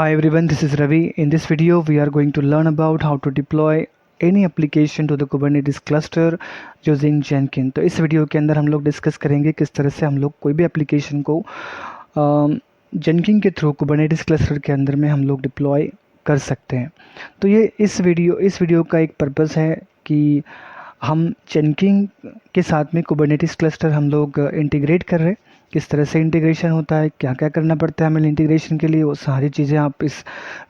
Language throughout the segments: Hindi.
Hi everyone, this is Ravi. In this video, we are going to learn about how to deploy any application to the Kubernetes cluster using Jenkins. तो इस वीडियो के अंदर हम लोग डिस्कस करेंगे किस तरह से हम लोग कोई भी एप्लीकेशन को Jenkins के थ्रू Kubernetes क्लस्टर के अंदर में हम लोग डिप्लॉय कर सकते हैं। तो ये इस वीडियो का एक पर्पस है कि हम Jenkins के साथ में Kubernetes क्लस्टर हम लोग इंटीग्रेट कर रहे हैं। किस तरह से इंटीग्रेशन होता है, क्या क्या करना पड़ता है हमें इंटीग्रेशन के लिए, वो सारी चीज़ें आप इस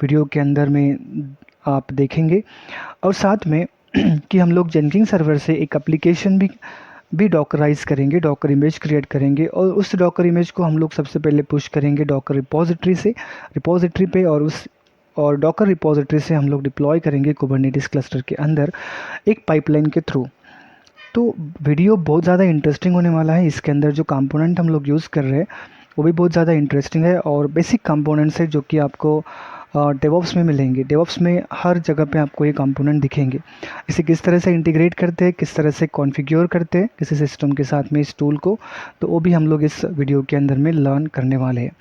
वीडियो के अंदर में आप देखेंगे। और साथ में कि हम लोग Jenkins सर्वर से एक एप्लीकेशन भी डॉकराइज करेंगे, डॉकर इमेज क्रिएट करेंगे और उस डॉकर इमेज को हम लोग सबसे पहले पुश करेंगे डॉकर रिपोजिटरी पे और डॉकर रिपोजिटरी से हम लोग डिप्लॉय करेंगे कुबरनेटिस क्लस्टर के अंदर एक पाइपलाइन के थ्रू। तो वीडियो बहुत ज़्यादा इंटरेस्टिंग होने वाला है। इसके अंदर जो कंपोनेंट हम लोग यूज़ कर रहे हैं वो भी बहुत ज़्यादा इंटरेस्टिंग है और बेसिक कंपोनेंट्स है जो कि आपको डेवऑप्स में मिलेंगे। डेवऑप्स में हर जगह पे आपको ये कंपोनेंट दिखेंगे। इसे किस तरह से इंटीग्रेट करते हैं, किस तरह से कॉन्फ़िगर करते हैं किसी सिस्टम के साथ में इस टूल को, तो वो भी हम लोग इस वीडियो के अंदर में लर्न करने वाले हैं।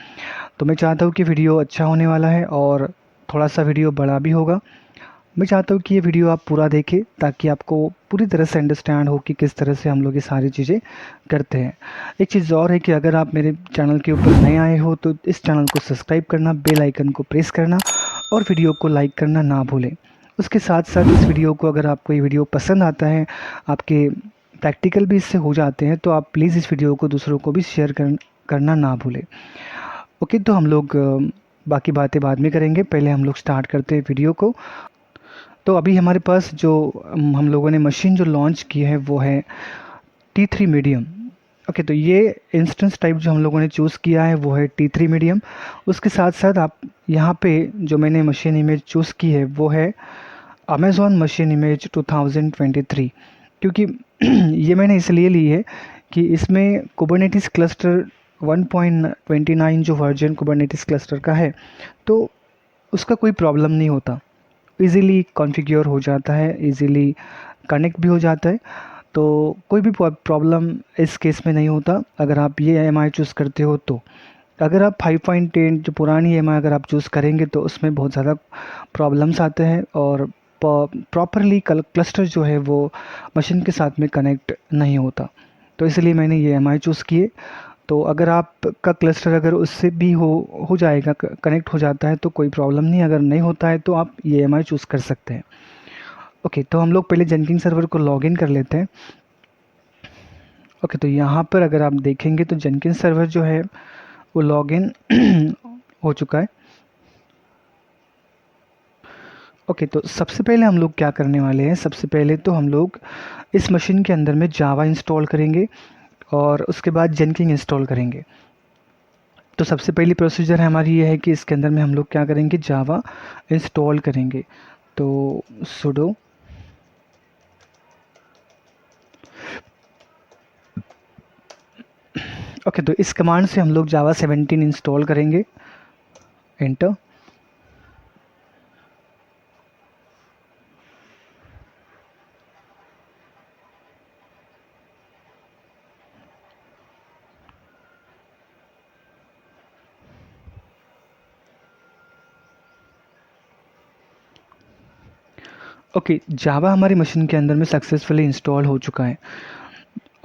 तो मैं चाहता हूँ कि वीडियो अच्छा होने वाला है और थोड़ा सा वीडियो बड़ा भी होगा। मैं चाहता हूँ कि ये वीडियो आप पूरा देखें ताकि आपको पूरी तरह से अंडरस्टैंड हो कि किस तरह से हम लोग ये सारी चीज़ें करते हैं। एक चीज़ और है कि अगर आप मेरे चैनल के ऊपर नए आए हो तो इस चैनल को सब्सक्राइब करना, बेल आइकन को प्रेस करना और वीडियो को लाइक करना ना भूलें। उसके साथ साथ इस वीडियो को अगर आपको ये वीडियो पसंद आता है, आपके प्रैक्टिकल भी इससे हो जाते हैं, तो आप प्लीज़ इस वीडियो को दूसरों को भी शेयर करना ना भूलें। ओके, तो हम लोग बाकी बातें बाद में करेंगे, पहले हम लोग स्टार्ट करते हैं वीडियो को। तो अभी हमारे पास जो हम लोगों ने मशीन जो लॉन्च की है वो है T3 मीडियम। ओके, तो ये इंस्टेंस टाइप जो हम लोगों ने चूज़ किया है वो है T3 मीडियम। उसके साथ साथ आप यहाँ पे जो मैंने मशीन इमेज चूज़ की है वो है अमेज़ॉन मशीन इमेज 2023, क्योंकि ये मैंने इसलिए ली है कि इसमें कुबरनेटिस क्लस्टर 1.29 जो वर्जन कुबरनेटिस क्लस्टर का है तो उसका कोई प्रॉब्लम नहीं होता, इजीली कॉन्फ़िगर हो जाता है, इजीली कनेक्ट भी हो जाता है। तो कोई भी प्रॉब्लम इस केस में नहीं होता अगर आप ये EMI चूज़ करते हो। तो अगर आप 5.10 जो पुरानी EMI अगर आप चूज़ करेंगे तो उसमें बहुत ज़्यादा प्रॉब्लम्स आते हैं और प्रॉपरली क्लस्टर जो है वो मशीन के साथ में कनेक्ट नहीं होता। तो इसलिए मैंने ये EMI चूज़ किए। तो अगर आपका क्लस्टर अगर उससे भी हो जाएगा, कनेक्ट हो जाता है तो कोई प्रॉब्लम नहीं, अगर नहीं होता है तो आप ये EMI चूज़ कर सकते हैं। ओके, तो हम लोग पहले Jenkins सर्वर को लॉगिन कर लेते हैं। ओके, तो यहाँ पर अगर आप देखेंगे तो Jenkins सर्वर जो है वो लॉगिन हो चुका है। ओके, तो सबसे पहले हम लोग क्या करने वाले हैं, सबसे पहले तो हम लोग इस मशीन के अंदर में जावा इंस्टॉल करेंगे और उसके बाद Jenkins इंस्टॉल करेंगे। तो सबसे पहली प्रोसीजर हमारी ये है कि इसके अंदर में हम लोग क्या करेंगे, जावा इंस्टॉल करेंगे। तो सुडो ओके, तो इस कमांड से हम लोग जावा 17 इंस्टॉल करेंगे, एंटर। ओके, जावा हमारी मशीन के अंदर में सक्सेसफुली इंस्टॉल हो चुका है।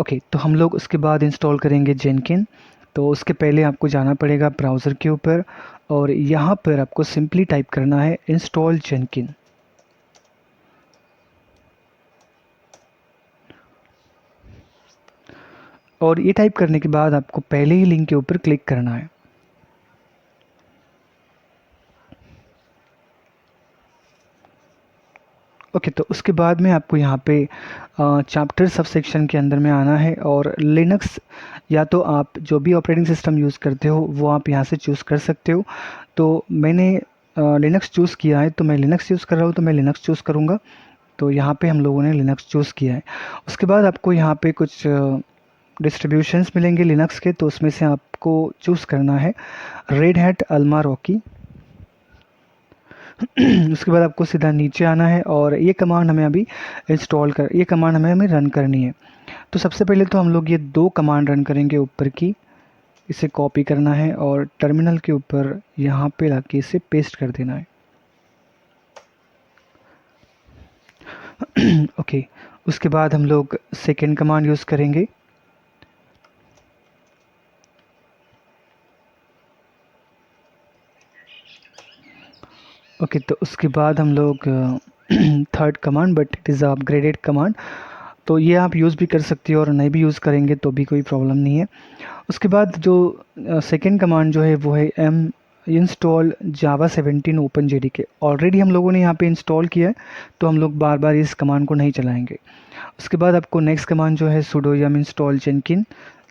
ओके, तो हम लोग उसके बाद इंस्टॉल करेंगे Jenkins। तो उसके पहले आपको जाना पड़ेगा ब्राउज़र के ऊपर और यहाँ पर आपको सिंपली टाइप करना है इंस्टॉल Jenkins। और ये टाइप करने के बाद आपको पहले ही लिंक के ऊपर क्लिक करना है। ओके, तो उसके बाद में आपको यहाँ पे चैप्टर सब सेक्शन के अंदर में आना है और लिनक्स या तो आप जो भी ऑपरेटिंग सिस्टम यूज़ करते हो वो आप यहाँ से चूज़ कर सकते हो। तो मैंने लिनक्स चूज़ किया है, तो मैं लिनक्स यूज़ कर रहा हूँ तो मैं लिनक्स चूज़ करूँगा। तो यहाँ पे हम लोगों ने लिनक्स चूज़ किया है। उसके बाद आपको यहाँ पे कुछ डिस्ट्रीब्यूशंस मिलेंगे लिनक्स के, तो उसमें से आपको चूज़ करना है रेड हैट अल्मा रॉकी। उसके बाद आपको सीधा नीचे आना है और ये कमांड हमें अभी ये कमांड हमें रन करनी है। तो सबसे पहले तो हम लोग ये दो कमांड रन करेंगे ऊपर की। इसे कॉपी करना है और टर्मिनल के ऊपर यहाँ पे लाके इसे पेस्ट कर देना है। ओके, उसके बाद हम लोग सेकेंड कमांड यूज़ करेंगे। ओके, तो उसके बाद हम लोग third command, but it is upgraded command, तो ये आप यूज़ भी कर सकते हो और नहीं भी यूज़ करेंगे तो भी कोई प्रॉब्लम नहीं है। उसके बाद जो सेकेंड कमांड जो है वो है इंस्टॉल जावा 17 ओपन जेडीके। ऑलरेडी हम लोगों ने यहाँ पे इंस्टॉल किया है, तो हम लोग बार बार इस कमांड को नहीं चलाएंगे। उसके बाद आपको नेक्स्ट कमांड जो है sudo yum install jenkins,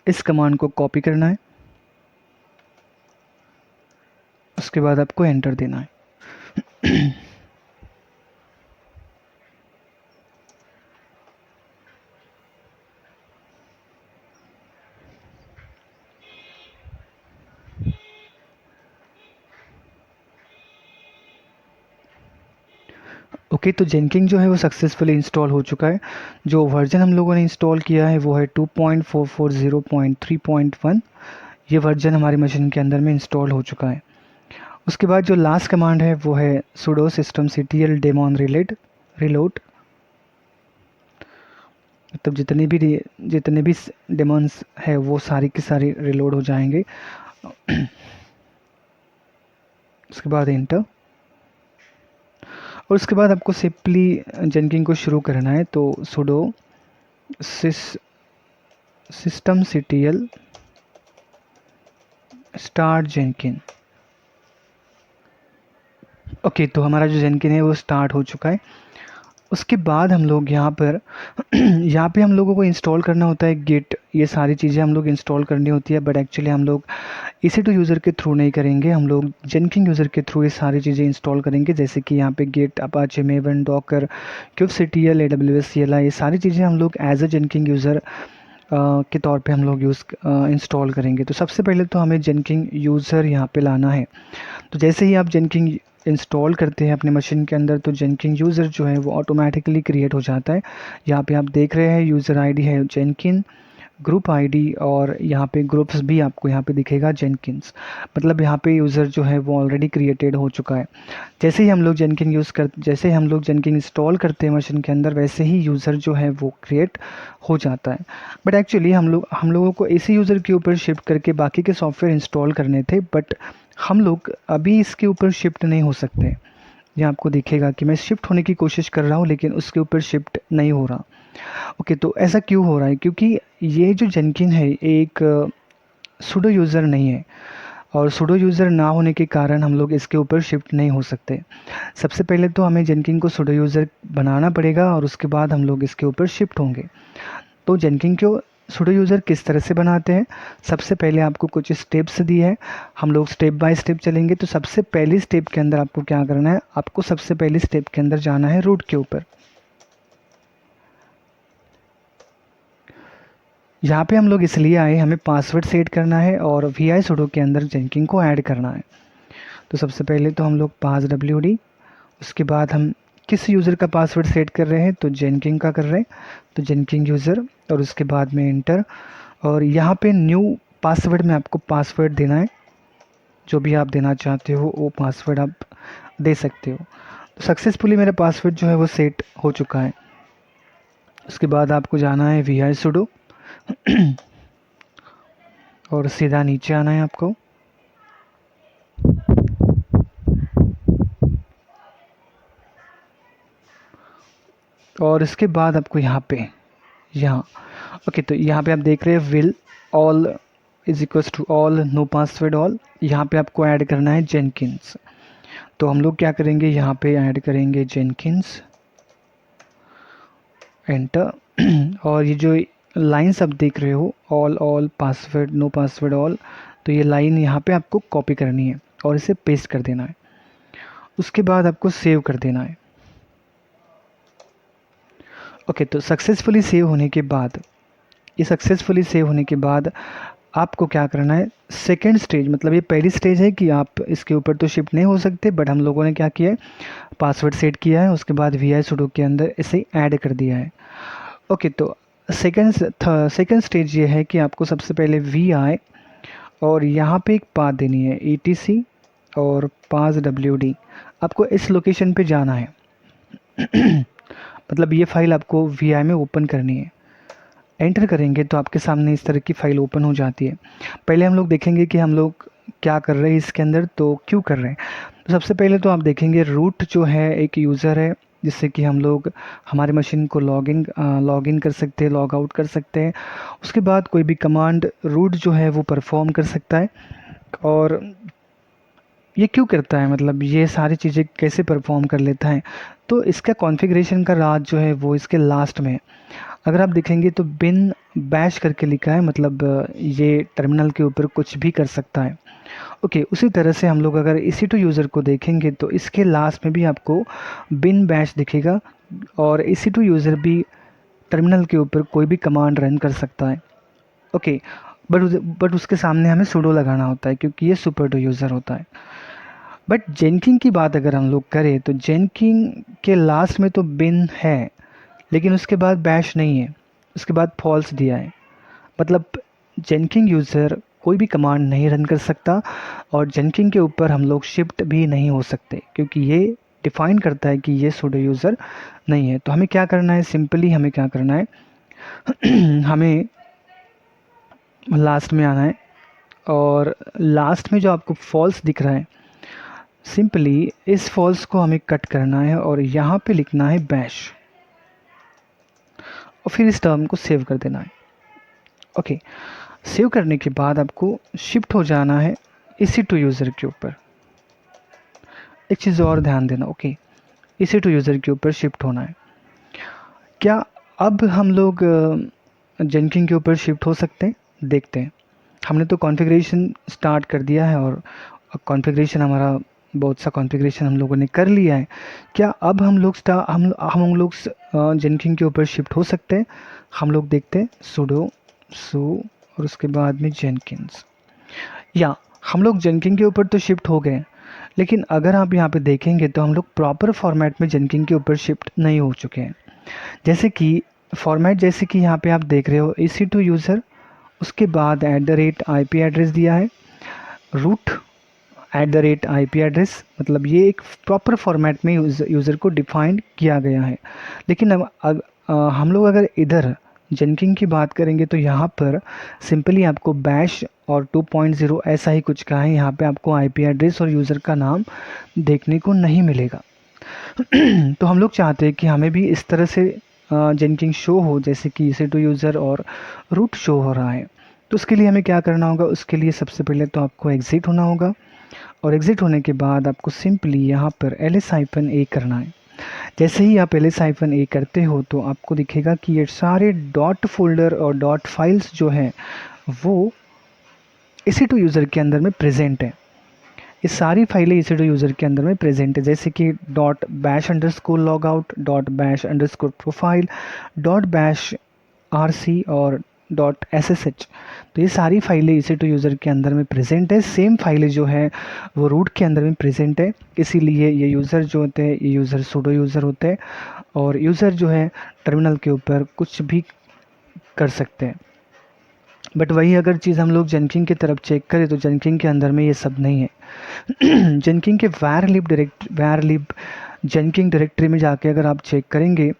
इस कमांड को कॉपी करना है। उसके बाद आपको एंटर देना है। ओके, तो जेनकिन जो है वो सक्सेसफुली इंस्टॉल हो चुका है। जो वर्जन हम लोगों ने इंस्टॉल किया है वो है 2.440.3.1। ये वर्जन हमारे मशीन के अंदर में इंस्टॉल हो चुका है। उसके बाद जो लास्ट कमांड है वो है sudo systemctl daemon reload। मतलब जितने भी डेमॉन्स है वो सारी की सारी रिलोड हो जाएंगे। उसके बाद इंटर, और उसके बाद आपको सिंपली जेनकिन को शुरू करना है। तो sudo systemctl start jenkins। Okay, तो हमारा जो जेनकिन है वो स्टार्ट हो चुका है। उसके बाद हम लोग यहाँ पर यहाँ पे हम लोगों को इंस्टॉल करना होता है गिट, ये सारी चीज़ें हम लोग इंस्टॉल करनी होती है, बट एक्चुअली हम लोग EC2 यूज़र के थ्रू नहीं करेंगे, हम लोग जेनकिन यूज़र के थ्रू ये सारी चीज़ें इंस्टॉल करेंगे। जैसे कि यहाँ पे Git, Apache, Maven, Docker, kubectl, AWS CLI, ये सारी चीज़ें हम लोग एज अ जेनकिन यूज़र के तौर पे हम लोग इंस्टॉल करेंगे। तो सबसे पहले तो हमें जेनकिन यूज़र यहाँ पे लाना है। तो जैसे ही आप जेनकिन इंस्टॉल करते हैं अपने मशीन के अंदर, तो जेनकिन यूज़र जो है वो ऑटोमेटिकली क्रिएट हो जाता है। यहाँ पे आप देख रहे हैं यूज़र आईडी है जेनकिन, ग्रुप आईडी, और यहाँ पे ग्रुप्स भी आपको यहाँ पे दिखेगा जेनकिन्स। मतलब यहाँ पे यूज़र जो है वो ऑलरेडी क्रिएटेड हो चुका है। जैसे ही हम लोग जेनकिन इंस्टॉल करते हैं मशीन के अंदर, वैसे ही यूज़र जो है वो क्रिएट हो जाता है। बट एक्चुअली हम लोगों को इसी यूज़र के ऊपर शिफ्ट करके बाकी के सॉफ्टवेयर इंस्टॉल करने थे, बट हम लोग अभी इसके ऊपर शिफ्ट नहीं हो सकते। ये आपको दिखेगा कि मैं शिफ्ट होने की कोशिश कर रहा हूँ लेकिन उसके ऊपर शिफ्ट नहीं हो रहा। ओके, तो ऐसा क्यों हो रहा है? क्योंकि ये जो जेनकिन है एक sudo यूज़र नहीं है, और sudo यूज़र ना होने के कारण हम लोग इसके ऊपर शिफ्ट नहीं हो सकते। सबसे पहले तो हमें जेनकिन को sudo यूज़र बनाना पड़ेगा और उसके बाद हम लोग इसके ऊपर शिफ्ट होंगे। तो जेनकिन को sudo यूज़र किस तरह से बनाते हैं? सबसे पहले आपको कुछ स्टेप्स दिए हैं, हम लोग स्टेप बाय स्टेप चलेंगे। तो सबसे पहली स्टेप के अंदर आपको क्या करना है? आपको सबसे पहली स्टेप के अंदर जाना है रूट के ऊपर। यहाँ पे हम लोग इसलिए आए, हमें पासवर्ड सेट करना है और vi sudo के अंदर जेनकिन को ऐड करना है। तो सबसे पहले तो हम लोग पास wd, उसके बाद हम किस यूज़र का पासवर्ड सेट कर रहे हैं? तो जेनकिन का कर रहे हैं, तो जेनकिन यूज़र, और उसके बाद में इंटर। और यहाँ पे न्यू पासवर्ड में आपको पासवर्ड देना है, जो भी आप देना चाहते हो वो पासवर्ड आप दे सकते हो। तो सक्सेसफुली मेरा पासवर्ड जो है वो सेट हो चुका है। उसके बाद आपको जाना है vi sudo और सीधा नीचे आना है आपको। और इसके बाद आपको यहाँ ओके, तो यहाँ पे आप देख रहे हैं will all is equals to all, no password all. यहाँ पे आपको ऐड करना है जेनकिन्स। तो हम लोग क्या करेंगे, यहाँ पे ऐड करेंगे जेनकिन्स, एंटर। और ये जो लाइन्स आप देख रहे हो, all password, no password all, तो ये लाइन यहाँ पे आपको कॉपी करनी है और इसे पेस्ट कर देना है। उसके बाद आपको सेव कर देना है। ओके, तो सक्सेसफुली सेव होने के बाद आपको क्या करना है? सेकेंड स्टेज, मतलब ये पहली स्टेज है कि आप इसके ऊपर तो शिफ्ट नहीं हो सकते, बट हम लोगों ने क्या किया है, पासवर्ड सेट किया है, उसके बाद vi sudo के अंदर इसे ऐड कर दिया है। ओके, तो सेकेंड स्टेज ये है कि आपको सबसे पहले vi और यहाँ पे एक पाथ देनी है etc और पास wd। आपको इस लोकेशन पे जाना है मतलब ये फाइल आपको vi में ओपन करनी है। एंटर करेंगे तो आपके सामने इस तरह की फ़ाइल ओपन हो जाती है। पहले हम लोग देखेंगे कि हम लोग क्या कर रहे हैं इसके अंदर, तो क्यों कर रहे हैं। तो सबसे पहले तो आप देखेंगे रूट जो है एक यूज़र है, जिससे कि हम लोग हमारे मशीन को लॉगिन कर सकते हैं, लॉग आउट कर सकते हैं। उसके बाद कोई भी कमांड रूट जो है वो परफॉर्म कर सकता है। और ये क्यों करता है, मतलब ये सारी चीज़ें कैसे परफॉर्म कर लेता है, तो इसका कॉन्फ़िगरेशन का राज जो है वो इसके लास्ट में है। अगर आप देखेंगे तो बिन बैश करके लिखा है, मतलब ये टर्मिनल के ऊपर कुछ भी कर सकता है। ओके, उसी तरह से हम लोग अगर EC2 यूज़र को देखेंगे तो इसके लास्ट में भी आपको बिन बैश दिखेगा और EC2 यूज़र भी टर्मिनल के ऊपर कोई भी कमांड रन कर सकता है। ओके, बट उसके सामने हमें सुडो लगाना होता है क्योंकि ये सुपर यूज़र होता है। बट जेनकिन की बात अगर हम लोग करें तो जेनकिन के लास्ट में तो बिन है, लेकिन उसके बाद बैश नहीं है, उसके बाद फॉल्स दिया है। मतलब जेनकिन यूज़र कोई भी कमांड नहीं रन कर सकता और जेनकिन के ऊपर हम लोग शिफ्ट भी नहीं हो सकते क्योंकि ये डिफ़ाइन करता है कि ये सूडो यूज़र नहीं है। तो हमें क्या करना है, सिंपली हमें क्या करना है हमें लास्ट में आना है और लास्ट में जो आपको फॉल्स दिख रहा है, सिंपली इस फॉल्स को हमें कट करना है और यहाँ पे लिखना है बैश और फिर इस टर्म को सेव कर देना है। ओके, सेव करने के बाद आपको शिफ्ट हो जाना है EC2 यूज़र के ऊपर। एक चीज़ और ध्यान देना, ओके, EC2 यूज़र के ऊपर शिफ्ट होना है। क्या अब हम लोग जेनकिन के ऊपर शिफ्ट हो सकते हैं, देखते हैं। हमने तो कॉन्फ़िगरेशन स्टार्ट कर दिया है और कॉन्फ़िगरेशन हमारा बहुत सा कॉन्फ़िगरेशन हम लोगों ने कर लिया है। क्या अब हम लोग जेनकिन के ऊपर शिफ्ट हो सकते हैं? हम लोग देखते हैं सुडो सू और उसके बाद में जेनकिन्स। या हम लोग जेनकिन के ऊपर तो शिफ्ट हो गए, लेकिन अगर आप यहाँ पे देखेंगे तो हम लोग प्रॉपर फॉर्मेट में जेनकिन के ऊपर शिफ्ट नहीं हो चुके हैं। जैसे कि फॉर्मेट, जैसे कि यहाँ पे आप देख रहे हो EC2 यूज़र, उसके बाद @IP एड्रेस दिया है, रूट @IP एड्रेस, मतलब ये एक प्रॉपर फॉर्मेट में यूज़र को डिफाइन किया गया है। लेकिन अब हम लोग अगर इधर जेनकिन की बात करेंगे तो यहाँ पर सिंपली आपको बैश और 2.0 ऐसा ही कुछ का है। यहाँ पे आपको IP एड्रेस और यूज़र का नाम देखने को नहीं मिलेगा तो हम लोग चाहते हैं कि हमें भी इस तरह से जेनकिन शो हो जैसे कि EC2 यूज़र और रूट शो हो रहा है। तो उसके लिए हमें क्या करना होगा, उसके लिए सबसे पहले तो आपको एग्ज़िट होना होगा और एग्ज़िट होने के बाद आपको सिंपली यहाँ पर ls-a करना है। जैसे ही आप ls-a करते हो तो आपको दिखेगा कि ये सारे डॉट फोल्डर और डॉट फाइल्स जो हैं वो EC2 यूज़र के अंदर में प्रेजेंट है। ये सारी फाइलें EC2 यूज़र के अंदर में प्रेजेंट है, जैसे कि .bash_logout, .bash_profile, .bash_rc और .ssh। तो ये सारी फाइलें EC2 यूज़र के अंदर में प्रेजेंट है। सेम फाइलें जो है वो रूट के अंदर में प्रेजेंट है, इसीलिए ये यूज़र जो होते हैं ये यूज़र सूडो यूज़र होते हैं और यूज़र जो है टर्मिनल के ऊपर कुछ भी कर सकते हैं। बट वही अगर चीज़ हम लोग जेनकिन की तरफ चेक करें तो जेनकिन के अंदर में ये सब नहीं है जेनकिन के var_lib जेनकिन डायरेक्टरी में जाके अगर आप चेक करेंगे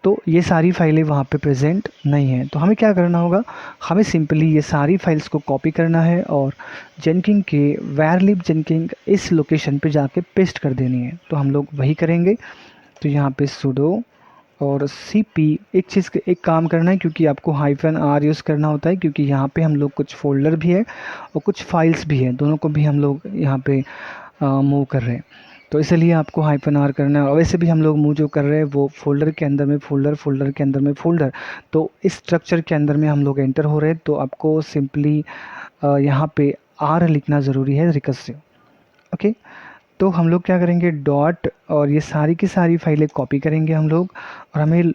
तो ये सारी फाइलें वहाँ पे प्रेजेंट नहीं है। तो हमें क्या करना होगा, हमें सिंपली ये सारी फाइल्स को कॉपी करना है और जेनकिन के var_lib जेनकिन इस लोकेशन पे जाके पेस्ट कर देनी है। तो हम लोग वही करेंगे। तो यहाँ पे sudo और cp, एक काम करना है क्योंकि आपको -r यूज़ करना होता है क्योंकि यहाँ पे हम लोग कुछ फोल्डर भी है और कुछ फाइल्स भी है, दोनों को भी हम लोग यहाँ पे मूव कर रहे हैं। तो इसलिए आपको -r करना है और वैसे भी हम लोग मूव जो कर रहे हैं वो फोल्डर के अंदर में फोल्डर के अंदर में फोल्डर, तो इस स्ट्रक्चर के अंदर में हम लोग एंटर हो रहे हैं। तो आपको सिंपली यहाँ पे r लिखना ज़रूरी है, रिकर्सिव। ओके, तो हम लोग क्या करेंगे, डॉट और ये सारी की सारी फाइलें कॉपी करेंगे हम लोग और हमें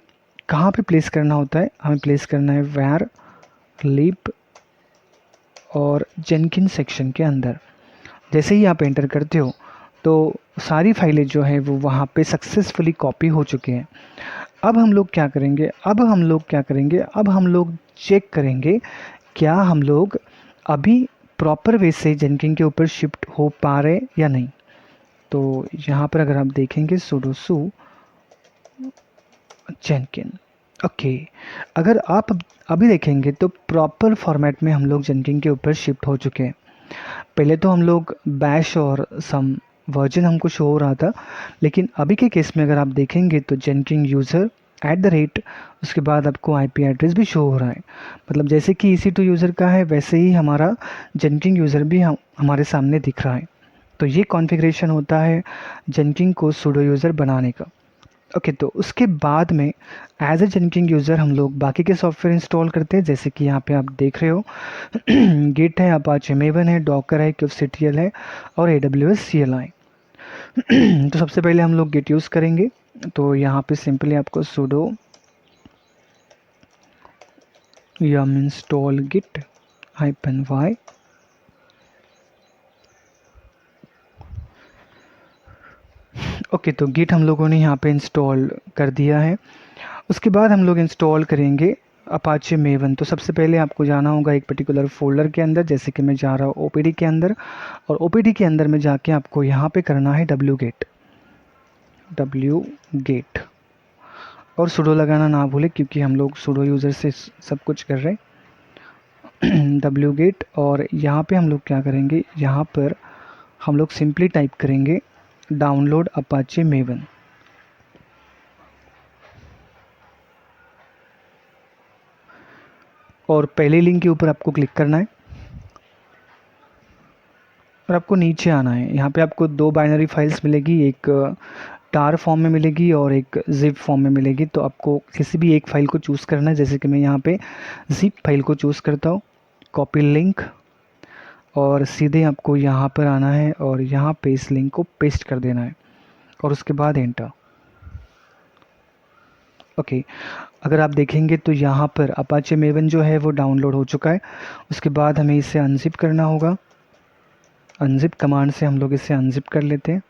कहाँ पे प्लेस करना होता है, हमें प्लेस करना है var_lib और जेनकिन सेक्शन के अंदर। जैसे ही आप एंटर करते हो तो सारी फाइलें जो हैं वो वहाँ पे सक्सेसफुली कॉपी हो चुके हैं। अब हम लोग क्या करेंगे, अब हम लोग चेक करेंगे क्या हम लोग अभी प्रॉपर वे से जेनकिन के ऊपर शिफ्ट हो पा रहे या नहीं। तो यहाँ पर अगर आप देखेंगे sudo su जेनकिन, ओके। अगर आप अभी देखेंगे तो प्रॉपर फॉर्मेट में हम लोग जेनकिन के ऊपर शिफ्ट हो चुके हैं। पहले तो हम लोग बैश और सम वर्जन हमको शो हो रहा था, लेकिन अभी के केस में अगर आप देखेंगे तो जेनकिन यूज़र @ उसके बाद आपको आईपी एड्रेस भी शो हो रहा है। मतलब जैसे कि EC2 यूज़र का है वैसे ही हमारा जेनकिन यूज़र भी हमारे सामने दिख रहा है। तो ये कॉन्फ़िगरेशन होता है जेनकिन को सूडो यूज़र बनाने का। ओके, तो उसके बाद में एज ए जेनकिन यूज़र हम लोग बाकी के सॉफ्टवेयर इंस्टॉल करते हैं, जैसे कि यहाँ पे आप देख रहे हो गिट है, अपाचे मेवन है, डॉकर है, kubectl है और AWS CLI। तो सबसे पहले हम लोग गिट यूज़ करेंगे। तो यहाँ पे सिंपली आपको sudo yum install git -y okay, तो गिट हम लोगों ने यहाँ पे इंस्टॉल कर दिया है। उसके बाद हम लोग इंस्टॉल करेंगे अपाचे मेवन। तो सबसे पहले आपको जाना होगा एक पर्टिकुलर फोल्डर के अंदर, जैसे कि मैं जा रहा हूँ OPD के अंदर, और OPD के अंदर में जाके आपको यहाँ पे करना है wget और sudo लगाना ना भूले, क्योंकि हम लोग sudo यूज़र से सब कुछ कर रहे हैं। wget, और यहाँ पे हम लोग क्या करेंगे, यहाँ पर हम लोग सिंपली टाइप करेंगे डाउनलोड अपाचे मेवन। और पहले लिंक के ऊपर आपको क्लिक करना है और आपको नीचे आना है। यहाँ पे आपको 2 बाइनरी फाइल्स मिलेगी, एक टार फॉर्म में मिलेगी और एक जिप फॉर्म में मिलेगी। तो आपको किसी भी एक फ़ाइल को चूज़ करना है, जैसे कि मैं यहाँ पे जिप फाइल को चूज़ करता हूँ। कॉपी लिंक, और सीधे आपको यहाँ पर आना है और यहाँ पे इस लिंक को पेस्ट कर देना है और उसके बाद एंटर। ओके, अगर आप देखेंगे तो यहाँ पर अपाचे मेवन जो है वो डाउनलोड हो चुका है। उसके बाद हमें इसे अनजिप करना होगा। अनजिप कमांड से हम लोग इसे अनजिप कर लेते हैं।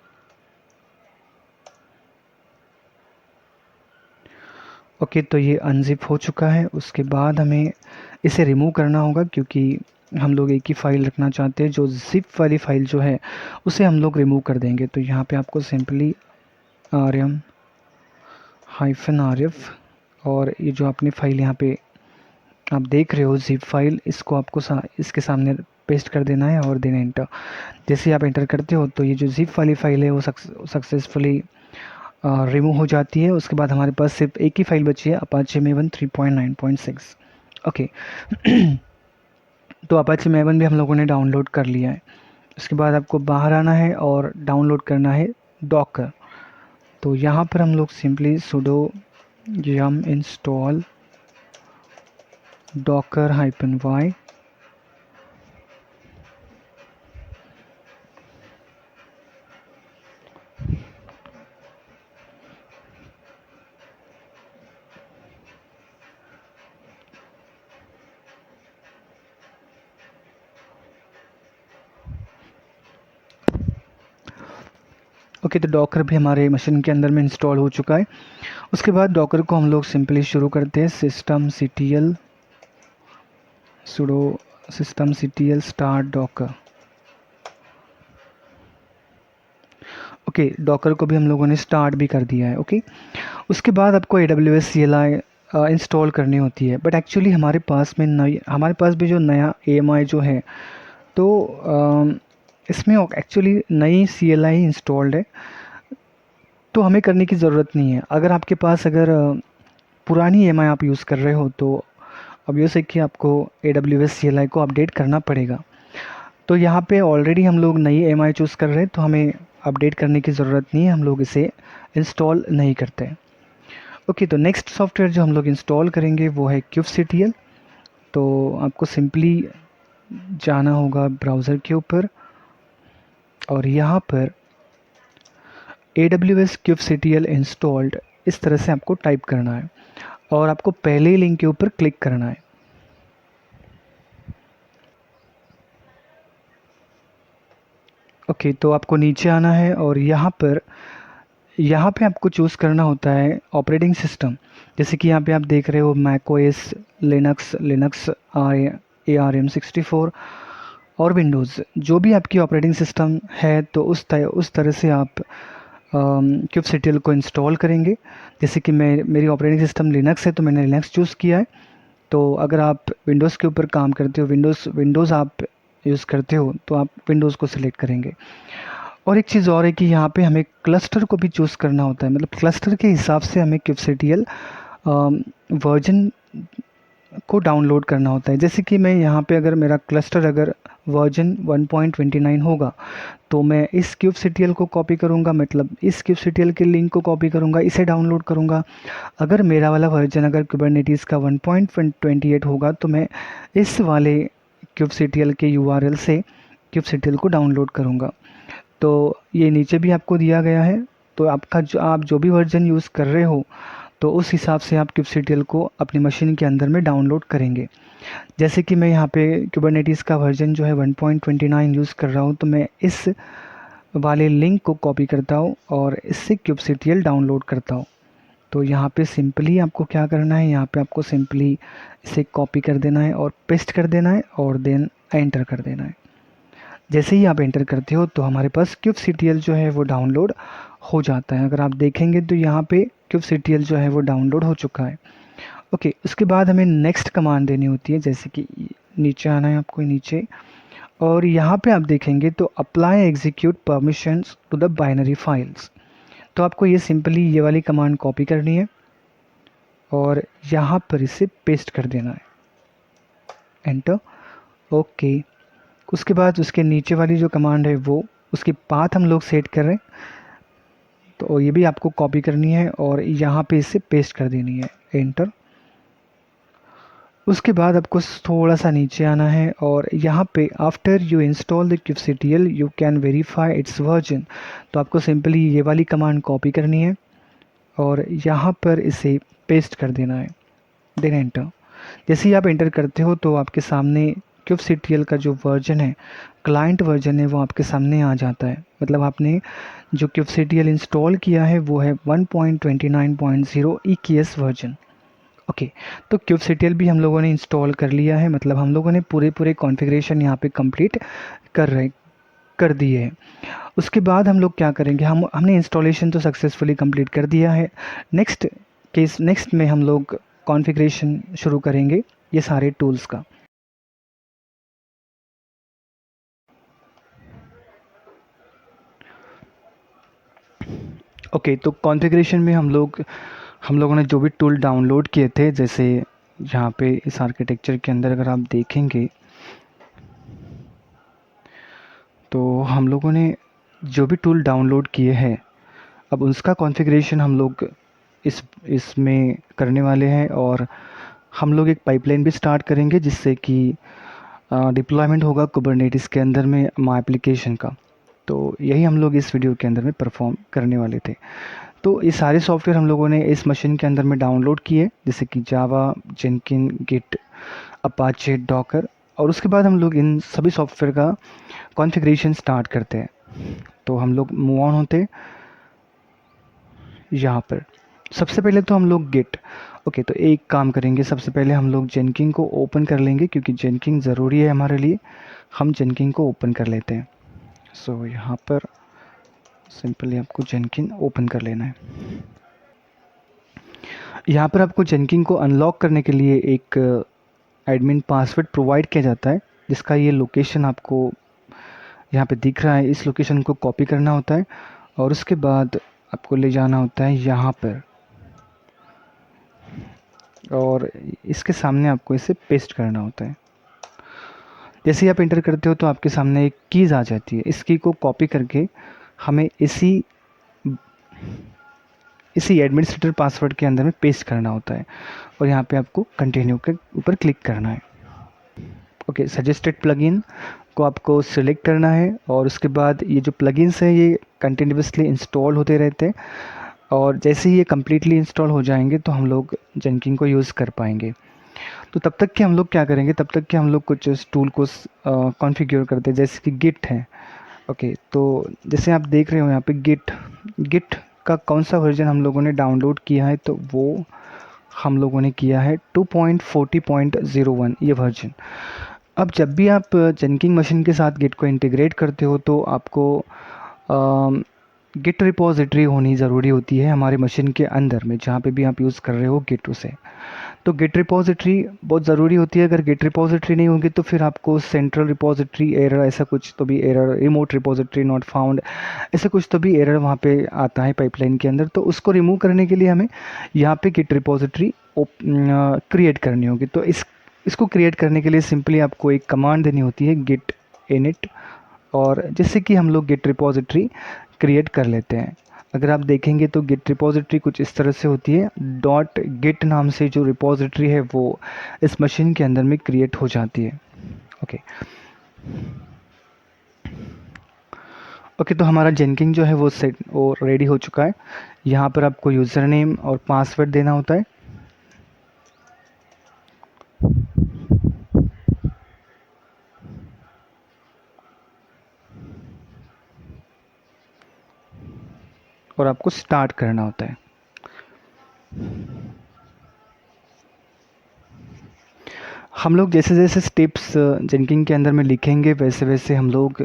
ओके, तो ये अनजिप हो चुका है। उसके बाद हमें इसे रिमूव करना होगा, क्योंकि हम लोग एक ही फ़ाइल रखना चाहते हैं। जो जिप वाली फ़ाइल जो है उसे हम लोग रिमूव कर देंगे। तो यहाँ पे आपको सिंपली rm-rf, और ये जो अपनी फ़ाइल यहाँ पे आप देख रहे हो जिप फाइल, इसको आपको इसके सामने पेस्ट कर देना है और देन एंटर। जैसे आप एंटर करते हो तो ये जो जिप वाली फ़ाइल है वो सक्सेसफुली रिमूव हो जाती है। उसके बाद हमारे पास सिर्फ एक ही फाइल बची है, अपाचे मेवन 3.9.6। ओके, तो अपाचे मेवन भी हम लोगों ने डाउनलोड कर लिया है। उसके बाद आपको बाहर आना है और डाउनलोड करना है डॉकर। तो यहाँ पर हम लोग simply sudo yum install docker -y okay, तो डॉकर भी हमारे मशीन के अंदर में इंस्टॉल हो चुका है। उसके बाद डॉकर को हम लोग सिंपली शुरू करते हैं systemctl sudo systemctl start docker। Okay, Docker को भी हम लोगों ने स्टार्ट भी कर दिया है। ओके, उसके बाद आपको AWS CLI इंस्टॉल करनी होती है। बट एक्चुअली हमारे पास भी जो नया AMI जो है, तो इसमें एक्चुअली नई CLI इंस्टॉल्ड है, तो हमें करने की ज़रूरत नहीं है। अगर आपके पास पुरानी AMI आप यूज़ कर रहे हो तो ऑब्वियस है कि आपको AWS CLI को अपडेट करना पड़ेगा। तो यहाँ पे ऑलरेडी हम लोग नई AMI चूज़ कर रहे हैं, तो हमें अपडेट करने की ज़रूरत नहीं है, हम लोग इसे इंस्टॉल नहीं करते। ओके, तो नेक्स्ट सॉफ्टवेयर जो हम लोग इंस्टॉल करेंगे वो है kubectl। तो आपको सिंपली जाना होगा ब्राउज़र के ऊपर और यहाँ पर AWS kubectl इंस्टॉल्ड इस तरह से आपको टाइप करना है और आपको पहले ही लिंक के ऊपर क्लिक करना है। ओके, तो आपको नीचे आना है और यहाँ पे आपको चूज़ करना होता है ऑपरेटिंग सिस्टम। जैसे कि यहाँ पे आप देख रहे हो macOS, लिनक्स, ARM64 और विंडोज़, जो भी आपकी ऑपरेटिंग सिस्टम है तो उस तरह से आप kubectl को इंस्टॉल करेंगे। जैसे कि मेरी ऑपरेटिंग सिस्टम लिनक्स है तो मैंने लिनक्स चूज़ किया है। तो अगर आप विंडोज़ के ऊपर काम करते हो, विंडोज़ आप यूज़ करते हो तो आप विंडोज़ को सिलेक्ट करेंगे। और एक चीज़ और है कि यहाँ पे हमें क्लस्टर को भी चूज़ करना होता है, मतलब क्लस्टर के हिसाब से हमें kubectl वर्जन को डाउनलोड करना होता है। जैसे कि मैं यहाँ पे अगर मेरा क्लस्टर अगर वर्जन 1.29 होगा तो मैं इस kubectl को कॉपी करूँगा, मतलब इस kubectl के लिंक को कॉपी करूँगा, इसे डाउनलोड करूँगा। अगर मेरा वाला वर्जन अगर कुबरनेटिस का 1.28 होगा तो मैं इस वाले kubectl के URL से kubectl को डाउनलोड करूँगा। तो ये नीचे भी आपको दिया गया है। तो आप जो भी वर्जन यूज़ कर रहे हो तो उस हिसाब से आप kubectl को अपनी मशीन के अंदर में डाउनलोड करेंगे। जैसे कि मैं यहाँ पे कुबरनेटिस का वर्जन जो है 1.29 यूज़ कर रहा हूँ, तो मैं इस वाले लिंक को कॉपी करता हूँ और इससे kubectl डाउनलोड करता हूँ। तो यहाँ पे सिंपली आपको क्या करना है, यहाँ पे आपको सिंपली इसे कॉपी कर देना है और पेस्ट कर देना है और देन एंटर कर देना है। जैसे ही आप एंटर करते हो तो हमारे पास kubectl जो है वो डाउनलोड हो जाता है। अगर आप देखेंगे तो यहाँ पे kubectl जो है वो डाउनलोड हो चुका है। ओके, उसके बाद हमें नेक्स्ट कमांड देनी होती है। जैसे कि नीचे आना है आपको, नीचे, और यहाँ पे आप देखेंगे तो apply execute permissions to the binary files. तो आपको ये सिंपली ये वाली कमांड कॉपी करनी है और यहाँ पर इसे पेस्ट कर देना है, एंटर। ओके, उसके बाद उसके नीचे वाली जो कमांड है वो उसकी पाथ हम लोग सेट कर रहे हैं, तो ये भी आपको कॉपी करनी है और यहाँ पे इसे पेस्ट कर देनी है, एंटर। उसके बाद आपको थोड़ा सा नीचे आना है और यहाँ पे after you install the kubectl you can verify it's version. तो आपको सिंपली ये वाली कमांड कॉपी करनी है और यहाँ पर इसे पेस्ट कर देना है, देन एंटर। जैसे ही आप एंटर करते हो तो आपके सामने kubectl का जो वर्जन है, क्लाइंट वर्जन है, वो आपके सामने आ जाता है। मतलब आपने जो kubectl इंस्टॉल किया है वो है 1.29.0 EKS वर्जन। ओके, तो kubectl भी हम लोगों ने इंस्टॉल कर लिया है, मतलब हम लोगों ने पूरे कॉन्फ़िगरेशन यहाँ पे कंप्लीट कर दिए हैं। उसके बाद हम लोग क्या करेंगे, हमने इंस्टॉलेशन तो सक्सेसफुली कंप्लीट कर दिया है। नेक्स्ट में हम लोग कॉन्फ़िगरेशन शुरू करेंगे ये सारे टूल्स का। ओके, तो कॉन्फ़िगरेशन में हम लोगों ने जो भी टूल डाउनलोड किए थे, जैसे यहाँ पे इस आर्किटेक्चर के अंदर अगर आप देखेंगे तो हम लोगों ने जो भी टूल डाउनलोड किए हैं अब उसका कॉन्फ़िगरेशन हम लोग इसमें करने वाले हैं। और हम लोग एक पाइपलाइन भी स्टार्ट करेंगे जिससे कि डिप्लॉयमेंट होगा कुबरनेटिस के अंदर में माई एप्लीकेशन का। तो यही हम लोग इस वीडियो के अंदर में परफॉर्म करने वाले थे। तो ये सारे सॉफ्टवेयर हम लोगों ने इस मशीन के अंदर में डाउनलोड किए, जैसे कि जावा, जेनकिन, गिट, अपाचे, डॉकर। और उसके बाद हम लोग इन सभी सॉफ्टवेयर का कॉन्फ़िगरेशन स्टार्ट करते हैं। तो हम लोग मूव ऑन होते यहाँ पर। सबसे पहले तो हम लोग गिट, ओके, तो एक काम करेंगे, सबसे पहले हम लोग जेनकिन को ओपन कर लेंगे क्योंकि जेनकिन ज़रूरी है हमारे लिए। हम जेनकिन को ओपन कर लेते हैं। सो यहाँ पर सिंपली आपको जेनकिन ओपन कर लेना है। यहाँ पर आपको जेनकिन को अनलॉक करने के लिए एक एडमिन पासवर्ड प्रोवाइड किया जाता है, जिसका ये लोकेशन आपको यहाँ पे दिख रहा है। इस लोकेशन को कॉपी करना होता है और उसके बाद आपको ले जाना होता है यहाँ पर और इसके सामने आपको इसे पेस्ट करना होता है। जैसे ही आप एंटर करते हो तो आपके सामने एक कीज़ आ जाती है। इस की को कॉपी करके हमें इसी एडमिनिस्ट्रेटर पासवर्ड के अंदर में पेस्ट करना होता है और यहाँ पे आपको कंटिन्यू के ऊपर क्लिक करना है। ओके, सजेस्टेड प्लगइन को आपको सिलेक्ट करना है और उसके बाद ये जो प्लगइन्स हैं ये कंटिन्यूसली इंस्टॉल होते रहते हैं और जैसे ही ये कम्प्लीटली इंस्टॉल हो जाएंगे तो हम लोग जेनकिन को यूज़ कर पाएंगे। तो तब तक कि हम लोग क्या करेंगे, तब तक कि हम लोग कुछ टूल को कॉन्फ़िगर करते हैं, जैसे कि गिट है। ओके, तो जैसे आप देख रहे हो यहाँ पे गिट का कौन सा वर्जन हम लोगों ने डाउनलोड किया है, तो वो हम लोगों ने किया है 2.40.01 ये वर्जन। अब जब भी आप जेनकिन मशीन के साथ गिट को इंटीग्रेट करते हो तो आपको गिट रिपोजिटरी होनी ज़रूरी होती है हमारे मशीन के अंदर में, जहाँ पे भी आप यूज़ कर रहे हो गिट उसे। तो गिट रिपोजिटरी बहुत ज़रूरी होती है। अगर गिट रिपोजिटरी नहीं होगी तो फिर आपको सेंट्रल रिपोजिटरी एरर, ऐसा कुछ तो भी error, remote repository not found, ऐसा कुछ तो भी एरर वहाँ पे आता है पाइपलाइन के अंदर। तो उसको रिमूव करने के लिए हमें यहाँ पे गिट रिपोजिटरी क्रिएट करनी होगी। तो इसको क्रिएट करने के लिए सिंपली आपको एक कमांड देनी होती है git init, और जिससे कि हम लोग गिट रिपोजिटरी क्रिएट कर लेते हैं। अगर आप देखेंगे तो गिट रिपोजिटरी कुछ इस तरह से होती है। डॉट गिट नाम से जो रिपोजिटरी है वो इस मशीन के अंदर में क्रिएट हो जाती है। ओके, तो हमारा जेनकिन जो है वो रेडी हो चुका है। यहाँ पर आपको यूज़र नेम और पासवर्ड देना होता है। और आपको स्टार्ट करना होता है। हम लोग जैसे जैसे स्टेप्स जेनकिन के अंदर में लिखेंगे वैसे वैसे हम लोग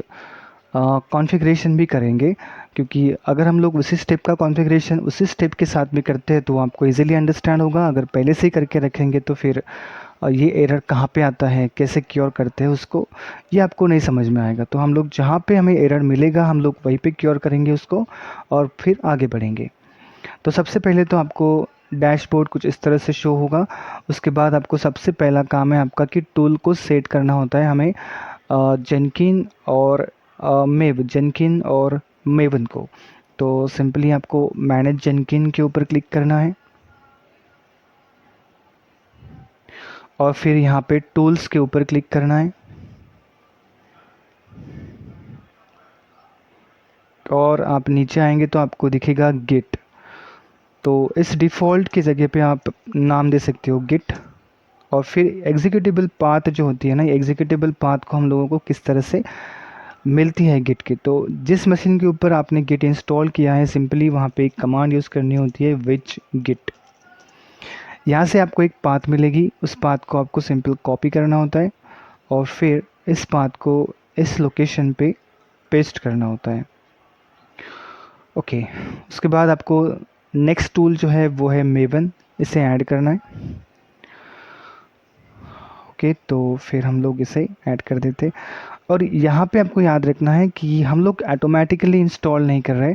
कॉन्फ़िगरेशन भी करेंगे, क्योंकि अगर हम लोग उसी स्टेप का कॉन्फ़िगरेशन उसी स्टेप के साथ में करते हैं तो आपको इजीली अंडरस्टैंड होगा। अगर पहले से ही करके रखेंगे तो फिर ये एरर कहाँ पे आता है, कैसे क्योर करते हैं उसको, ये आपको नहीं समझ में आएगा। तो हम लोग जहाँ पे हमें एरर मिलेगा हम लोग वहीं पे क्योर करेंगे उसको और फिर आगे बढ़ेंगे। तो सबसे पहले तो आपको डैशबोर्ड कुछ इस तरह से शो होगा। उसके बाद आपको सबसे पहला काम है आपका कि टूल को सेट करना होता है हमें जेनकिन और जेनकिन और मेवन को। तो सिंपली आपको मैनेज जेनकिन के ऊपर क्लिक करना है और फिर यहाँ पे टूल्स के ऊपर क्लिक करना है और आप नीचे आएंगे तो आपको दिखेगा गिट। तो इस डिफ़ॉल्ट की जगह पे आप नाम दे सकते हो गिट, और फिर एग्जीक्यूटेबल पाथ जो होती है ना, एग्जीक्यूटेबल पाथ को हम लोगों को किस तरह से मिलती है गिट की। तो जिस मशीन के ऊपर आपने गिट इंस्टॉल किया है सिंपली वहाँ पे एक कमांड यूज़ करनी होती है विच गिट। यहाँ से आपको एक पाथ मिलेगी, उस पाथ को आपको सिंपल कॉपी करना होता है और फिर इस पाथ को इस लोकेशन पे पेस्ट करना होता है। ओके, उसके बाद आपको नेक्स्ट टूल जो है वो है मेवन, इसे ऐड करना है। ओके, तो फिर हम लोग इसे ऐड कर देते। और यहाँ पे आपको याद रखना है कि हम लोग ऑटोमेटिकली इंस्टॉल नहीं कर रहे,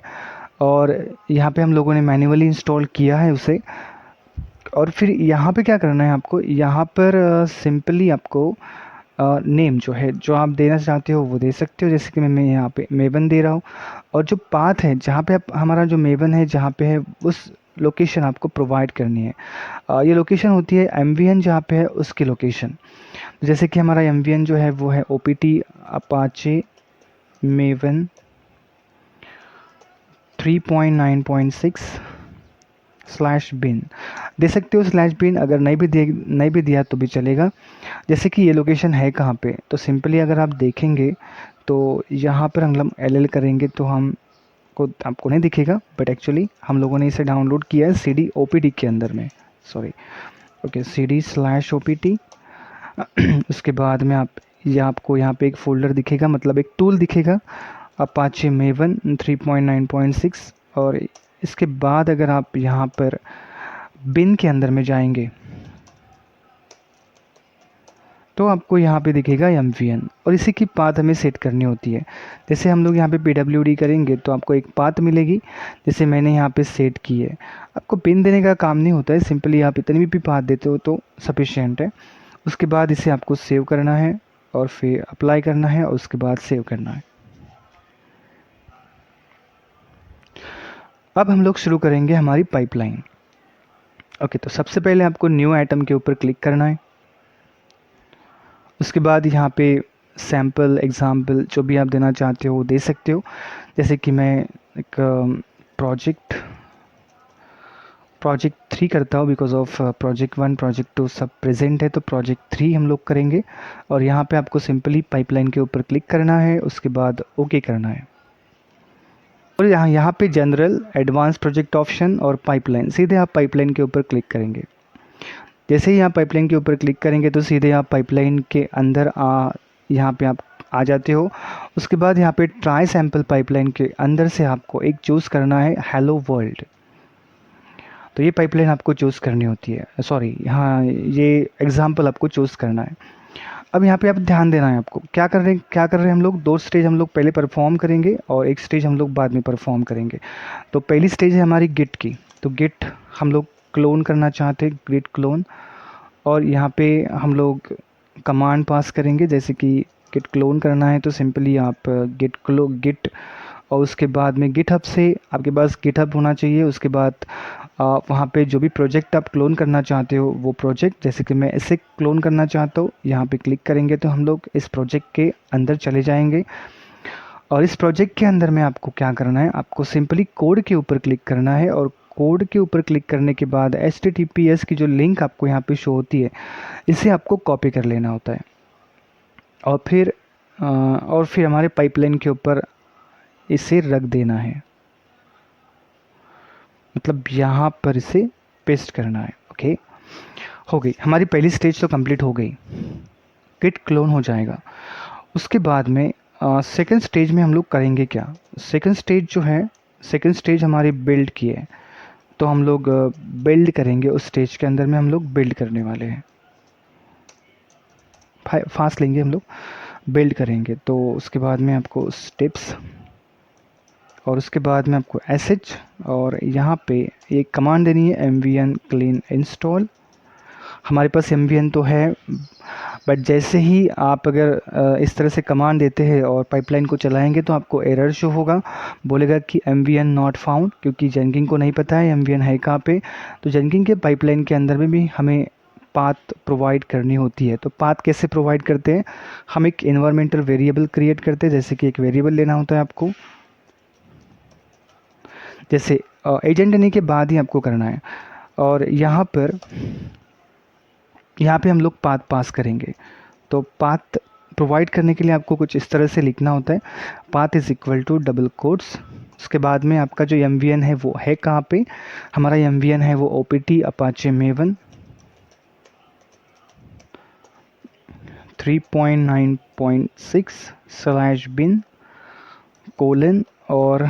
और यहाँ पे हम लोगों ने मैन्युअली इंस्टॉल किया है उसे। और फिर यहाँ पे क्या करना है आपको, यहाँ पर सिंपली आपको नेम जो है जो आप देना चाहते हो वो दे सकते हो। जैसे कि मैं यहाँ पे मेवन दे रहा हूँ, और जो पाथ है जहाँ पे आप हमारा जो मेवन है जहाँ पे है उस लोकेशन आपको प्रोवाइड करनी है। ये लोकेशन होती है MVN जहाँ पे है उसकी लोकेशन। जैसे कि हमारा MVN जो है वो है OPT अपाचे मेवन 3.9.6/bin दे सकते हो /bin। अगर नहीं भी दिया तो भी चलेगा। जैसे कि ये लोकेशन है कहाँ पे, तो सिंपली अगर आप देखेंगे तो यहाँ पर हम LL करेंगे तो आपको नहीं दिखेगा, बट एक्चुअली हम लोगों ने इसे डाउनलोड किया है CD OPT के अंदर में, सॉरी। Okay, CD/OPT। उसके बाद में आपको यहाँ पे एक फ़ोल्डर दिखेगा, मतलब एक टूल दिखेगा अपाचे मेवन 3.9.6। और इसके बाद अगर आप यहाँ पर बिन के अंदर में जाएंगे तो आपको यहाँ पे दिखेगा MVN, और इसी की पाथ हमें सेट करनी होती है। जैसे हम लोग यहाँ पे PWD करेंगे तो आपको एक पाथ मिलेगी, जैसे मैंने यहाँ पे सेट की है। आपको पिन देने का काम नहीं होता है, सिंपली आप इतनी भी पाथ देते हो तो सफिशिएंट है। उसके बाद इसे आपको सेव करना है और फिर अप्लाई करना है और उसके बाद सेव करना है। अब हम लोग शुरू करेंगे हमारी पाइपलाइन। ओके, तो सबसे पहले आपको न्यू आइटम के ऊपर क्लिक करना है। उसके बाद यहाँ पे सैम्पल एग्ज़ाम्पल जो भी आप देना चाहते हो वो दे सकते हो। जैसे कि मैं एक प्रोजेक्ट 3 करता हूँ, बिकॉज ऑफ प्रोजेक्ट 1 प्रोजेक्ट 2 सब प्रेजेंट है, तो प्रोजेक्ट 3 हम लोग करेंगे। और यहाँ पे आपको सिंपली पाइपलाइन के ऊपर क्लिक करना है, उसके बाद ओके करना है। और यहाँ पे जनरल, एडवांस प्रोजेक्ट ऑप्शन और पाइपलाइन, सीधे आप पाइपलाइन के ऊपर क्लिक करेंगे। जैसे ही आप पाइपलाइन के ऊपर क्लिक करेंगे तो सीधे आप पाइपलाइन के अंदर यहाँ पे आप आ जाते हो। उसके बाद यहाँ पे ट्राई सैम्पल पाइपलाइन के अंदर से आपको एक चूज़ करना है हेलो वर्ल्ड। तो ये पाइपलाइन आपको चूज़ करनी होती है, सॉरी हाँ ये एग्जाम्पल आपको चूज़ करना है। अब यहाँ पे आप ध्यान देना है आपको क्या कर रहे हैं हम लोग, 2 स्टेज हम लोग पहले परफॉर्म करेंगे और 1 स्टेज हम लोग बाद में परफॉर्म करेंगे। तो पहली स्टेज है हमारी गिट की, तो गिट हम लोग क्लोन करना चाहते हैं, गिट क्लोन, और यहाँ पे हम लोग कमांड पास करेंगे। जैसे कि गिट क्लोन करना है तो सिंपली आप गिट और उसके बाद में गिटहब से आपके पास गिटहब होना चाहिए। उसके बाद वहाँ पे जो भी प्रोजेक्ट आप क्लोन करना चाहते हो वो प्रोजेक्ट, जैसे कि मैं इसे क्लोन करना चाहता हूँ, यहाँ पे क्लिक करेंगे तो हम लोग इस प्रोजेक्ट के अंदर चले जाएंगे। और इस प्रोजेक्ट के अंदर में आपको क्या करना है, आपको सिंपली कोड के ऊपर क्लिक करना है और कोड के ऊपर क्लिक करने के बाद HTTPS की जो लिंक आपको यहाँ पे शो होती है इसे आपको कॉपी कर लेना होता है और फिर हमारे पाइपलाइन के ऊपर इसे रख देना है, मतलब यहाँ पर इसे पेस्ट करना है। ओके, हो गई हमारी पहली स्टेज तो कंप्लीट हो गई, गिट क्लोन हो जाएगा। उसके बाद में सेकंड स्टेज में हम लोग करेंगे क्या, सेकंड स्टेज जो है, सेकंड स्टेज हमारी बिल्ड की है, तो हम लोग बिल्ड करेंगे। उस स्टेज के अंदर में हम लोग बिल्ड करने वाले हैं, फास्ट लेंगे हम लोग, बिल्ड करेंगे। तो उसके बाद में आपको स्टेप्स और उसके बाद में आपको SH और यहाँ पे एक कमांड देनी है mvn clean install। हमारे पास mvn तो है, बट जैसे ही आप अगर इस तरह से कमांड देते हैं और पाइपलाइन को चलाएंगे तो आपको एरर शो होगा, बोलेगा कि mvn नॉट फाउंड, क्योंकि जेनकिन को नहीं पता है mvn है कहाँ पे। तो जेनकिन के पाइपलाइन के अंदर में भी हमें पाथ प्रोवाइड करनी होती है। तो पाथ कैसे प्रोवाइड करते हैं, हम एक इन्वायरमेंटल वेरिएबल क्रिएट करते हैं। जैसे कि एक वेरिएबल लेना होता है आपको, जैसे एजेंट देने के बाद ही आपको करना है, और यहाँ पे हम लोग पाथ पास करेंगे। तो पाथ प्रोवाइड करने के लिए आपको कुछ इस तरह से लिखना होता है, path is equal to double quotes, उसके बाद में आपका जो mvn है वो है कहाँ पे, हमारा mvn है वो opt apache maven 3.9.6/bin colon, और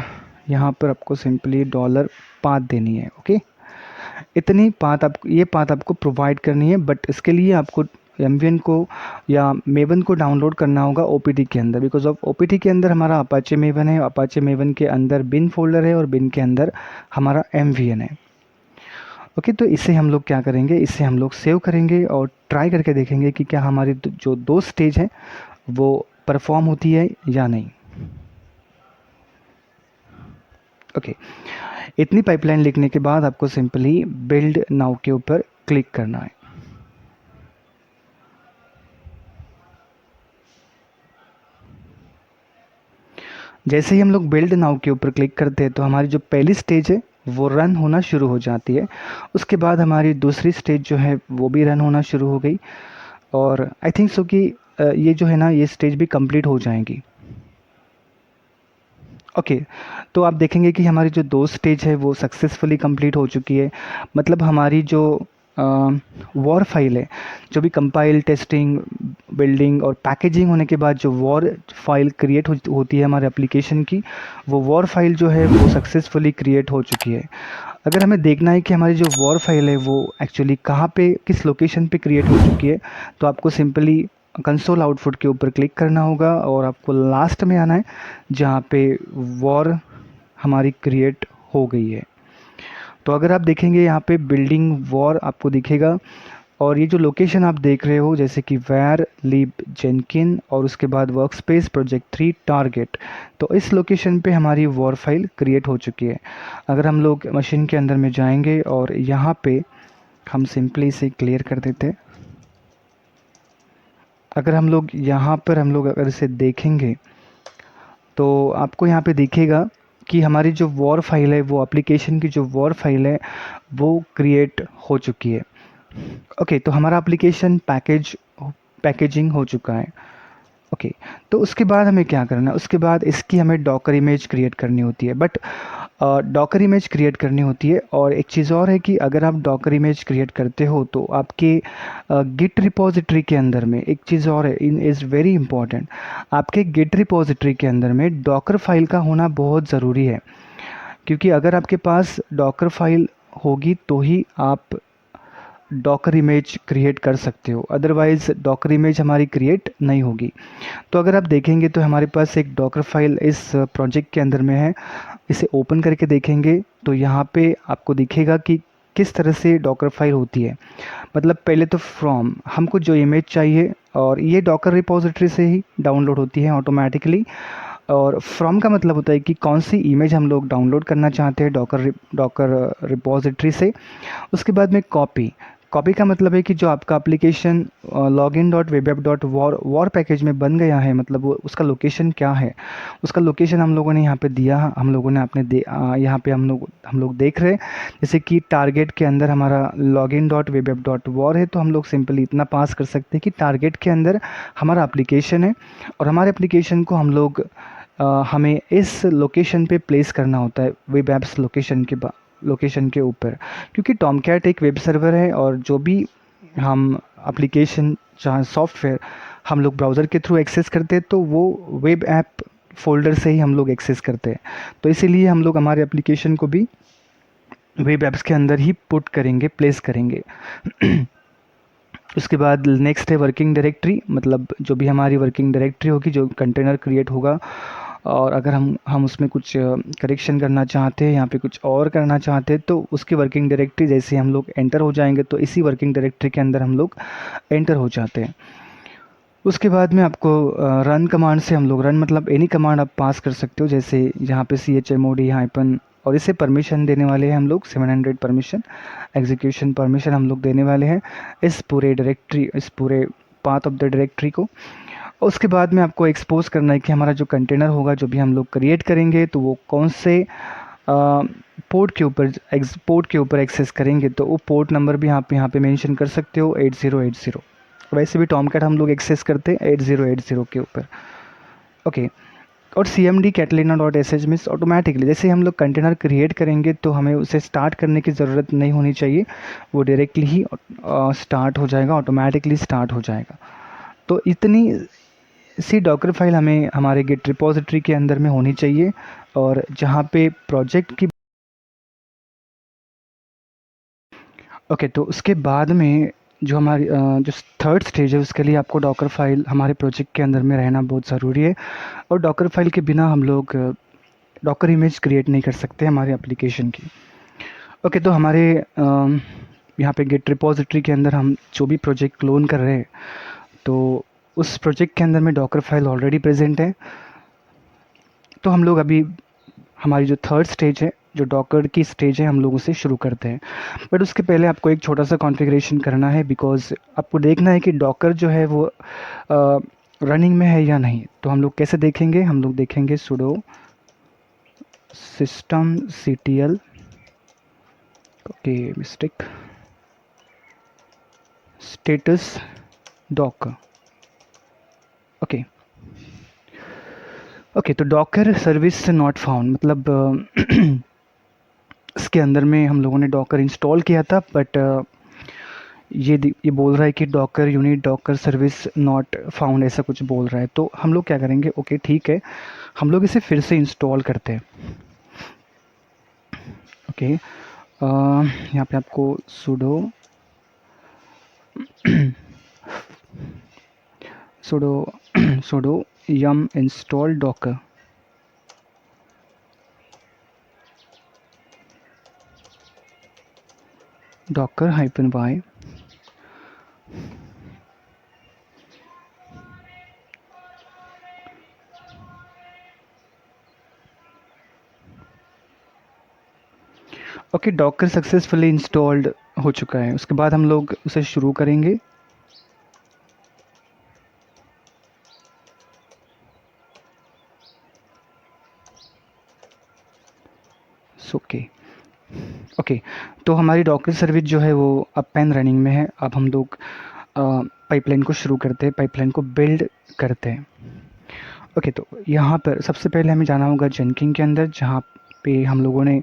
यहाँ पर आपको सिंपली डॉलर पाथ देनी है। ओके, इतनी पाथ आपको, ये पाथ आपको प्रोवाइड करनी है, बट इसके लिए आपको mvn को या मेवन को डाउनलोड करना होगा opt के अंदर, बिकॉज ऑफ opt के अंदर हमारा अपाचे मेवन है, अपाचे मेवन के अंदर बिन फोल्डर है और बिन के अंदर हमारा mvn है। ओके, तो इसे हम लोग क्या करेंगे, इसे हम लोग सेव करेंगे और ट्राई करके देखेंगे कि क्या हमारी जो 2 स्टेज है वो परफॉर्म होती है या नहीं। ओके, इतनी पाइपलाइन लिखने के बाद आपको सिंपली बिल्ड नाउ के ऊपर क्लिक करना है। जैसे ही हम लोग बिल्ड नाउ के ऊपर क्लिक करते हैं तो हमारी जो पहली स्टेज है वो रन होना शुरू हो जाती है। उसके बाद हमारी दूसरी स्टेज जो है वो भी रन होना शुरू हो गई, और आई थिंक सो कि ये जो है ना, ये स्टेज भी कंप्लीट हो जाएंगी। ओके, तो आप देखेंगे कि हमारी जो 2 स्टेज है वो सक्सेसफुली कंप्लीट हो चुकी है। मतलब हमारी जो वॉर फाइल है, जो भी कंपाइल, टेस्टिंग, बिल्डिंग और पैकेजिंग होने के बाद जो वॉर फाइल क्रिएट होती है हमारे एप्लीकेशन की, वो वॉर फाइल जो है वो सक्सेसफुली क्रिएट हो चुकी है। अगर हमें देखना है कि हमारी जो वॉर फाइल है वो एक्चुअली कहाँ पे, किस लोकेशन पे क्रिएट हो चुकी है, तो आपको सिंपली कंसोल आउटपुट के ऊपर क्लिक करना होगा और आपको लास्ट में आना है जहाँ पे वॉर हमारी क्रिएट हो गई है। तो अगर आप देखेंगे यहाँ पे बिल्डिंग वॉर आपको दिखेगा, और ये जो लोकेशन आप देख रहे हो जैसे कि वेयर लिब जेनकिन और उसके बाद वर्कस्पेस प्रोजेक्ट 3 टारगेट, तो इस लोकेशन पे हमारी वॉर फाइल क्रिएट हो चुकी है। अगर हम लोग मशीन के अंदर में जाएंगे और यहाँ पे हम सिंपली इसे क्लियर कर देते हैं। अगर हम लोग यहाँ पर अगर इसे देखेंगे तो आपको यहाँ पे दिखेगा कि हमारी जो वॉर फाइल है, वो एप्लीकेशन की जो वॉर फाइल है वो क्रिएट हो चुकी है। ओके, तो हमारा एप्लीकेशन पैकेजिंग हो चुका है। ओके, तो उसके बाद हमें क्या करना है, उसके बाद इसकी हमें डॉकर इमेज क्रिएट करनी होती है। बट डॉकर इमेज क्रिएट करनी होती है। और एक चीज़ और है कि अगर आप डॉकर इमेज क्रिएट करते हो तो आपके गिट रिपोजिटरी के अंदर में एक चीज़ और है, इन इज़ वेरी इंपॉर्टेंट, आपके गिट रिपोजिटरी के अंदर में डॉकर फाइल का होना बहुत ज़रूरी है। क्योंकि अगर आपके पास डॉकर फाइल होगी तो ही आप डॉकर इमेज क्रिएट कर सकते हो, अदरवाइज़ डॉकर इमेज हमारी क्रिएट नहीं होगी। तो अगर आप देखेंगे तो हमारे पास एक डॉकर फाइल इस प्रोजेक्ट के अंदर में है। इसे ओपन करके देखेंगे तो यहाँ पे आपको दिखेगा कि किस तरह से डॉकर फाइल होती है। मतलब पहले तो फ्रॉम हमको जो इमेज चाहिए, और ये डॉकर रिपोजिटरी से ही डाउनलोड होती है ऑटोमेटिकली। और फ्रॉम का मतलब होता है कि कौन सी इमेज हम लोग डाउनलोड करना चाहते हैं डॉकर रिपोजिटरी से। उसके बाद में कॉपी, कॉपी का मतलब है कि जो आपका एप्लीकेशन login.webapp.war पैकेज में बन गया है, मतलब वो उसका लोकेशन क्या है, उसका लोकेशन हम लोगों ने यहाँ पे दिया, हम लोगों ने यहाँ पे हम लोग देख रहे हैं। जैसे कि टारगेट के अंदर हमारा login.webapp.war है, तो हम लोग सिंपली इतना पास कर सकते हैं कि टारगेट के अंदर हमारा एप्लीकेशन है, और हमारे एप्लीकेशन को हमें इस लोकेशन पे प्लेस करना होता है, वेब एप्स लोकेशन के ऊपर। क्योंकि टॉमकैट एक वेब सर्वर है, और जो भी हम एप्लीकेशन चाहे सॉफ्टवेयर हम लोग ब्राउज़र के थ्रू एक्सेस करते हैं तो वो वेब ऐप फोल्डर से ही हम लोग एक्सेस करते हैं। तो इसीलिए हम लोग हमारे एप्लीकेशन को भी वेब ऐप्स के अंदर ही पुट करेंगे, प्लेस करेंगे। उसके बाद नेक्स्ट है वर्किंग डायरेक्टरी, मतलब जो भी हमारी वर्किंग डायरेक्टरी होगी, जो कंटेनर क्रिएट होगा, और अगर हम उसमें कुछ करेक्शन करना चाहते हैं, यहाँ पे कुछ और करना चाहते हैं, तो उसकी वर्किंग डायरेक्टरी जैसे हम लोग एंटर हो जाएंगे तो इसी वर्किंग डायरेक्टरी के अंदर हम लोग एंटर हो जाते हैं। उसके बाद में आपको रन कमांड से हम लोग रन मतलब एनी कमांड आप पास कर सकते हो, जैसे यहाँ पे chmod हाइपन, और इसे परमिशन देने वाले हैं हम लोग 700 परमिशन, एग्जीक्यूशन परमिशन हम लोग देने वाले हैं इस पूरे पाथ ऑफ द डायरेक्टरी को। उसके बाद में आपको एक्सपोज करना है कि हमारा जो कंटेनर होगा, जो भी हम लोग क्रिएट करेंगे, तो वो कौन से पोर्ट के ऊपर एक्सेस करेंगे। तो वो पोर्ट नंबर भी आप यहाँ पे मेंशन कर सकते हो, 8080। वैसे भी टॉमकैट हम लोग एक्सेस करते हैं 8080 के ऊपर। ओके, और cmd catalina.sh मीन्स ऑटोमेटिकली जैसे हम लोग कंटेनर क्रिएट करेंगे तो हमें उसे स्टार्ट करने की ज़रूरत नहीं होनी चाहिए, वो डायरेक्टली ही स्टार्ट हो जाएगा, ऑटोमेटिकली स्टार्ट हो जाएगा। तो इतनी सी डॉकर फाइल हमें हमारे गिट रिपोजिटरी के अंदर में होनी चाहिए। और जहाँ पे प्रोजेक्ट की तो उसके बाद में जो हमारी जो थर्ड स्टेज है, उसके लिए आपको डॉकर फाइल हमारे प्रोजेक्ट के अंदर में रहना बहुत ज़रूरी है। और डॉकर फाइल के बिना हम लोग डॉकर इमेज क्रिएट नहीं कर सकते हमारे एप्लीकेशन की। तो हमारे यहाँ पे गिट रिपोजिटरी के अंदर हम जो भी प्रोजेक्ट क्लोन कर रहे हैं, तो उस प्रोजेक्ट के अंदर में डॉकर फाइल ऑलरेडी प्रेजेंट है। तो हम लोग अभी हमारी जो थर्ड स्टेज है, जो डॉकर की स्टेज है, हम लोग उसे शुरू करते हैं। बट उसके पहले आपको एक छोटा सा कॉन्फ़िगरेशन करना है, बिकॉज आपको देखना है कि डॉकर जो है वो रनिंग में है या नहीं। तो हम लोग कैसे देखेंगे, हम लोग देखेंगे sudo systemctl mistake status docker। तो डॉकर सर्विस नॉट फाउंड, मतलब इसके अंदर में हम लोगों ने डॉकर इंस्टॉल किया था, बट ये बोल रहा है कि Docker unit Docker service not found, ऐसा कुछ बोल रहा है। तो हम लोग क्या करेंगे, ठीक है, हम लोग इसे फिर से इंस्टॉल करते हैं। यहाँ पे आपको sudo yum install docker, -y। Docker successfully installed हो चुका है। उसके बाद हम लोग उसे शुरू करेंगे। तो हमारी डॉकर सर्विस जो है वो अब पेन रनिंग में है। अब हम लोग पाइपलाइन को शुरू करते हैं, पाइपलाइन को बिल्ड करते हैं। तो यहाँ पर सबसे पहले हमें जाना होगा जेनकिन के अंदर, जहाँ पे हम लोगों ने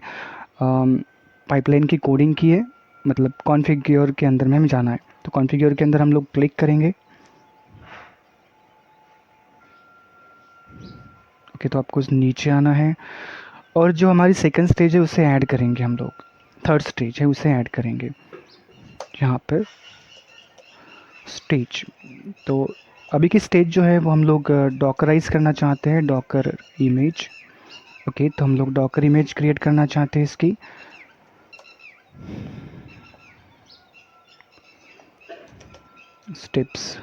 पाइपलाइन की कोडिंग की है, मतलब कॉन्फ़िगर के अंदर में हमें जाना है। तो कॉन्फ़िगर के अंदर हम लोग क्लिक करेंगे। ओके, तो आपको नीचे आना है और जो हमारी सेकंड स्टेज है उसे ऐड करेंगे हम लोग। थर्ड स्टेज है उसे ऐड करेंगे यहाँ पर स्टेज। तो अभी की स्टेज जो है वो हम लोग डॉकराइज करना चाहते हैं, डॉकर इमेज। ओके, तो हम लोग डॉकर इमेज क्रिएट करना चाहते हैं इसकी। स्टेप्स।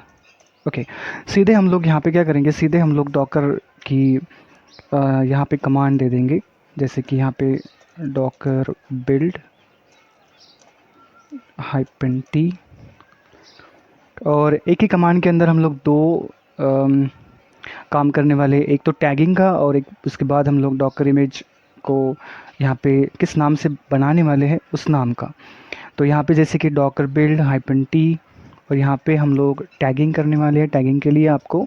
ओके, सीधे हम लोग यहाँ पे क्या करेंगे, सीधे हम लोग डॉकर की यहाँ पे कमांड दे देंगे, जैसे कि यहाँ पे डॉकर बिल्ड -t, और एक ही कमांड के अंदर हम लोग दो काम करने वाले, एक तो टैगिंग का और एक उसके बाद हम लोग डॉकर इमेज को यहाँ पे किस नाम से बनाने वाले हैं उस नाम का। तो यहाँ पे जैसे कि डॉकर बिल्ड -t, और यहाँ पे हम लोग टैगिंग करने वाले हैं। टैगिंग के लिए आपको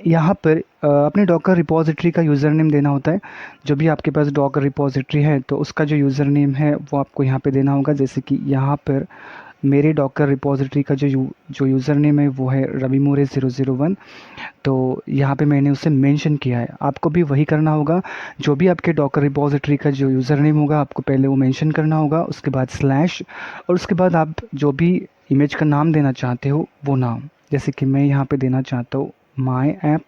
यहाँ पर अपने डॉकर रिपोजिटरी का यूज़र नेम देना होता है। जो भी आपके पास डॉकर रिपोजिटरी है तो उसका जो यूज़र नेम है वो आपको यहाँ पे देना होगा। जैसे कि यहाँ पर मेरे डॉकर रिपोजिटरी का जो यूज़र नेम है वो है रवि मोरे 001। तो यहाँ पे मैंने उसे मेंशन किया है, आपको भी वही करना होगा। जो भी आपके डॉकर रिपोजिटरी का जो यूज़र नेम होगा आपको पहले वो मेंशन करना होगा, उसके बाद स्लैश, और उसके बाद आप जो भी इमेज का नाम देना चाहते हो वो नाम। जैसे कि मैं यहाँ पे देना चाहता हूँ माई ऐप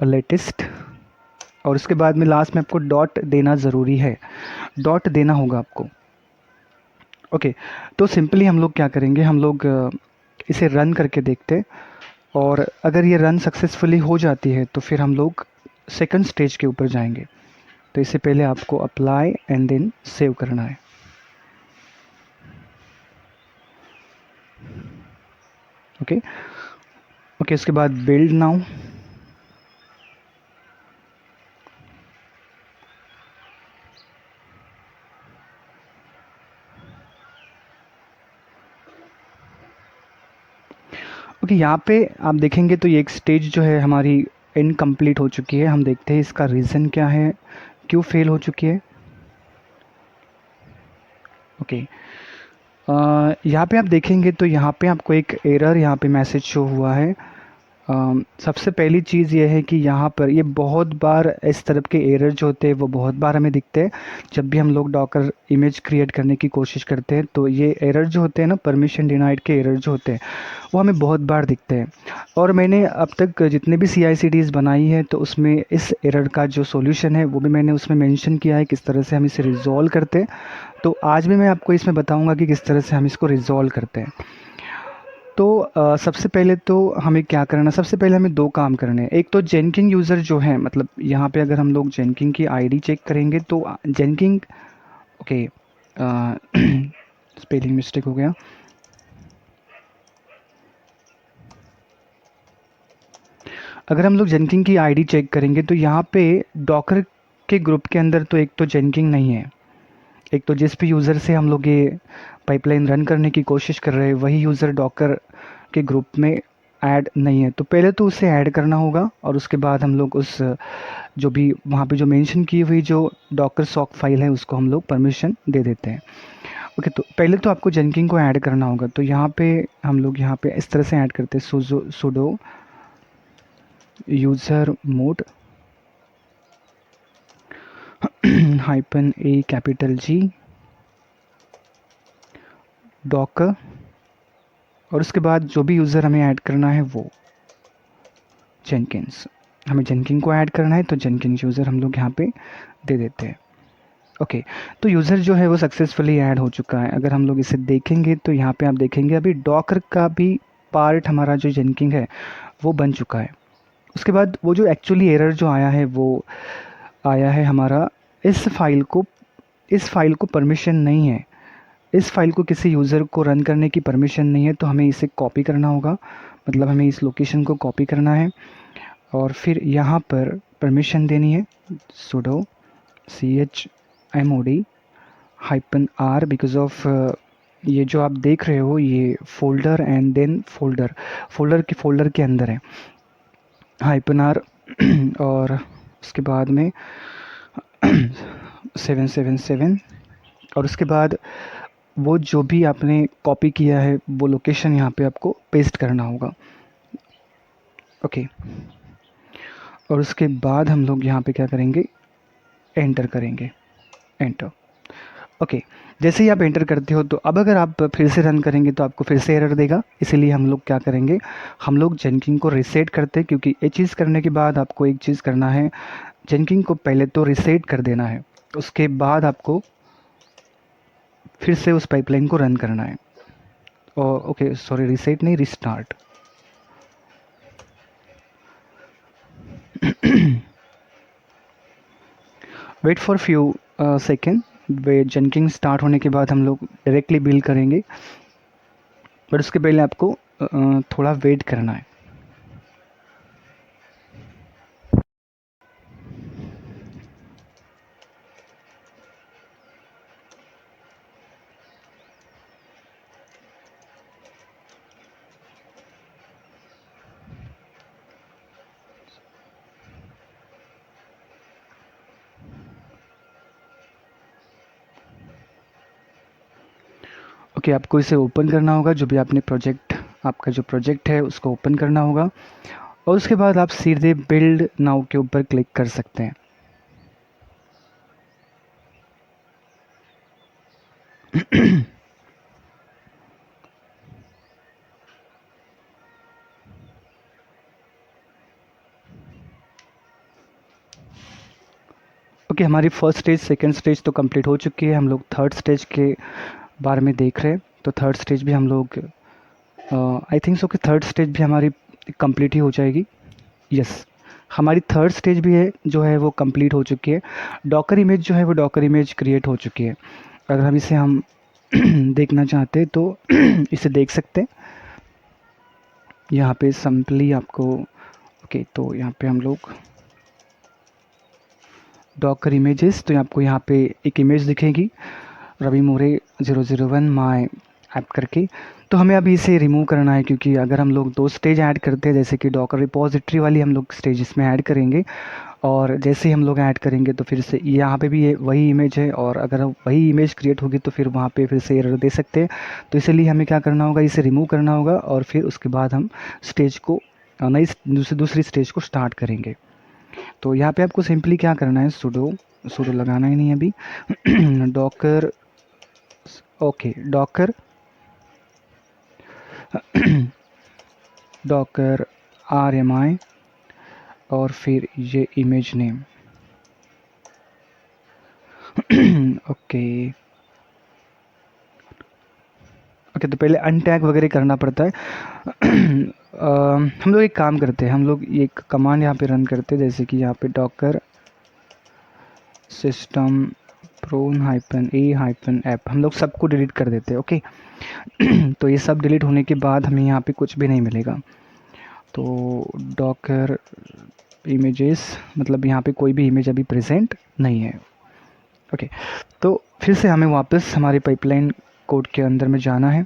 लेटेस्ट, और उसके बाद में लास्ट में आपको डॉट देना ज़रूरी है, डॉट देना होगा आपको। ओके, तो सिंपली हम लोग क्या करेंगे, हम लोग इसे रन करके देखते, और अगर ये रन सक्सेसफुली हो जाती है तो फिर हम लोग सेकंड स्टेज के ऊपर जाएंगे। तो इससे पहले आपको अप्लाई एंड देन सेव करना है। ओके ओके, उसके बाद बिल्ड नाउ। ओके, यहाँ पे आप देखेंगे तो ये एक स्टेज जो है हमारी इनकम्प्लीट हो चुकी है। हम देखते हैं इसका रीज़न क्या है, क्यों फेल हो चुकी है। ओके, यहाँ पे आप देखेंगे तो यहाँ पे आपको एक एरर यहाँ पे मैसेज शो हुआ है। सबसे पहली चीज़ ये है कि यहाँ पर ये बहुत बार इस तरह के एरर जो होते हैं वो बहुत बार हमें दिखते हैं जब भी हम लोग डॉकर इमेज क्रिएट करने की कोशिश करते हैं। तो ये एरर जो होते हैं ना, परमिशन डिनाइड के एरर जो होते हैं वो हमें बहुत बार दिखते हैं। और मैंने अब तक जितने भी CI/CDs बनाई है तो उसमें इस एरर का जो सॉल्यूशन है वो भी मैंने उसमें मेंशन किया है, किस तरह से हम इसे रिजॉल्व करते हैं। तो आज भी मैं आपको इसमें बताऊंगा कि किस तरह से हम इसको रिजॉल्व करते हैं। तो सबसे पहले तो हमें क्या करना, सबसे पहले हमें दो काम करने हैं। एक तो जेनकिंग यूज़र जो है, मतलब यहाँ पे अगर हम लोग जेनकिंग की आईडी चेक करेंगे तो जेनकिंग, ओके, स्पेलिंग मिस्टेक हो गया। अगर हम लोग जेनकिंग की आईडी चेक करेंगे तो यहाँ पे डॉकर के ग्रुप के अंदर तो एक तो जेनकिंग नहीं है। एक तो जिस भी यूज़र से हम लोग ये पाइपलाइन रन करने की कोशिश कर रहे हैं वही यूज़र डॉकर के ग्रुप में ऐड नहीं है। तो पहले तो उसे ऐड करना होगा और उसके बाद हम लोग उस जो भी वहाँ पे जो मेंशन की हुई जो डॉकर सॉक फाइल है उसको हम लोग परमिशन दे देते हैं। ओके, तो पहले तो आपको जेनकिंग को ऐड करना होगा। तो यहाँ पे हम लोग यहाँ पे इस तरह से ऐड करते हैं, sudo user mod -a capital G Docker, और उसके बाद जो भी यूज़र हमें ऐड करना है वो जेनकिंस। हमें जेनकिंग को ऐड करना है तो जेनकिंस यूज़र हम लोग यहाँ पे दे देते हैं। ओके, तो यूज़र जो है वो सक्सेसफुली ऐड हो चुका है। अगर हम लोग इसे देखेंगे तो यहाँ पे आप देखेंगे अभी डॉकर का भी पार्ट हमारा जो जेनकिंग है वो बन चुका है। उसके बाद वो जो एक्चुअली एरर जो आया है वो आया है हमारा इस फाइल को परमिशन नहीं है, इस फाइल को किसी यूज़र को रन करने की परमिशन नहीं है। तो हमें इसे कॉपी करना होगा, मतलब हमें इस लोकेशन को कॉपी करना है और फिर यहाँ पर परमिशन देनी है sudo chmod -r, because of ये जो आप देख रहे हो ये फोल्डर एंड देन फोल्डर के अंदर है -r और उसके बाद में 777 और उसके बाद वो जो भी आपने कॉपी किया है वो लोकेशन यहाँ पे आपको पेस्ट करना होगा। ओके, और उसके बाद हम लोग यहाँ पे क्या करेंगे, एंटर करेंगे, एंटर। ओके, जैसे ही आप एंटर करते हो तो अब अगर आप फिर से रन करेंगे तो आपको फिर से एरर देगा। इसीलिए हम लोग क्या करेंगे, हम लोग जेनकिन को रीसेट करते हैं, क्योंकि ये चीज़ करने के बाद आपको एक चीज़ करना है, जेनकिन को पहले तो रीसेट कर देना है, उसके बाद आपको फिर से उस पाइपलाइन को रन करना है। और ओके सॉरी, रीसेट नहीं, restart. Wait for few second. वे जेनकिन स्टार्ट होने के बाद हम लोग डायरेक्टली बिल्ड करेंगे, बट उसके पहले आपको थोड़ा वेट करना है। ओके, आपको इसे ओपन करना होगा, जो भी आपने प्रोजेक्ट, आपका जो प्रोजेक्ट है उसको ओपन करना होगा, और उसके बाद आप सीधे बिल्ड नाउ के ऊपर क्लिक कर सकते हैं। ओके, हमारी फर्स्ट स्टेज, सेकंड स्टेज तो कंप्लीट हो चुकी है। हम लोग थर्ड स्टेज के बारे में देख रहे हैं। तो थर्ड स्टेज भी हम लोग आई थिंक सो कि थर्ड स्टेज भी हमारी कंप्लीट ही हो जाएगी। यस, हमारी थर्ड स्टेज भी है जो है वो कंप्लीट हो चुकी है। डॉकर इमेज जो है वो डॉकर इमेज क्रिएट हो चुकी है। अगर हम इसे हम देखना चाहते हैं तो इसे देख सकते हैं यहाँ पे सिंपली आपको। ओके, तो यहाँ पे हम लोग डॉकर इमेजेस, तो आपको यहाँ पे एक इमेज दिखेगी, रवि मोरे 001 माई ऐप करके। तो हमें अभी इसे रिमूव करना है, क्योंकि अगर हम लोग दो स्टेज ऐड करते हैं, जैसे कि डॉकर रिपोजिटरी वाली हम लोग स्टेज इसमें ऐड करेंगे, और जैसे ही हम लोग ऐड करेंगे तो फिर से यहाँ पे भी ये वही इमेज है, और अगर वही इमेज क्रिएट होगी तो फिर वहाँ पे फिर से एरर दे सकते हैं। तो इसलिए हमें क्या करना होगा, इसे रिमूव करना होगा, और फिर उसके बाद हम स्टेज को नई दूसरी स्टेज को स्टार्ट करेंगे। तो यहाँ पे आपको सिंपली क्या करना है, सुडो लगाना ही नहीं है अभी। Docker, okay, Docker Docker RMI और फिर ये इमेज नेम। ओके ओके, तो पहले अनटैग वगैरह करना पड़ता है। हम लोग एक काम करते हैं, हम लोग एक कमांड यहाँ पे रन करते हैं, जैसे कि यहाँ पे डॉकर सिस्टम प्रोन -a-ऐप, हम लोग सबको डिलीट कर देते हैं। ओके, तो ये सब डिलीट होने के बाद हमें यहाँ पे कुछ भी नहीं मिलेगा। तो डॉकर इमेजेस, मतलब यहाँ पे कोई भी इमेज अभी प्रेजेंट नहीं है। ओके, तो फिर से हमें वापस हमारे पाइपलाइन कोड के अंदर में जाना है।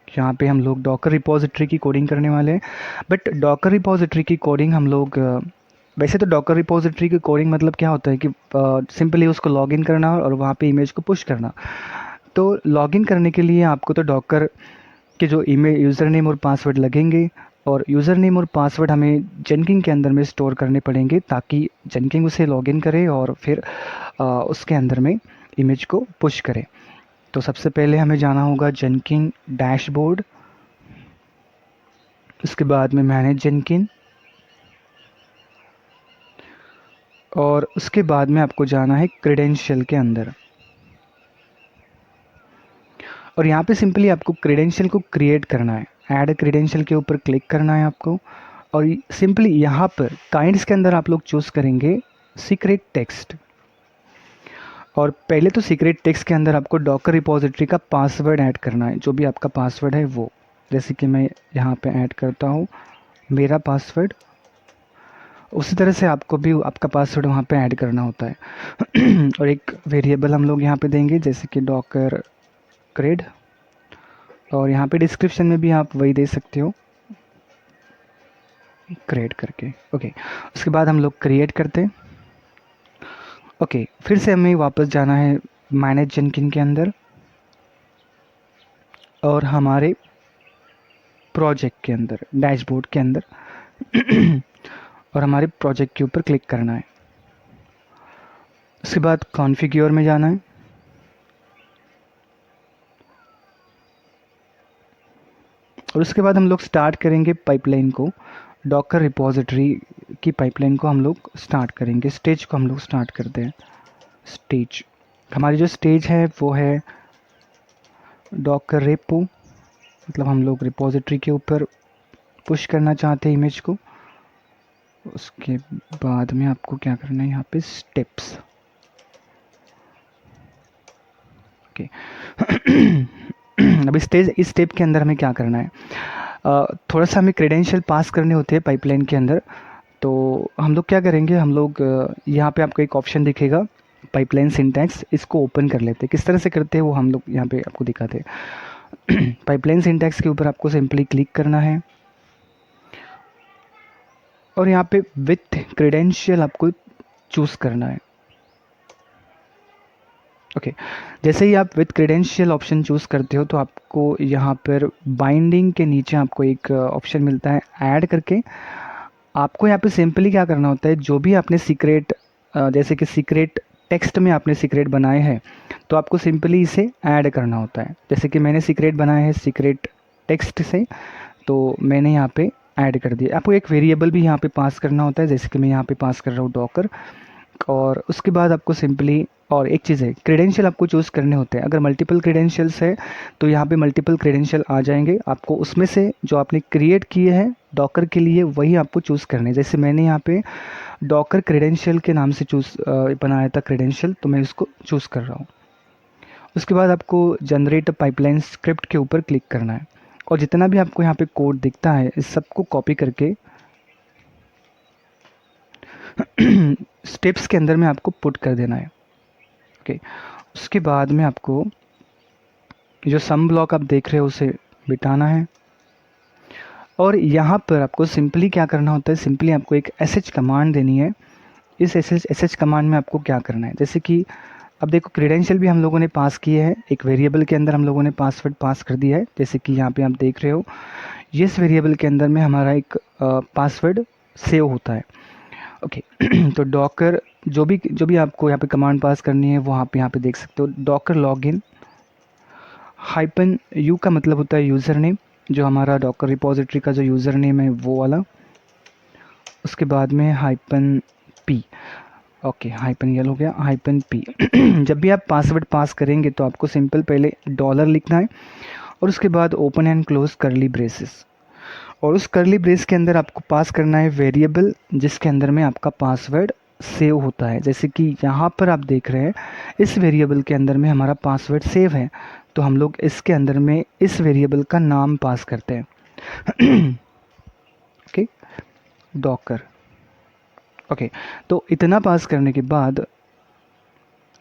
यहाँ पे हम लोग डॉकर रिपोजिटरी की कोडिंग करने वाले हैं, बट डॉकर रिपोजिटरी की कोडिंग हम लोग वैसे तो डॉकर रिपोजिटरी की कोडिंग मतलब क्या होता है कि सिंपली उसको लॉगिन करना और वहाँ पे इमेज को पुश करना। तो लॉगिन करने के लिए आपको तो डॉकर के जो ईमेल यूज़र नेम और पासवर्ड लगेंगे, और यूज़र नेम और पासवर्ड हमें जेनकिन के अंदर में स्टोर करने पड़ेंगे, ताकि जेनकिन उसे लॉगिन करे और फिर उसके अंदर में इमेज को पुश करे। तो सबसे पहले हमें जाना होगा जेनकिन डैशबोर्ड, उसके बाद में मैनेज जेनकिन, और उसके बाद में आपको जाना है क्रेडेंशियल के अंदर, और यहाँ पे सिंपली आपको क्रेडेंशियल को क्रिएट करना है। ऐड क्रेडेंशियल के ऊपर क्लिक करना है आपको, और सिंपली यहाँ पर काइंड्स के अंदर आप लोग चूज़ करेंगे सीक्रेट टेक्स्ट, और पहले तो सीक्रेट टेक्स्ट के अंदर आपको डॉकर रिपोजिटरी का पासवर्ड ऐड करना है, जो भी आपका पासवर्ड है वो, जैसे कि मैं यहाँ पे ऐड करता हूँ मेरा पासवर्ड, उसी तरह से आपको भी आपका पासवर्ड वहाँ पे ऐड करना होता है। और एक वेरिएबल हम लोग यहाँ पे देंगे, जैसे कि डॉकर क्रेड, और यहाँ पे डिस्क्रिप्शन में भी आप वही दे सकते हो, क्रिएट करके। ओके, उसके बाद हम लोग क्रिएट करते हैं। ओके, फिर से हमें वापस जाना है मैनेज जेनकिन के अंदर और हमारे प्रोजेक्ट के अंदर, डैशबोर्ड के अंदर और हमारे प्रोजेक्ट के ऊपर क्लिक करना है। उसके बाद कॉन्फ़िगर में जाना है। और उसके बाद हम लोग स्टार्ट करेंगे पाइपलाइन को, डॉकर रिपोजिटरी की पाइपलाइन को हम लोग स्टार्ट करेंगे। स्टेज को हम लोग स्टार्ट करते हैं। स्टेज, हमारी जो स्टेज है वो है डॉकर रेपो, मतलब हम लोग रिपोजिटरी के ऊपर पुश करना चाहते हैं इमेज को। उसके बाद में आपको क्या करना है, यहाँ पे स्टेप्स। ओके अब इस स्टेप के अंदर हमें क्या करना है, थोड़ा सा हमें क्रेडेंशियल पास करने होते हैं पाइपलाइन के अंदर। तो हम लोग क्या करेंगे, हम लोग यहाँ पे आपको एक ऑप्शन दिखेगा पाइपलाइन सिंटैक्स, इसको ओपन कर लेते हैं। किस तरह से करते हैं वो हम लोग यहाँ पे आपको दिखाते हैं। पाइपलाइन सिंटैक्स के ऊपर आपको सिंपली क्लिक करना है और यहाँ पे विथ क्रेडेंशियल आपको चूज़ करना है। ओके, जैसे ही आप विथ क्रेडेंशियल ऑप्शन चूज़ करते हो तो आपको यहाँ पर बाइंडिंग के नीचे आपको एक ऑप्शन मिलता है ऐड करके। आपको यहाँ पे सिंपली क्या करना होता है, जो भी आपने सीक्रेट, जैसे कि सीक्रेट टेक्स्ट में आपने सीक्रेट बनाए हैं तो आपको सिंपली इसे ऐड करना होता है। जैसे कि मैंने सीक्रेट बनाया है सीक्रेट टेक्स्ट से, तो मैंने यहाँ पे ऐड कर दिया। आपको एक वेरिएबल भी यहाँ पे पास करना होता है, जैसे कि मैं यहाँ पे पास कर रहा हूँ डॉकर। और उसके बाद आपको सिंपली, और एक चीज़ है, क्रेडेंशियल आपको चूज़ करने होते हैं। अगर मल्टीपल क्रेडेंशियल्स है तो यहाँ पे मल्टीपल क्रेडेंशियल आ जाएंगे। आपको उसमें से जो आपने क्रिएट किए हैं डॉकर के लिए वही आपको चूज़ करने हैं। जैसे मैंने यहाँ पे डॉकर क्रेडेंशियल के नाम से बनाया था क्रेडेंशियल, तो मैं इसको चूज़ कर रहा हूँ। उसके बाद आपको जनरेट पाइपलाइन स्क्रिप्ट के ऊपर क्लिक करना है और जितना भी आपको यहाँ पे कोड दिखता है इस सबको कॉपी करके स्टेप्स के अंदर में आपको पुट कर देना है। ओके, उसके बाद में आपको जो सम ब्लॉक आप देख रहे हो उसे मिटाना है और यहाँ पर आपको सिंपली क्या करना होता है, सिंपली आपको एक sh कमांड देनी है। इस sh कमांड में आपको क्या करना है, जैसे कि अब देखो क्रेडेंशियल भी हम लोगों ने पास किए हैं, एक वेरिएबल के अंदर हम लोगों ने पासवर्ड पास कर दिया है, जैसे कि यहाँ पे आप देख रहे हो इस वेरिएबल के अंदर में हमारा एक पासवर्ड सेव होता है। ओके तो डॉकर जो भी आपको यहाँ पे कमांड पास करनी है वो आप यहाँ पे देख सकते हो। डॉकर लॉगिन -u का मतलब होता है यूज़र नेम, जो हमारा डॉकर रिपोजिटरी का जो यूज़र नेम है वो वाला। उसके बाद में -p, ओके -l हो गया, -p। जब भी आप पासवर्ड पास करेंगे तो आपको सिंपल पहले डॉलर लिखना है और उसके बाद ओपन एंड क्लोज करली ब्रेसेस, और उस करली ब्रेस के अंदर आपको पास करना है वेरिएबल जिसके अंदर में आपका पासवर्ड सेव होता है। जैसे कि यहाँ पर आप देख रहे हैं इस वेरिएबल के अंदर में हमारा पासवर्ड सेव है, तो हम लोग इसके अंदर में इस वेरिएबल का नाम पास करते हैं। Okay, Docker. ओके, तो इतना पास करने के बाद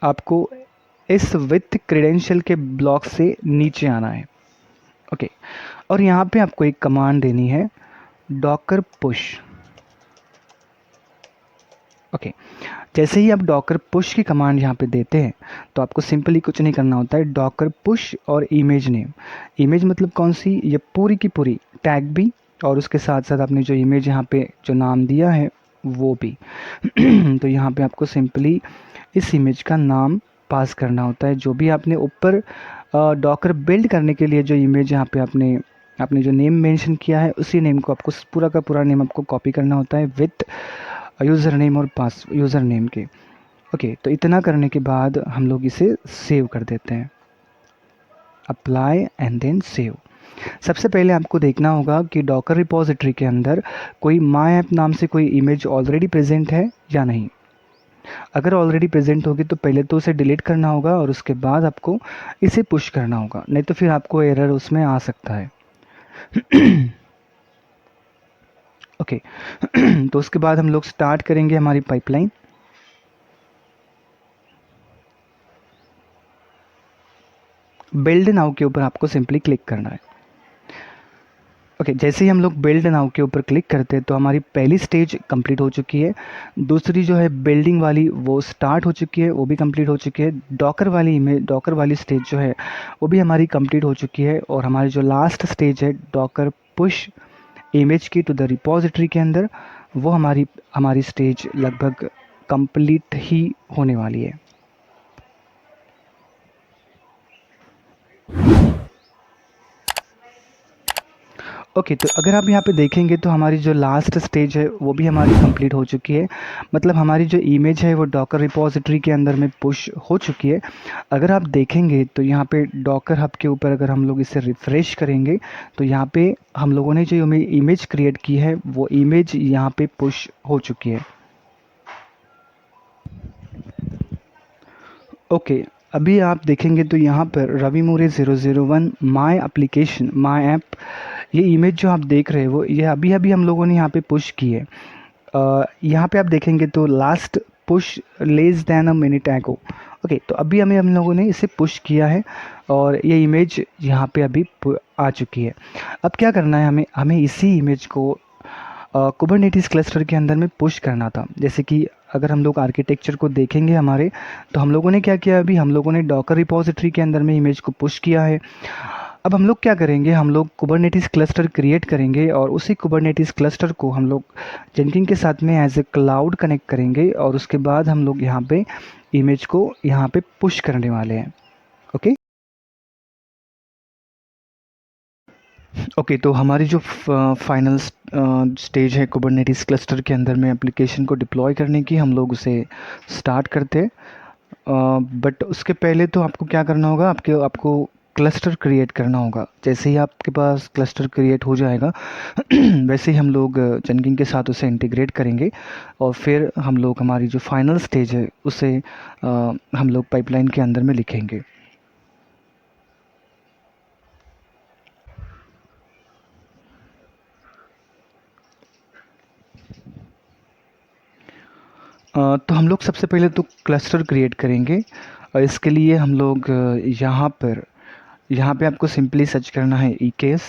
आपको इस विथ क्रेडेंशियल के ब्लॉक से नीचे आना है। ओके, और यहाँ पे आपको एक कमांड देनी है डॉकर पुश। ओके, जैसे ही आप डॉकर पुश की कमांड यहाँ पे देते हैं तो आपको सिंपली कुछ नहीं करना होता है, डॉकर पुश और इमेज नेम। इमेज मतलब कौन सी, ये पूरी की पूरी टैग भी, और उसके साथ साथ आपने जो इमेज यहाँ पे जो नाम दिया है वो भी। तो यहाँ पे आपको सिंपली इस इमेज का नाम पास करना होता है। जो भी आपने ऊपर डॉकर बिल्ड करने के लिए जो इमेज यहाँ पे आपने जो नेम मेंशन किया है उसी नेम को आपको पूरा का पूरा नेम आपको कॉपी करना होता है विथ यूज़र नेम और पास यूज़र नेम के। ओके, तो इतना करने के बाद हम लोग इसे सेव कर देते हैं, अप्लाई एंड देन सेव। सबसे पहले आपको देखना होगा कि डॉकर रिपोजिटरी के अंदर कोई माई ऐप नाम से कोई इमेज ऑलरेडी प्रेजेंट है या नहीं। अगर ऑलरेडी प्रेजेंट होगी तो पहले तो उसे डिलीट करना होगा और उसके बाद आपको इसे पुश करना होगा, नहीं तो फिर आपको एरर उसमें आ सकता है। ओके तो उसके बाद हम लोग स्टार्ट करेंगे हमारी पाइपलाइन। बिल्ड नाउ के ऊपर आपको सिंपली क्लिक करना है। ओके, जैसे ही हम लोग बिल्ड नाउ के ऊपर क्लिक करते हैं तो हमारी पहली स्टेज कंप्लीट हो चुकी है। दूसरी जो है बिल्डिंग वाली वो स्टार्ट हो चुकी है, वो भी कंप्लीट हो चुकी है। डॉकर वाली स्टेज जो है वो भी हमारी कंप्लीट हो चुकी है। और हमारी जो लास्ट स्टेज है डॉकर पुश इमेज की टू द रिपॉजिटरी के अंदर, वो हमारी हमारी स्टेज लगभग कंप्लीट ही होने वाली है। ओके, तो अगर आप यहाँ पे देखेंगे तो हमारी जो लास्ट स्टेज है वो भी हमारी कंप्लीट हो चुकी है। मतलब हमारी जो इमेज है वो डॉकर रिपॉजिटरी के अंदर में पुश हो चुकी है। अगर आप देखेंगे तो यहाँ पे डॉकर हब के ऊपर अगर हम लोग इसे रिफ़्रेश करेंगे तो यहाँ पे हम लोगों ने जो इमेज क्रिएट की है वो इमेज यहाँ पे पुश हो चुकी है। ओके, अभी आप देखेंगे तो यहाँ पर रवि मोरे 001 माय एप्लीकेशन माय ऐप, ये इमेज जो आप देख रहे हो ये अभी अभी हम लोगों ने यहाँ पे पुश की है। यहाँ पे आप देखेंगे तो last push less than a minute एगो। ओके, तो अभी हम लोगों ने इसे पुश किया है और ये इमेज यहाँ पे अभी आ चुकी है। अब क्या करना है, हमें इसी इमेज को कुबरनेटिस क्लस्टर के अंदर में पुश करना था। जैसे कि अगर हम लोग आर्किटेक्चर को देखेंगे हमारे, तो हम लोगों ने क्या किया, अभी हम लोगों ने डॉकर रिपॉजिटरी के अंदर में इमेज को पुश किया है। अब हम लोग क्या करेंगे, हम लोग कुबरनेटिस क्लस्टर क्रिएट करेंगे और उसी कुबरनेटिस क्लस्टर को हम लोग जेनकिन के साथ में एज ए क्लाउड कनेक्ट करेंगे और उसके बाद हम लोग यहाँ पे इमेज को यहाँ पे पुश करने वाले हैं। ओके ओके, तो हमारी जो फाइनल स्टेज है कुबरनेटिस क्लस्टर के अंदर में एप्लीकेशन को डिप्लॉय करने की, हम लोग उसे स्टार्ट करते हैं। बट उसके पहले तो आपको क्या करना होगा, आपको क्लस्टर क्रिएट करना होगा। जैसे ही आपके पास क्लस्टर क्रिएट हो जाएगा वैसे ही हम लोग जेनकिन के साथ उसे इंटीग्रेट करेंगे और फिर हम लोग हमारी जो फाइनल स्टेज है उसे हम लोग पाइपलाइन के अंदर में लिखेंगे। तो हम लोग सबसे पहले तो क्लस्टर क्रिएट करेंगे और इसके लिए हम लोग यहाँ पे आपको सिंपली सर्च करना है EKS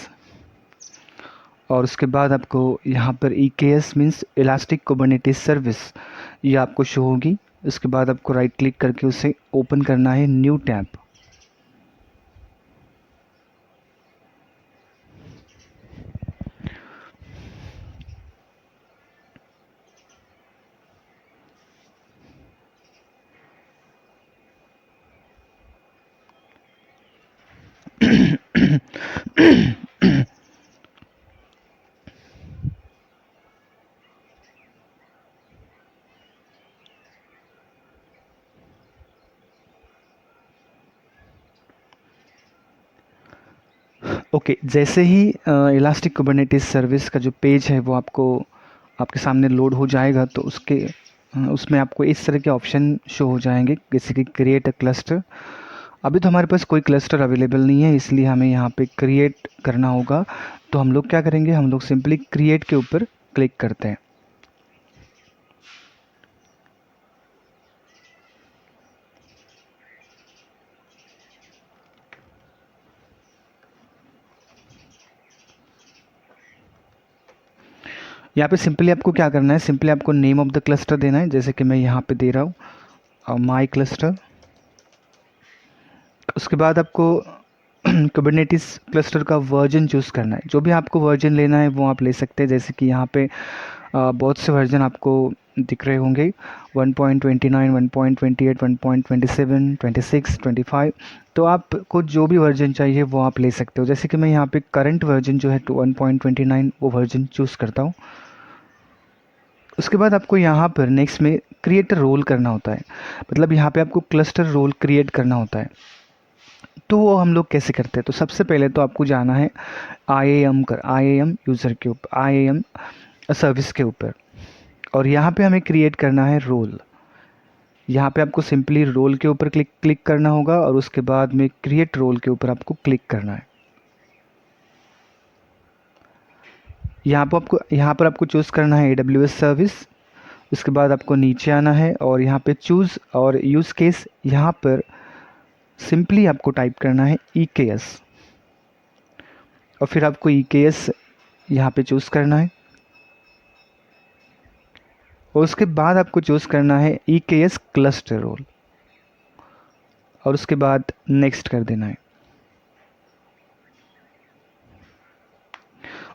और उसके बाद आपको यहाँ पर EKS means elastic Kubernetes service, ये आपको शो होगी। उसके बाद आपको राइट क्लिक करके उसे ओपन करना है न्यू टैब। ओके, जैसे ही इलास्टिक कुबरनेटिस सर्विस का जो पेज है वो आपके सामने लोड हो जाएगा तो उसमें आपको इस तरह के ऑप्शन शो हो जाएंगे, जैसे कि क्रिएट अ क्लस्टर। अभी तो हमारे पास कोई क्लस्टर अवेलेबल नहीं है, इसलिए हमें यहाँ पे क्रिएट करना होगा। तो हम लोग क्या करेंगे, हम लोग सिंपली क्रिएट के ऊपर क्लिक करते हैं। यहाँ पे सिंपली आपको क्या करना है, सिंपली आपको नेम ऑफ द क्लस्टर देना है, जैसे कि मैं यहाँ पे दे रहा हूँ माई क्लस्टर। उसके बाद आपको कुबरनेटिस क्लस्टर का वर्जन चूज़ करना है। जो भी आपको वर्जन लेना है वो आप ले सकते हैं, जैसे कि यहाँ पे बहुत से वर्जन आपको दिख रहे होंगे, 1.29, 1.28, 1.27, 26, 25। तो आपको जो भी वर्जन चाहिए वो आप ले सकते हो। जैसे कि मैं यहाँ पे करंट वर्जन जो है 1.29 वो वर्जन चूज़ करता हूँ। उसके बाद आपको यहाँ पर नेक्स्ट में क्रिएट रोल करना होता है, मतलब यहाँ पे आपको क्लस्टर रोल क्रिएट करना होता है। तो वो हम लोग कैसे करते हैं, तो सबसे पहले तो आपको जाना है IAM यूज़र के ऊपर, IAM सर्विस के ऊपर, और यहाँ पे हमें क्रिएट करना है रोल। यहाँ पे आपको सिंपली रोल के ऊपर क्लिक करना होगा और उसके बाद में क्रिएट रोल के ऊपर आपको क्लिक करना है। यहाँ पर आपको चूज़ करना है AWS सर्विस। उसके बाद आपको नीचे आना है और यहाँ पे चूज़ और यूज़ केस, यहाँ पर सिंपली आपको टाइप करना है EKS और फिर आपको EKS यहाँ पे चूज़ करना है और उसके बाद आपको चूज़ करना है EKS क्लस्टर रोल और उसके बाद नेक्स्ट कर देना है।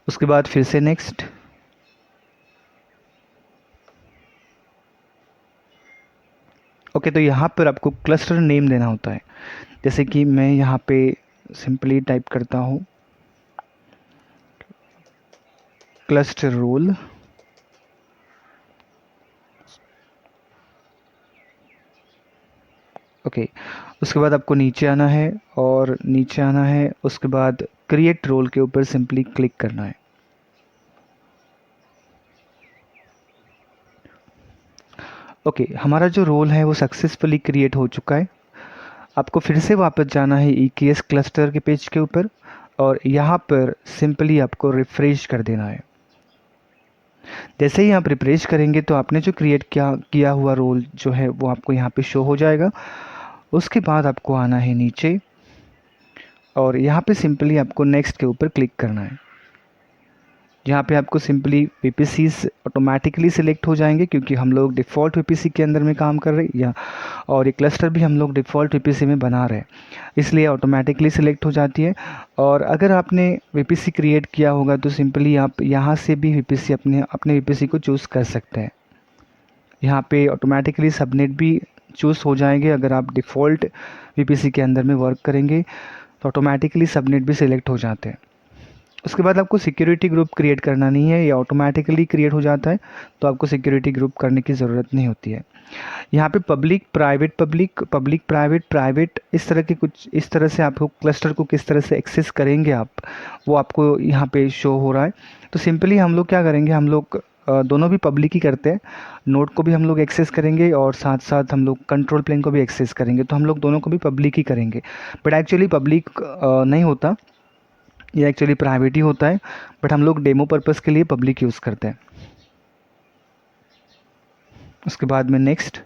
उसके बाद फिर से नेक्स्ट। ओके, तो यहाँ पर आपको क्लस्टर नेम देना होता है। जैसे कि मैं यहाँ पे सिंपली टाइप करता हूँ क्लस्टर रोल। ओके, उसके बाद आपको नीचे आना है और नीचे आना है, उसके बाद क्रिएट रोल के ऊपर सिंपली क्लिक करना है। ओके, हमारा जो रोल है वो सक्सेसफुली क्रिएट हो चुका है। आपको फिर से वापस जाना है EKS क्लस्टर के पेज के ऊपर और यहाँ पर सिंपली आपको रिफ्रेश कर देना है। जैसे ही आप रिफ्रेश करेंगे तो आपने जो क्रिएट किया हुआ रोल जो है वो आपको यहाँ पे शो हो जाएगा। उसके बाद आपको आना है नीचे और यहाँ पे सिंपली आपको नेक्स्ट के ऊपर क्लिक करना है। यहाँ पे आपको सिंपली VPCs ऑटोमेटिकली सिलेक्ट हो जाएंगे क्योंकि हम लोग डिफ़ॉल्ट VPC के अंदर में काम कर रहे हैं या और ये क्लस्टर भी हम लोग डिफ़ॉल्ट VPC में बना रहे हैं, इसलिए ऑटोमेटिकली सिलेक्ट हो जाती है। और अगर आपने VPC क्रिएट किया होगा तो सिंपली आप यहाँ से भी VPC अपने VPC को चूज़ कर सकते हैं। यहाँ पे ऑटोमेटिकली सबनेट भी चूज़ हो जाएंगे। अगर आप डिफ़ॉल्ट VPC के अंदर में वर्क करेंगे तो ऑटोमेटिकली सबनेट भी सिलेक्ट हो जाते हैं। उसके बाद आपको सिक्योरिटी ग्रुप क्रिएट करना नहीं है, ये ऑटोमेटिकली क्रिएट हो जाता है, तो आपको सिक्योरिटी ग्रुप करने की ज़रूरत नहीं होती है। यहाँ पे public private public private private इस तरह के कुछ इस तरह से आपको क्लस्टर को किस तरह से एक्सेस करेंगे आप, वो आपको यहाँ पे शो हो रहा है। तो सिंपली हम लोग क्या करेंगे, हम लोग दोनों भी पब्लिक ही करते हैं। नोड को भी हम लोग एक्सेस करेंगे और साथ साथ हम लोग कंट्रोल प्लेन को भी एक्सेस करेंगे, तो हम लोग दोनों को भी पब्लिक ही करेंगे। बट एक्चुअली पब्लिक नहीं होता, ये एक्चुअली प्राइवेट ही होता है, बट हम लोग डेमो पर्पज़ के लिए पब्लिक यूज़ करते हैं। उसके बाद में नेक्स्ट।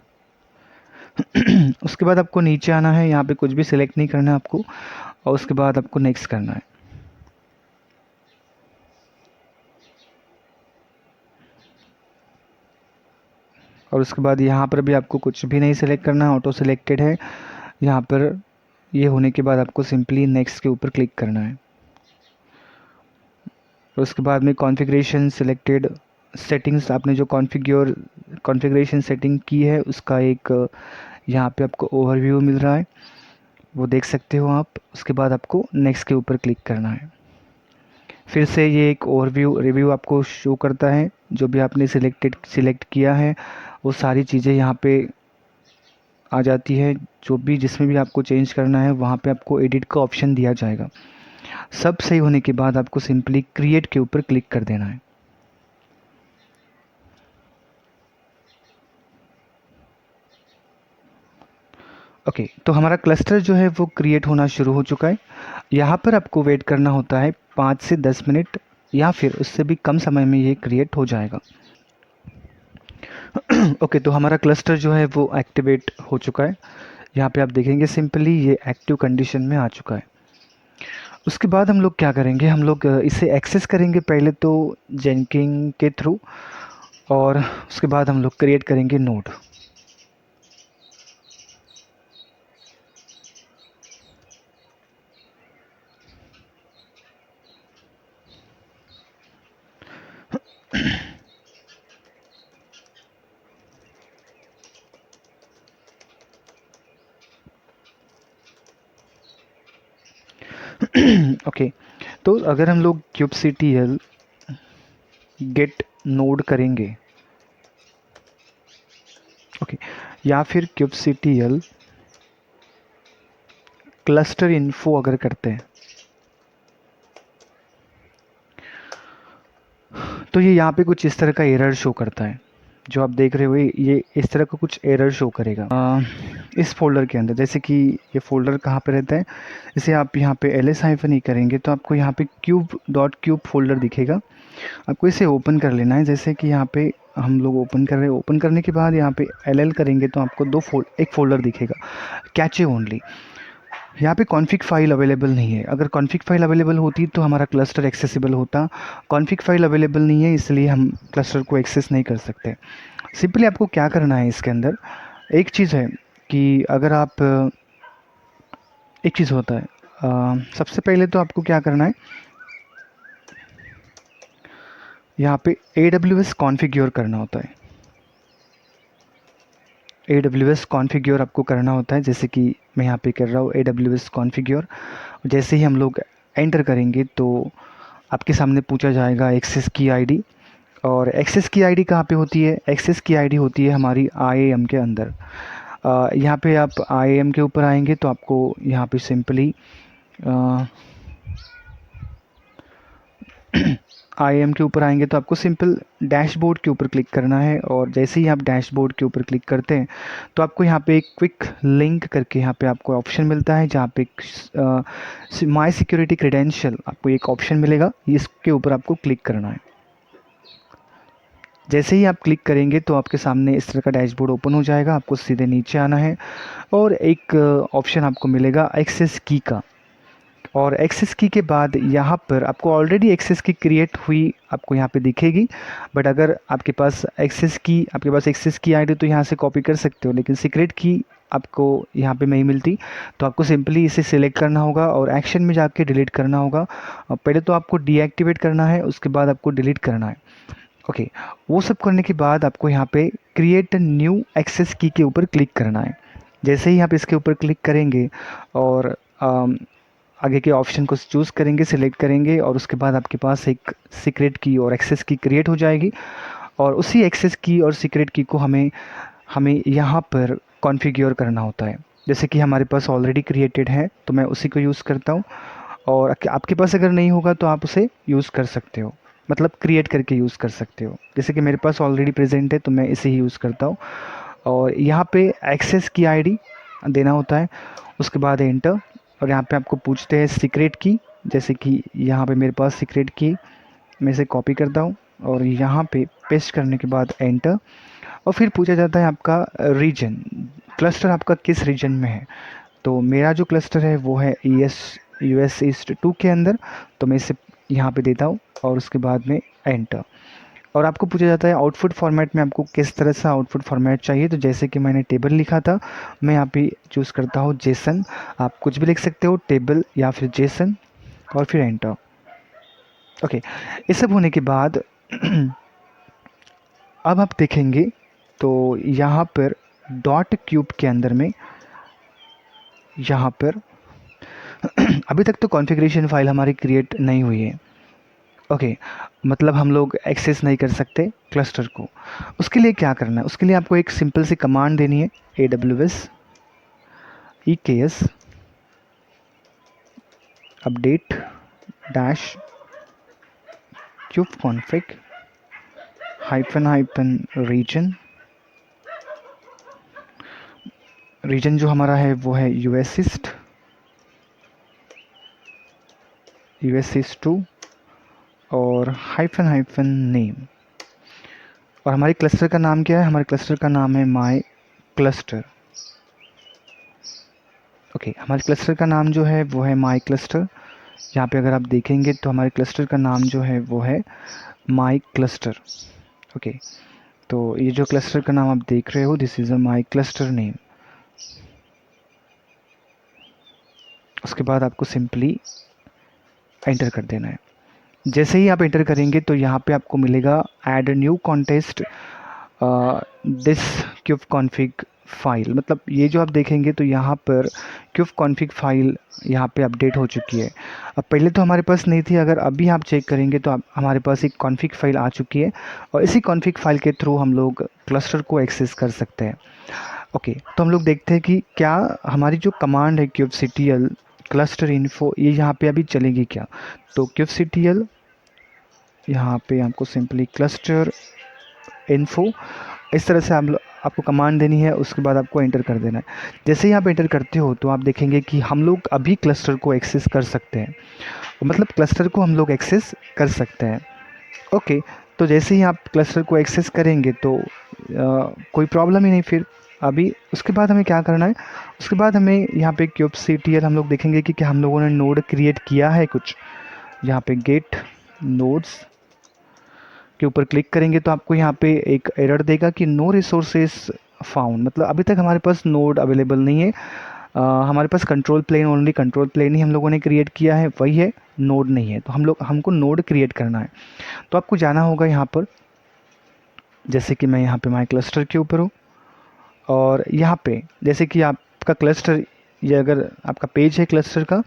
उसके बाद आपको नीचे आना है, यहाँ पे कुछ भी सिलेक्ट नहीं करना है आपको और उसके बाद आपको नेक्स्ट करना है। और उसके बाद यहाँ पर भी आपको कुछ भी नहीं सिलेक्ट करना है, ऑटो सिलेक्टेड है। यहाँ पर ये होने के बाद आपको सिंपली नेक्स्ट के ऊपर क्लिक करना है। और उसके बाद में कॉन्फ़िगरेशन सिलेक्टेड, सेटिंग्स आपने जो कॉन्फ़िगरेशन सेटिंग की है उसका एक यहाँ पे आपको ओवरव्यू मिल रहा है, वो देख सकते हो आप। उसके बाद आपको नेक्स्ट के ऊपर क्लिक करना है। फिर से ये एक ओवरव्यू रिव्यू आपको शो करता है, जो भी आपने सिलेक्ट किया है वो सारी चीज़ें यहाँ पे आ जाती है। जो भी जिसमें भी आपको चेंज करना है वहाँ पे आपको एडिट का ऑप्शन दिया जाएगा। सब सही होने के बाद आपको सिंपली क्रिएट के ऊपर क्लिक कर देना है। ओके, तो हमारा क्लस्टर जो है वो क्रिएट होना शुरू हो चुका है। यहाँ पर आपको वेट करना होता है 5 से 10 मिनट या फिर उससे भी कम समय में ये क्रिएट हो जाएगा। ओके, तो हमारा क्लस्टर जो है वो एक्टिवेट हो चुका है। यहाँ पे आप देखेंगे सिंपली ये एक्टिव कंडीशन में आ चुका है। उसके बाद हम लोग क्या करेंगे, हम लोग इसे एक्सेस करेंगे पहले तो जेनकिन के थ्रू और उसके बाद हम लोग क्रिएट करेंगे नोड। ओके, तो अगर हम लोग kubectl गेट नोड करेंगे, ओके, या फिर kubectl क्लस्टर इन्फो अगर करते हैं तो ये यहाँ पे कुछ इस तरह का एरर शो करता है। जो आप देख रहे हो ये इस तरह का कुछ एरर शो करेगा इस फोल्डर के अंदर। जैसे कि ये फोल्डर कहाँ पे रहता है, जैसे आप यहाँ पे ls-e करेंगे तो आपको यहाँ पे cube फोल्डर दिखेगा। आपको इसे ओपन कर लेना है। जैसे कि यहाँ पे हम लोग ओपन कर रहे हैं, ओपन करने के बाद यहाँ पे ll करेंगे तो आपको एक फोल्डर दिखेगा, कैचे ओनली। यहाँ पे कॉन्फ़िग फाइल अवेलेबल नहीं है। अगर कॉन्फ़िग फाइल अवेलेबल होती तो हमारा क्लस्टर एक्सेसिबल होता। कॉन्फ़िग फाइल अवेलेबल नहीं है, इसलिए हम क्लस्टर को एक्सेस नहीं कर सकते। सिंपली आपको क्या करना है इसके अंदर, एक चीज़ है कि अगर आप एक चीज़ होता है, सबसे पहले तो आपको क्या करना है, यहाँ पे AWS कॉन्फ़िगर करना होता है। AWS कॉन्फ़िगर आपको करना होता है, जैसे कि मैं यहाँ पे कर रहा हूँ AWS कॉन्फ़िगर। जैसे ही हम लोग एंटर करेंगे तो आपके सामने पूछा जाएगा एक्सेस की आईडी। और एक्सेस की आईडी कहाँ पे होती है? एक्सेस की आईडी होती है हमारी IAM के अंदर। यहाँ पे आप IAM के ऊपर आएंगे तो आपको यहाँ पे सिंपली IAM के ऊपर आएंगे तो आपको सिंपल डैशबोर्ड के ऊपर क्लिक करना है। और जैसे ही आप डैशबोर्ड के ऊपर क्लिक करते हैं तो आपको यहाँ पे एक क्विक लिंक करके यहाँ पे आपको ऑप्शन मिलता है, जहाँ पे माई सिक्योरिटी क्रेडेंशियल आपको एक ऑप्शन मिलेगा, इसके ऊपर आपको क्लिक करना है। जैसे ही आप क्लिक करेंगे तो आपके सामने इस तरह का डैशबोर्ड ओपन हो जाएगा। आपको सीधे नीचे आना है और एक ऑप्शन आपको मिलेगा एक्सेस की का। और एक्सेस की के बाद यहाँ पर आपको ऑलरेडी एक्सेस की क्रिएट हुई आपको यहाँ पे दिखेगी। बट अगर आपके पास एक्सेस की आईडी तो यहाँ से कॉपी कर सकते हो, लेकिन सीक्रेट की आपको यहाँ पे नहीं मिलती। तो आपको सिंपली इसे सिलेक्ट करना होगा और एक्शन में जाके डिलीट करना होगा। पहले तो आपको डीएक्टिवेट करना है, उसके बाद आपको डिलीट करना है। ओके, वो सब करने के बाद आपको यहाँ पे क्रिएट न्यू एक्सेस की के ऊपर क्लिक करना है। जैसे ही आप इसके ऊपर क्लिक करेंगे और आगे के ऑप्शन को चूज़ करेंगे, सिलेक्ट करेंगे, और उसके बाद आपके पास एक सीक्रेट की और एक्सेस की क्रिएट हो जाएगी। और उसी एक्सेस की और सीक्रेट की को हमें यहाँ पर कॉन्फ़िगर करना होता है। जैसे कि हमारे पास ऑलरेडी क्रिएटेड है तो मैं उसी को यूज़ करता हूँ, और आपके पास अगर नहीं होगा तो आप उसे यूज़ कर सकते हो, मतलब क्रिएट करके यूज़ कर सकते हो। जैसे कि मेरे पास ऑलरेडी प्रेजेंट है तो मैं इसे ही यूज़ करता हूँ। और यहाँ पे एक्सेस की आईडी देना होता है, उसके बाद एंटर। और यहाँ पे आपको पूछते हैं सीक्रेट की, जैसे कि यहाँ पे मेरे पास सीक्रेट की, मैं इसे कॉपी करता हूँ और यहाँ पे पेस्ट करने के बाद एंटर। और फिर पूछा जाता है आपका रीजन, क्लस्टर आपका किस रीजन में है। तो मेरा जो क्लस्टर है वो है US ईस्ट 2 के अंदर, तो मैं इसे यहाँ पे देता हूँ और उसके बाद में एंटर। और आपको पूछा जाता है आउटपुट फॉर्मेट में आपको किस तरह से आउटपुट फॉर्मेट चाहिए। तो जैसे कि मैंने टेबल लिखा था, मैं यहाँ पे चूज़ करता हूँ जेसन। आप कुछ भी लिख सकते हो, टेबल या फिर जेसन, और फिर एंटर। ओके, ये सब होने के बाद अब आप देखेंगे तो यहाँ पर डॉट क्यूब के अंदर में यहाँ पर अभी तक तो कॉन्फ़िगरेशन फाइल हमारी क्रिएट नहीं हुई है। ओके, मतलब हम लोग एक्सेस नहीं कर सकते क्लस्टर को। उसके लिए क्या करना है, उसके लिए आपको एक सिंपल सी कमांड देनी है, AWS EKS update dash kubectl -region. Region जो हमारा है वो है US ईस्ट 2 और हाइफन नेम। और हमारे क्लस्टर का नाम क्या है? हमारे क्लस्टर का नाम है माई क्लस्टर। ओके, हमारे क्लस्टर का नाम जो है वो है माई क्लस्टर। यहाँ पे अगर आप देखेंगे तो हमारे क्लस्टर का नाम जो है वो है माई क्लस्टर। ओके, तो ये जो क्लस्टर का नाम आप देख रहे हो, this is a my cluster name. उसके बाद आपको सिंपली एंटर कर देना है। जैसे ही आप एंटर करेंगे तो यहाँ पे आपको मिलेगा add new contest this cube config file. मतलब ये जो आप देखेंगे तो यहाँ पर क्यूब कॉन्फ़िग फाइल यहाँ पे अपडेट हो चुकी है। अब पहले तो हमारे पास नहीं थी, अगर अभी आप चेक करेंगे तो हमारे पास एक कॉन्फ़िग फाइल आ चुकी है, और इसी कॉन्फ़िग फाइल के थ्रू हम लोग क्लस्टर को एक्सेस कर सकते हैं। ओके, तो हम लोग देखते हैं कि क्या हमारी जो कमांड है kubectl क्लस्टर इन्फो, ये यहाँ पे अभी चलेगी क्या। तो kubectl यहाँ पे आपको सिंपली क्लस्टर इन्फो इस तरह से आपको कमांड देनी है, उसके बाद आपको एंटर कर देना है। जैसे ही आप एंटर करते हो तो आप देखेंगे कि हम लोग अभी क्लस्टर को एक्सेस कर सकते हैं, मतलब क्लस्टर को हम लोग एक्सेस कर सकते हैं। ओके, तो जैसे ही आप क्लस्टर को एक्सेस करेंगे तो कोई प्रॉब्लम ही नहीं, फिर अभी उसके बाद हमें क्या करना है, उसके बाद हमें यहाँ पे kubectl हम लोग देखेंगे कि क्या हम लोगों ने नोड क्रिएट किया है कुछ। यहाँ पे गेट नोड्स के ऊपर क्लिक करेंगे तो आपको यहाँ पे एक एरर देगा कि नो रिसोर्सेस फाउंड, मतलब अभी तक हमारे पास नोड अवेलेबल नहीं है। हमारे पास control plane, only control plane ही हम लोगों ने क्रिएट किया है, वही है, नोड नहीं है। तो हमको नोड क्रिएट करना है। तो आपको जाना होगा यहाँ पर, जैसे कि मैं यहाँ पे माई क्लस्टर के ऊपर हूँ, और यहाँ पे जैसे कि आपका क्लस्टर, ये अगर आपका पेज है क्लस्टर का,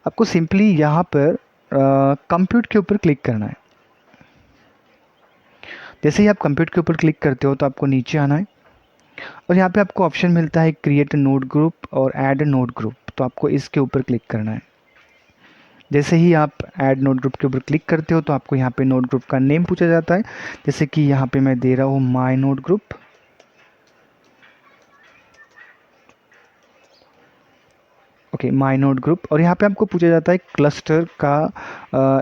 आपको सिंपली यहाँ पर कंप्यूट के ऊपर क्लिक करना है। जैसे ही आप कंप्यूट के ऊपर क्लिक करते हो तो आपको नीचे आना है, और यहाँ पे आपको ऑप्शन मिलता है क्रिएट नोड ग्रुप और ऐड नोड ग्रुप। तो आपको इसके ऊपर क्लिक करना है। जैसे ही आप ऐड नोड ग्रुप के ऊपर क्लिक करते हो तो आपको यहाँ पे नोड ग्रुप का नेम पूछा जाता है। जैसे कि यहाँ पे मैं दे रहा हूँ माई नोड ग्रुप। ओके, माई नोड ग्रुप। और यहाँ पे आपको पूछा जाता है क्लस्टर का,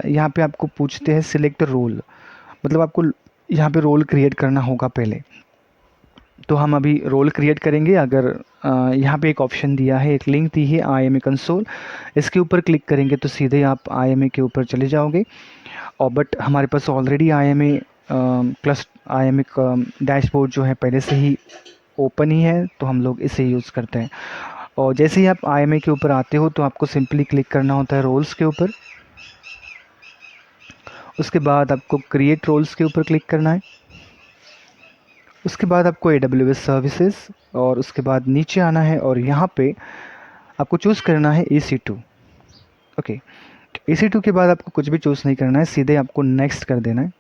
यहाँ पे आपको पूछते हैं सिलेक्ट रोल, मतलब आपको यहाँ पे रोल क्रिएट करना होगा पहले। तो हम अभी रोल क्रिएट करेंगे। अगर यहाँ पे एक ऑप्शन दिया है, एक लिंक दी है IMA कंसोल, इसके ऊपर क्लिक करेंगे तो सीधे आप IMA के ऊपर चले जाओगे। और बट हमारे पास ऑलरेडी IMA का डैशबोर्ड जो है पहले से ही ओपन ही है, तो हम लोग इसे यूज़ करते हैं। और जैसे ही आप IMA के ऊपर आते हो तो आपको सिंपली क्लिक करना होता है रोल्स के ऊपर। उसके बाद आपको क्रिएट रोल्स के ऊपर क्लिक करना है। उसके बाद आपको AWS सर्विसेज, और उसके बाद नीचे आना है और यहाँ पे आपको चूज़ करना है EC2। ओके, EC2 के बाद आपको कुछ भी चूज़ नहीं करना है, सीधे आपको नेक्स्ट कर देना है।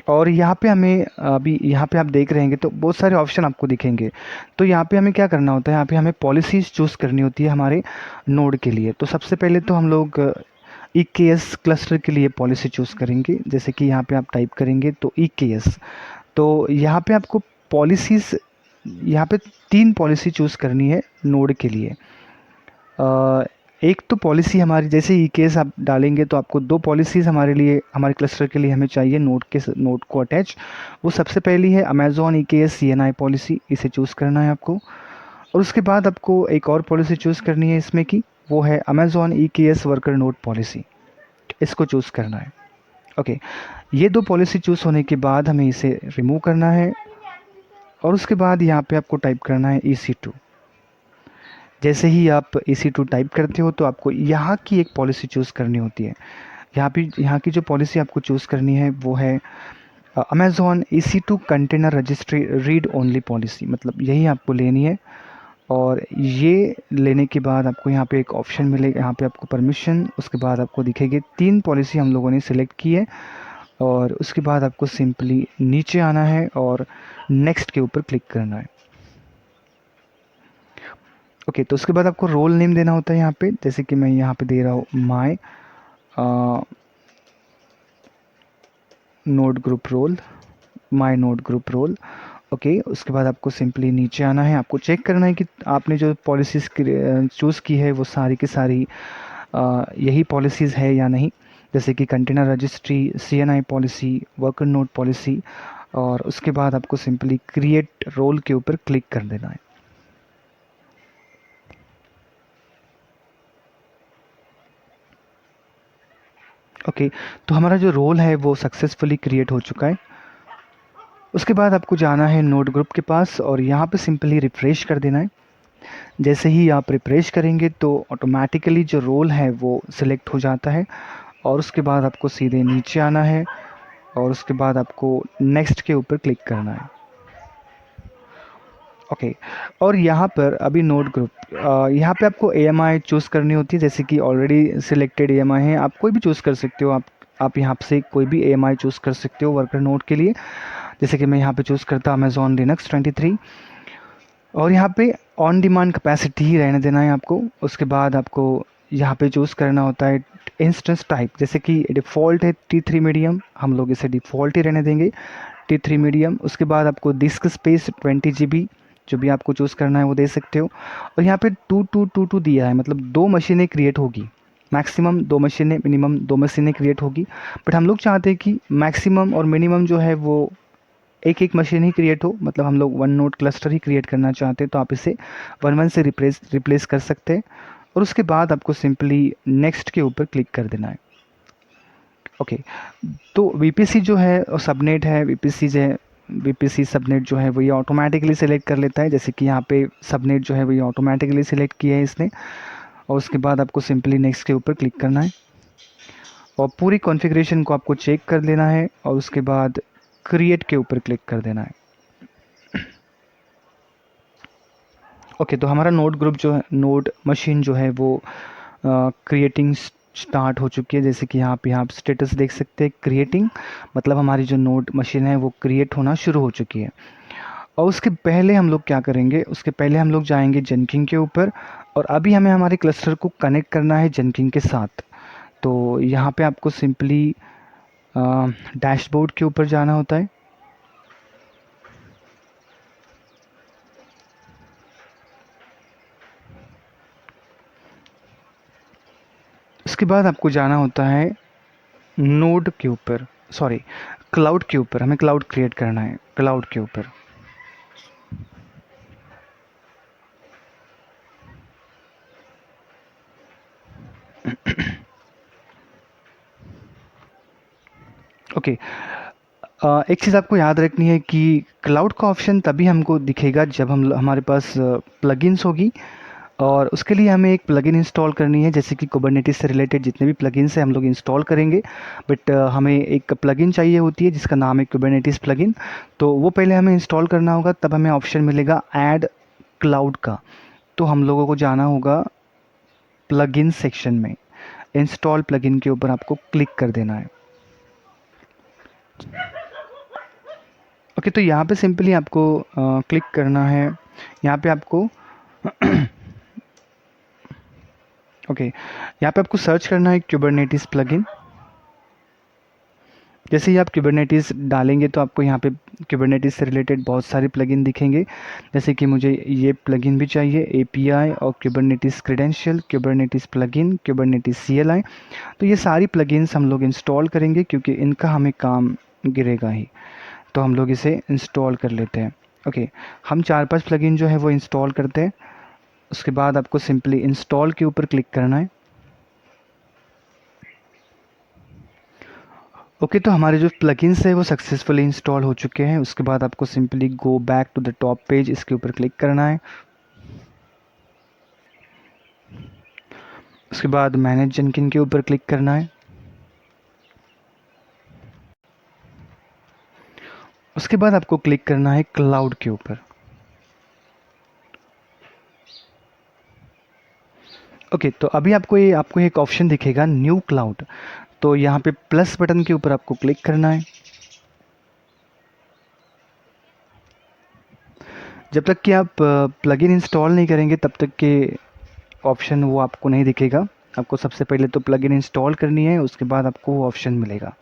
और यहाँ पे हमें अभी यहाँ पे आप देख रहे हैं तो बहुत सारे ऑप्शन आपको दिखेंगे। तो यहाँ पे हमें क्या करना होता है, यहाँ पे हमें पॉलिसीज़ चूज़ करनी होती है हमारे नोड के लिए। तो सबसे पहले तो हम लोग EKS क्लस्टर के लिए पॉलिसी चूज़ करेंगे। जैसे कि यहाँ पे आप टाइप करेंगे तो EKS, तो यहाँ पे आपको पॉलिसीज़, यहाँ पे 3 पॉलिसी चूज़ करनी है नोड के लिए। एक तो पॉलिसी हमारी, जैसे EKS आप डालेंगे तो आपको 2 पॉलिसीज़ हमारे लिए, हमारे क्लस्टर के लिए हमें चाहिए नोड को अटैच। वो सबसे पहली है अमेज़ॉन EKS CNI पॉलिसी, इसे चूज़ करना है आपको। और उसके बाद आपको एक और पॉलिसी चूज़ करनी है इसमें की, वो है Amazon EKS worker node policy, इसको चूज़ करना है। ओके, ये 2 पॉलिसी चूज़ होने के बाद हमें इसे रिमूव करना है। और उसके बाद यहाँ पे आपको टाइप करना है EC2। जैसे ही आप EC2 टाइप करते हो तो आपको यहाँ की एक पॉलिसी चूज़ करनी होती है। यहाँ की जो पॉलिसी आपको चूज़ करनी है वो है Amazon EC2 container registry read only policy, मतलब यही आपको लेनी है। और ये लेने के बाद आपको यहाँ पे एक ऑप्शन मिलेगा, यहाँ पे आपको परमिशन, उसके बाद आपको दिखेगी 3 पॉलिसी हम लोगों ने सिलेक्ट की है। और उसके बाद आपको सिंपली नीचे आना है और नेक्स्ट के ऊपर क्लिक करना है। ओके, तो उसके बाद आपको रोल नेम देना होता है यहाँ पे। जैसे कि मैं यहाँ पे दे रहा हूँ माई नोड ग्रुप रोल, माई नोड ग्रुप रोल। ओके, उसके बाद आपको सिंपली नीचे आना है। आपको चेक करना है कि आपने जो पॉलिसीज़ चूज़ की है वो सारी की सारी यही पॉलिसीज़ है या नहीं। जैसे कि container registry, CNI policy, worker node policy. और उसके बाद आपको सिंपली क्रिएट रोल के ऊपर क्लिक कर देना है। ओके, तो हमारा जो रोल है वो सक्सेसफुली क्रिएट हो चुका है। उसके बाद आपको जाना है नोड ग्रुप के पास और यहाँ पे सिंपली रिफ्रेश कर देना है। जैसे ही आप रिफ्रेश करेंगे तो ऑटोमेटिकली जो रोल है वो सिलेक्ट हो जाता है। और उसके बाद आपको सीधे नीचे आना है और उसके बाद आपको नेक्स्ट के ऊपर क्लिक करना है। ओके, और यहाँ पर अभी नोड ग्रुप, यहाँ पे आपको AMI चूज़ करनी होती है। जैसे कि ऑलरेडी सिलेक्टेड AMI है, आप कोई भी चूज़ कर सकते हो। आप यहाँ से कोई भी AMI चूज़ कर सकते हो वर्कर नोड के लिए। जैसे कि मैं यहाँ पे चूज़ करता हूँ अमेज़ॉन लिनक्स 23। और यहाँ पे ऑन डिमांड कैपेसिटी ही रहने देना है आपको। उसके बाद आपको यहाँ पे चूज़ करना होता है इंस्टेंस टाइप। जैसे कि डिफ़ॉल्ट है T3 मीडियम, हम लोग इसे डिफ़ॉल्ट ही रहने देंगे, T3 मीडियम। उसके बाद आपको डिस्क स्पेस 20 GB, जो भी आपको चूज़ करना है वो दे सकते हो। और यहाँ पे 2222 दिया है, मतलब 2 मशीनें क्रिएट होगी, मैक्सिमम 2 मशीनें, मिनिमम 2 मशीनें क्रिएट होगी। बट हम लोग चाहते हैं कि मैक्सिमम और मिनिमम जो है वो एक मशीन ही क्रिएट हो, मतलब हम लोग 1 नोड क्लस्टर ही क्रिएट करना चाहते हैं, तो आप इसे 1 से रिप्लेस कर सकते हैं। और उसके बाद आपको सिंपली नेक्स्ट के ऊपर क्लिक कर देना है। ओके, तो वीपीसी जो है और सबनेट है, वीपीसी सबनेट जो है वो ये ऑटोमेटिकली सिलेक्ट कर लेता है। जैसे कि यहाँ पे सबनेट जो है वो ये ऑटोमेटिकली सिलेक्ट किया है इसने। और उसके बाद आपको सिंपली नेक्स्ट के ऊपर क्लिक करना है और पूरी कॉन्फ़िगरेशन को आपको चेक कर लेना है और उसके बाद क्रिएट के ऊपर क्लिक कर देना है। ओके, तो हमारा नोड ग्रुप जो है, नोड मशीन जो है वो क्रिएटिंग स्टार्ट हो चुकी है। जैसे कि यहाँ पे आप स्टेटस देख सकते हैं, क्रिएटिंग, मतलब हमारी जो नोड मशीन है वो क्रिएट होना शुरू हो चुकी है। और उसके पहले हम लोग क्या करेंगे, उसके पहले हम लोग जाएंगे जेनकिन के ऊपर और अभी हमें हमारे क्लस्टर को कनेक्ट करना है जेनकिन के साथ। तो यहाँ पे आपको सिंपली डैशबोर्ड के ऊपर जाना होता है। उसके बाद आपको जाना होता है नोड के ऊपर, सॉरी क्लाउड के ऊपर। हमें क्लाउड क्रिएट करना है, क्लाउड के ऊपर। ओके, एक चीज़ आपको याद रखनी है कि क्लाउड का ऑप्शन तभी हमको दिखेगा जब हमारे पास प्लगइन्स होगी और उसके लिए हमें एक प्लगइन इंस्टॉल करनी है। जैसे कि कुबरनेटिस से रिलेटेड जितने भी प्लगइन्स हैं हम लोग इंस्टॉल करेंगे, बट हमें एक प्लगइन चाहिए होती है जिसका नाम है कुबरनेटिस प्लगइन। तो वो पहले हमें इंस्टॉल करना होगा, तब हमें ऑप्शन मिलेगा ऐड क्लाउड का। तो हम लोगों को जाना होगा प्लगइन सेक्शन में, इंस्टॉल प्लगइन के ऊपर आपको क्लिक कर देना है। ओके, तो यहाँ पे सिंपली आपको क्लिक करना है। यहाँ पे आपको ओके, यहाँ पे आपको सर्च करना है कुबरनेटिस प्लगइन। जैसे ही आप कुबरनेटिस डालेंगे तो आपको यहाँ पे कुबरनेटिस से रिलेटेड बहुत सारे प्लगइन दिखेंगे। जैसे कि मुझे ये प्लगइन भी चाहिए, एपीआई और Kubernetes credential, Kubernetes plugin, Kubernetes CLI. तो ये सारी प्लगइन्स हम लोग इंस्टॉल करेंगे क्योंकि इनका हमें काम गिरेगा ही। तो हम लोग इसे इंस्टॉल कर लेते हैं। ओके, हम 4-5 प्लगइन जो है वो इंस्टॉल करते हैं। उसके बाद आपको सिंपली इंस्टॉल के ऊपर क्लिक करना है। ओके, तो हमारे जो प्लगइन्स है वो सक्सेसफुली इंस्टॉल हो चुके हैं। उसके बाद आपको simply go back to the top page, इसके ऊपर क्लिक करना है। उसके बाद मैनेज जेनकिन के ऊपर क्लिक करना है। उसके बाद आपको क्लिक करना है क्लाउड के ऊपर। ओके, तो अभी आपको एक ऑप्शन दिखेगा न्यू क्लाउड। तो यहाँ पे प्लस बटन के ऊपर आपको क्लिक करना है। जब तक कि आप प्लगइन इंस्टॉल नहीं करेंगे तब तक के ऑप्शन वो आपको नहीं दिखेगा। आपको सबसे पहले तो प्लगइन इंस्टॉल करनी है, उसके बाद आपको वो ऑप्शन मिलेगा।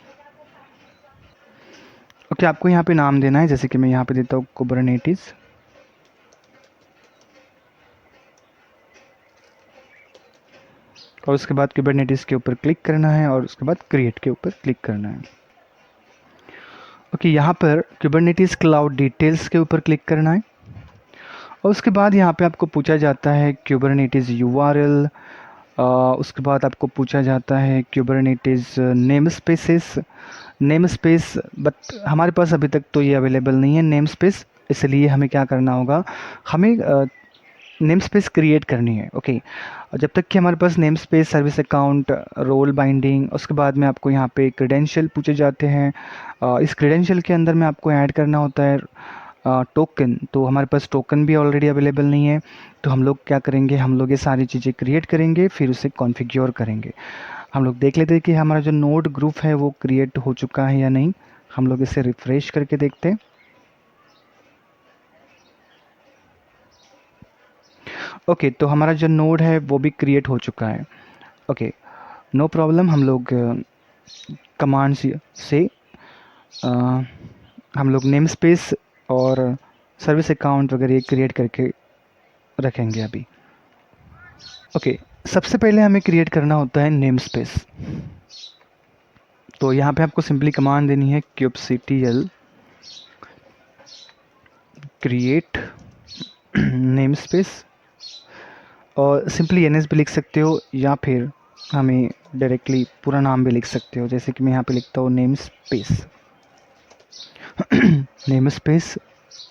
ओके, आपको यहाँ पे नाम देना है। जैसे कि मैं यहाँ पे देता हूँ कुबरनेटिस। और उसके बाद कुबरनेटिस के ऊपर क्लिक करना है और उसके बाद क्रिएट के ऊपर क्लिक करना है। ओके, यहाँ पर कुबरनेटिस क्लाउड डिटेल्स के ऊपर क्लिक करना है और उसके बाद यहाँ पे आपको पूछा जाता है कुबरनेटिस यूआरएल। उसके बाद आपको पूछा जाता है कुबरनेटिस नेम स्पेस, बट हमारे पास अभी तक तो ये अवेलेबल नहीं है नेम स्पेस, इसलिए हमें क्या करना होगा, हमें नेम स्पेस क्रिएट करनी है। ओके, जब तक कि हमारे पास name space, service account, role binding, उसके बाद में आपको यहाँ पे क्रेडेंशियल पूछे जाते हैं। इस क्रेडेंशियल के अंदर में आपको ऐड करना होता है टोकन। तो हमारे पास टोकन भी ऑलरेडी अवेलेबल नहीं है। तो हम लोग क्या करेंगे, हम लोग ये सारी चीज़ें क्रिएट करेंगे, फिर उसे कॉन्फ़िगर करेंगे। हम लोग देख लेते हैं कि हमारा जो नोड ग्रुप है वो क्रिएट हो चुका है या नहीं। हम लोग इसे रिफ़्रेश करके देखते हैं। ओके, तो हमारा जो नोड है वो भी क्रिएट हो चुका है। Okay, no problem. हम लोग कमांड से हम लोग नेम स्पेस और सर्विस अकाउंट वगैरह ये क्रिएट करके रखेंगे अभी। ओके, सबसे पहले हमें क्रिएट करना होता है नेम स्पेस। तो यहाँ पे आपको सिंपली कमांड देनी है kubectl क्रिएट नेम स्पेस, और सिंपली एनएस भी लिख सकते हो या फिर हमें डायरेक्टली पूरा नाम भी लिख सकते हो, जैसे कि मैं यहाँ पे लिखता हूँ नेम स्पेस नेम स्पेस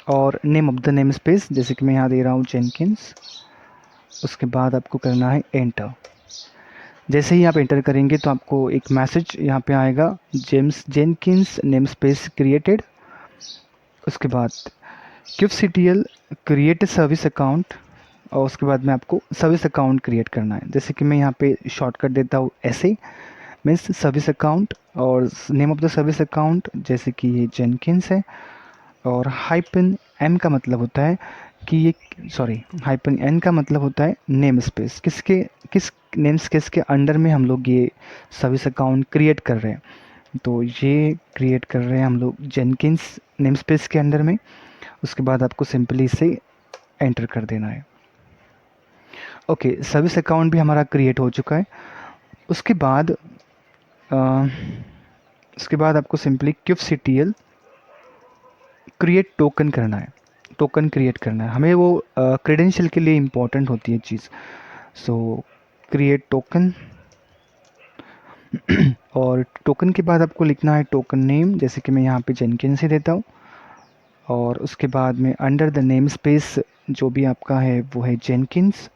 और name of the name space, जैसे कि मैं यहाँ दे रहा हूँ जेनकिंस। उसके बाद आपको करना है एंटर। जैसे ही आप एंटर करेंगे तो आपको एक मैसेज यहाँ पे आएगा, James Jenkins name space created. उसके बाद kubectl क्रिएट सर्विस अकाउंट, और उसके बाद में आपको सर्विस अकाउंट क्रिएट करना है। जैसे कि मैं यहाँ पे शॉर्टकट देता हूँ ऐसे, मीन्स सर्विस अकाउंट और name of the service account, जैसे कि ये जेनकिंस है। और हाइपन एम का मतलब होता है कि ये, सॉरी, हाइपन एन का मतलब होता है नेम स्पेस, किस नेम स्पेस के अंडर में हम लोग ये सर्विस अकाउंट क्रिएट कर रहे हैं। तो ये क्रिएट कर रहे हैं हम लोग जेनकिंस नेम स्पेस के अंडर में। उसके बाद आपको सिंपली इसे एंटर कर देना है। ओके, सर्विस अकाउंट भी हमारा क्रिएट हो चुका है। उसके बाद आपको सिंपली kubectl क्रिएट टोकन करना है। टोकन क्रिएट करना है हमें, वो क्रेडेंशियल के लिए इम्पोर्टेंट होती है चीज़। सो क्रिएट टोकन और टोकन के बाद आपको लिखना है टोकन नेम, जैसे कि मैं यहाँ पे जेनकिंस ही देता हूँ। और उसके बाद में अंडर द नेम स्पेस जो भी आपका है वो है जेनकिंस,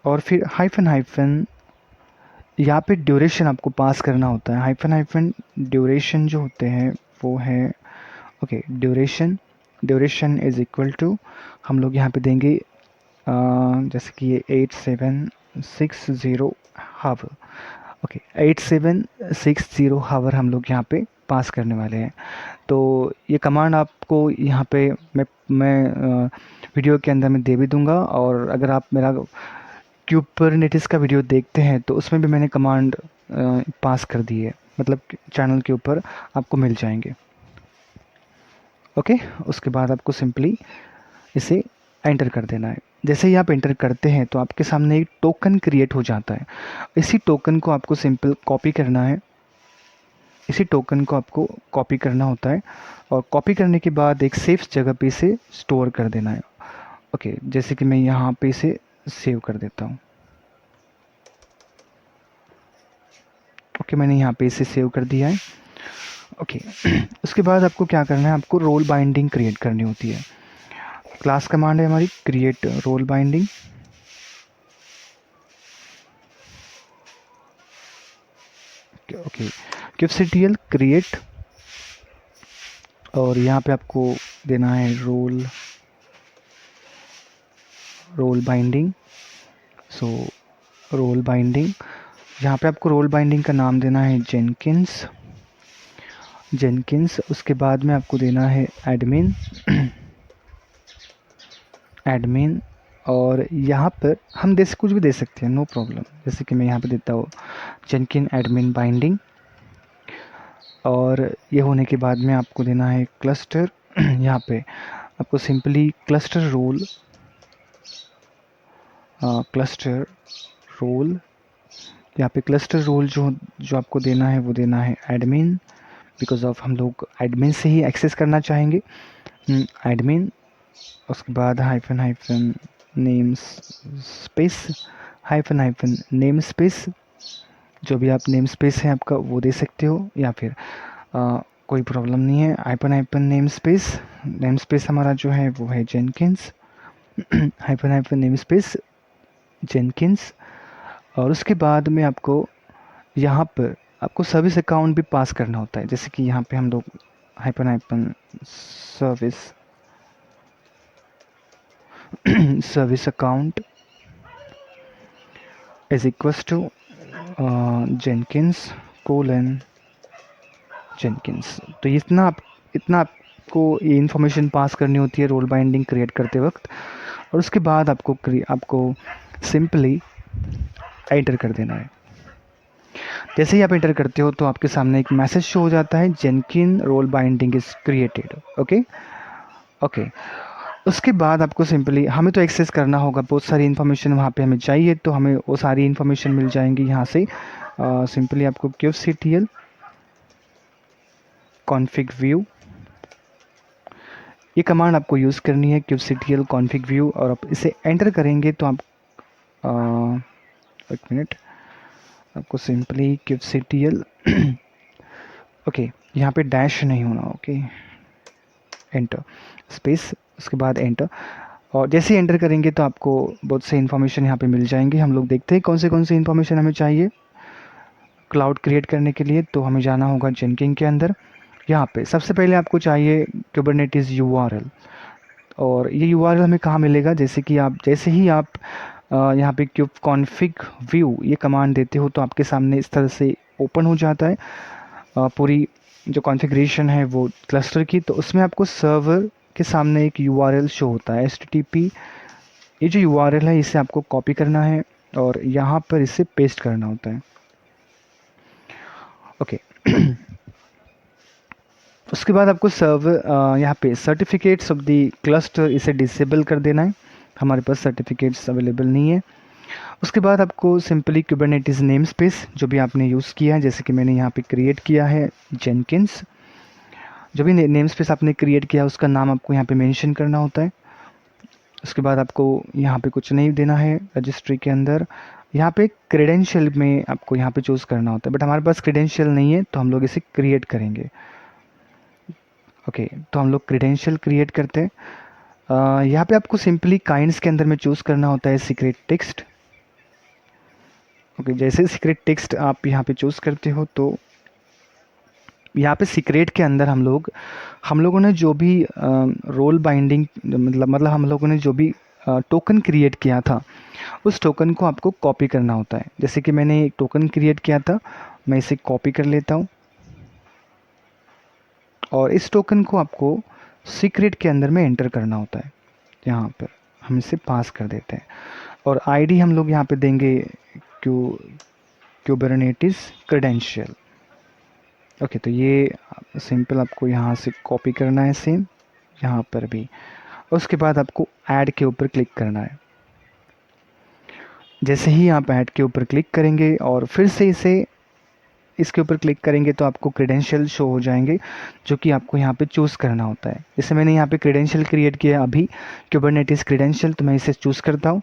और फिर हाइफन यहाँ पे ड्यूरेशन आपको पास करना होता है। हाइफन ड्यूरेशन जो होते हैं वो है, okay, duration is equal to, हम लोग यहाँ पे देंगे जैसे कि ये 8760 हावर। ओके, 8760 हावर हम लोग यहाँ पे पास करने वाले हैं। तो ये कमांड आपको यहाँ पे मैं वीडियो के अंदर में दे भी दूंगा, और अगर आप मेरा क्यूबरनेटिस का वीडियो देखते हैं तो उसमें भी मैंने कमांड पास कर दी है, मतलब चैनल के ऊपर आपको मिल जाएंगे। ओके, उसके बाद आपको सिंपली इसे एंटर कर देना है। जैसे ही आप एंटर करते हैं तो आपके सामने एक टोकन क्रिएट हो जाता है। इसी टोकन को आपको सिंपल कॉपी करना है। इसी टोकन को आपको कॉपी करना होता है, और कॉपी करने के बाद एक सेफ जगह पे इसे स्टोर कर देना है। ओके, जैसे कि मैं यहाँ पे इसे सेव कर देता हूँ। ओके, मैंने यहाँ पे इसे सेव कर दिया है। ओके, उसके बाद आपको क्या करना है, आपको रोल बाइंडिंग क्रिएट करनी होती है। क्लास कमांड है हमारी create role binding. Okay, kubectl create, और यहाँ पे आपको देना है role binding. So role binding, यहाँ पे आपको रोल बाइंडिंग का नाम देना है जेनकिंस। उसके बाद में आपको देना है एडमिन, और यहाँ पर हम कुछ भी दे सकते हैं, नो प्रॉब्लम। जैसे कि मैं यहाँ पे देता हूँ जेनकिन एडमिन बाइंडिंग, और ये होने के बाद में आपको देना है क्लस्टर। यहाँ पे आपको सिंपली क्लस्टर रोल यहाँ पे क्लस्टर रोल जो आपको देना है वो देना है एडमिन, बिकॉज ऑफ हम लोग एडमिन से ही एक्सेस करना चाहेंगे, एडमिन। उसके बाद हाइफन नेम स्पेस, जो भी आप नेम स्पेस है आपका वो दे सकते हो, या फिर कोई प्रॉब्लम नहीं है। हाइफन नेम स्पेस हमारा जो है वो है Jenkins, hyphen name space Jenkins. और उसके बाद में आपको यहाँ पर आपको सर्विस अकाउंट भी पास करना होता है। जैसे कि यहाँ पे हम लोग hyphen service account is equals to Jenkins Jenkins. तो इतना आपको ये इन्फॉर्मेशन पास करनी होती है रोल बाइंडिंग क्रिएट करते वक्त। और उसके बाद आपको सिंपली एंटर कर देना है। जैसे ही आप एंटर करते हो तो आपके सामने एक मैसेज शो हो जाता है, Jenkins role binding is created. Okay, उसके बाद आपको सिंपली हमें तो एक्सेस करना होगा, बहुत सारी इन्फॉर्मेशन वहाँ पे हमें चाहिए, तो हमें वो सारी इन्फॉर्मेशन मिल जाएंगी यहाँ से। सिंपली आपको kubectl config view, ये कमांड आपको यूज़ करनी है, kubectl config view, और आप इसे एंटर करेंगे तो आप एक मिनट, आपको सिंपली kubectl ओके, यहाँ पे डैश नहीं होना, ओके, एंटर स्पेस, उसके बाद एंटर, और जैसे ही एंटर करेंगे तो आपको बहुत से इन्फॉर्मेशन यहाँ पे मिल जाएंगे। हम लोग देखते हैं कौन से इन्फॉर्मेशन हमें चाहिए क्लाउड क्रिएट करने के लिए। तो हमें जाना होगा जेनकिन के अंदर। यहाँ पे सबसे पहले आपको चाहिए कुबरनेटिस URL, और ये URL हमें कहाँ मिलेगा, जैसे ही आप यहाँ पे kubectl view ये कमांड देते हो तो आपके सामने इस तरह से ओपन हो जाता है पूरी जो कॉन्फ़िगरेशन है वो क्लस्टर की। तो उसमें आपको सर्वर के सामने एक URL शो होता है HTTP। ये जो URL है इसे आपको कॉपी करना है और यहाँ पर इसे पेस्ट करना होता है, ओके। उसके बाद आपको यहाँ पे सर्टिफिकेट्स ऑफ द क्लस्टर इसे डिसेबल कर देना है, हमारे पास सर्टिफिकेट्स अवेलेबल नहीं है। उसके बाद आपको सिंपली कुबरनेटिस नेम स्पेस जो भी आपने यूज़ किया है, जैसे कि मैंने यहाँ पे क्रिएट किया है जेनकिन्स, जो भी नेम स्पेस आपने क्रिएट किया है उसका नाम आपको यहाँ पे मेंशन करना होता है। उसके बाद आपको यहाँ पे कुछ नहीं देना है रजिस्ट्री के अंदर। यहाँ पे क्रेडेंशियल में आपको यहाँ पे चूज़ करना होता है, बट हमारे पास क्रेडेंशियल नहीं है तो हम लोग इसे क्रिएट करेंगे, ओके। तो हम लोग क्रेडेंशियल क्रिएट करते हैं। यहाँ पे आपको सिंपली काइंड्स के अंदर में चूज़ करना होता है सीक्रेट टेक्स्ट, ओके। जैसे सीक्रेट टेक्स्ट आप यहाँ पे चूज़ करते हो तो यहाँ पे सीक्रेट के अंदर हम लोगों ने जो भी रोल बाइंडिंग मतलब हम लोगों ने जो भी टोकन क्रिएट किया था उस टोकन को आपको कॉपी करना होता है। जैसे कि मैंने एक टोकन क्रिएट किया था, मैं इसे कॉपी कर लेता हूँ और इस टोकन को आपको सीक्रेट के अंदर में एंटर करना होता है। यहाँ पर हम इसे पास कर देते हैं और आईडी हम लोग यहाँ पे देंगे कुबरनेटिस क्रेडेंशियल, ओके। तो ये सिंपल आपको यहाँ से कॉपी करना है, सेम यहाँ पर भी। उसके बाद आपको ऐड के ऊपर क्लिक करना है। जैसे ही आप ऐड के ऊपर क्लिक करेंगे और फिर से इसके ऊपर क्लिक करेंगे तो आपको क्रेडेंशियल शो हो जाएंगे जो कि आपको यहाँ पे चूज़ करना होता है। जैसे मैंने यहाँ पे क्रेडेंशियल क्रिएट किया अभी कुबरनेटिस क्रेडेंशियल, तो मैं इसे चूज़ करता हूँ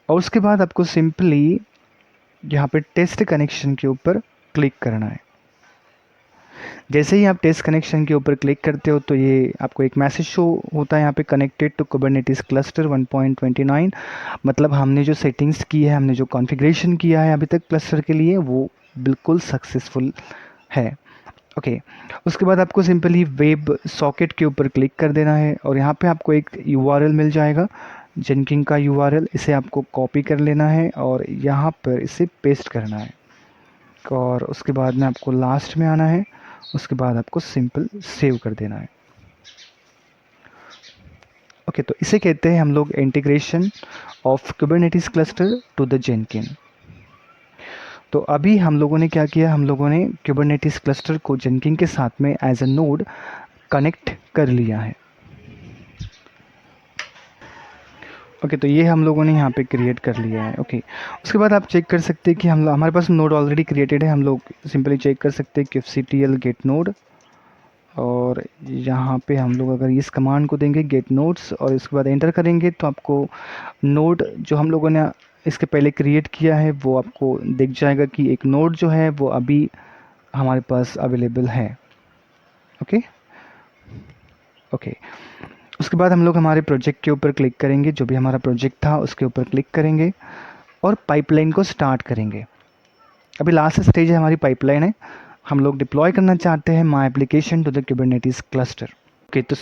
और उसके बाद आपको सिंपली यहाँ पे टेस्ट कनेक्शन के ऊपर क्लिक करना है। जैसे ही आप टेस्ट कनेक्शन के ऊपर क्लिक करते हो तो ये आपको एक मैसेज शो होता है यहाँ पे, कनेक्टेड टू कुबरनेटिस क्लस्टर 1.29, मतलब हमने जो सेटिंग्स की है, हमने जो कॉन्फ़िगरेशन किया है अभी तक क्लस्टर के लिए वो बिल्कुल सक्सेसफुल है, ओके। उसके बाद आपको सिंपली वेब सॉकेट के ऊपर क्लिक कर देना है और यहाँ पे आपको एक URL मिल जाएगा जेनकिन का URL, इसे आपको कॉपी कर लेना है और यहाँ पर इसे पेस्ट करना है और उसके बाद में आपको लास्ट में आना है। उसके बाद आपको सिंपल सेव कर देना है, ओके। तो इसे कहते हैं हम लोग integration of Kubernetes cluster to the Jenkins. तो अभी हम लोगों ने क्या किया, हम लोगों ने कुबरनेटिस क्लस्टर को जेनकिन के साथ में एज अ नोड कनेक्ट कर लिया है, ओके। तो ये हम लोगों ने यहाँ पे क्रिएट कर लिया है, ओके। उसके बाद आप चेक कर सकते हैं कि हमारे पास नोड ऑलरेडी क्रिएटेड है। हम लोग सिंपली चेक कर सकते हैं kubectl गेट नोड, और यहाँ पे हम लोग अगर इस कमांड को देंगे गेट नोड्स और इसके बाद एंटर करेंगे तो आपको नोड जो हम लोगों ने इसके पहले क्रिएट किया है वो आपको दिख जाएगा कि एक नोड जो है वो अभी हमारे पास अवेलेबल है, ओके ओके। उसके बाद हम लोग हमारे प्रोजेक्ट के ऊपर क्लिक करेंगे, जो भी हमारा प्रोजेक्ट था उसके ऊपर क्लिक करेंगे और पाइपलाइन को स्टार्ट करेंगे। अभी लास्ट स्टेज है हमारी पाइपलाइन है, हम लोग डिप्लॉय करना चाहते हैं my application to the Kubernetes cluster, okay. तो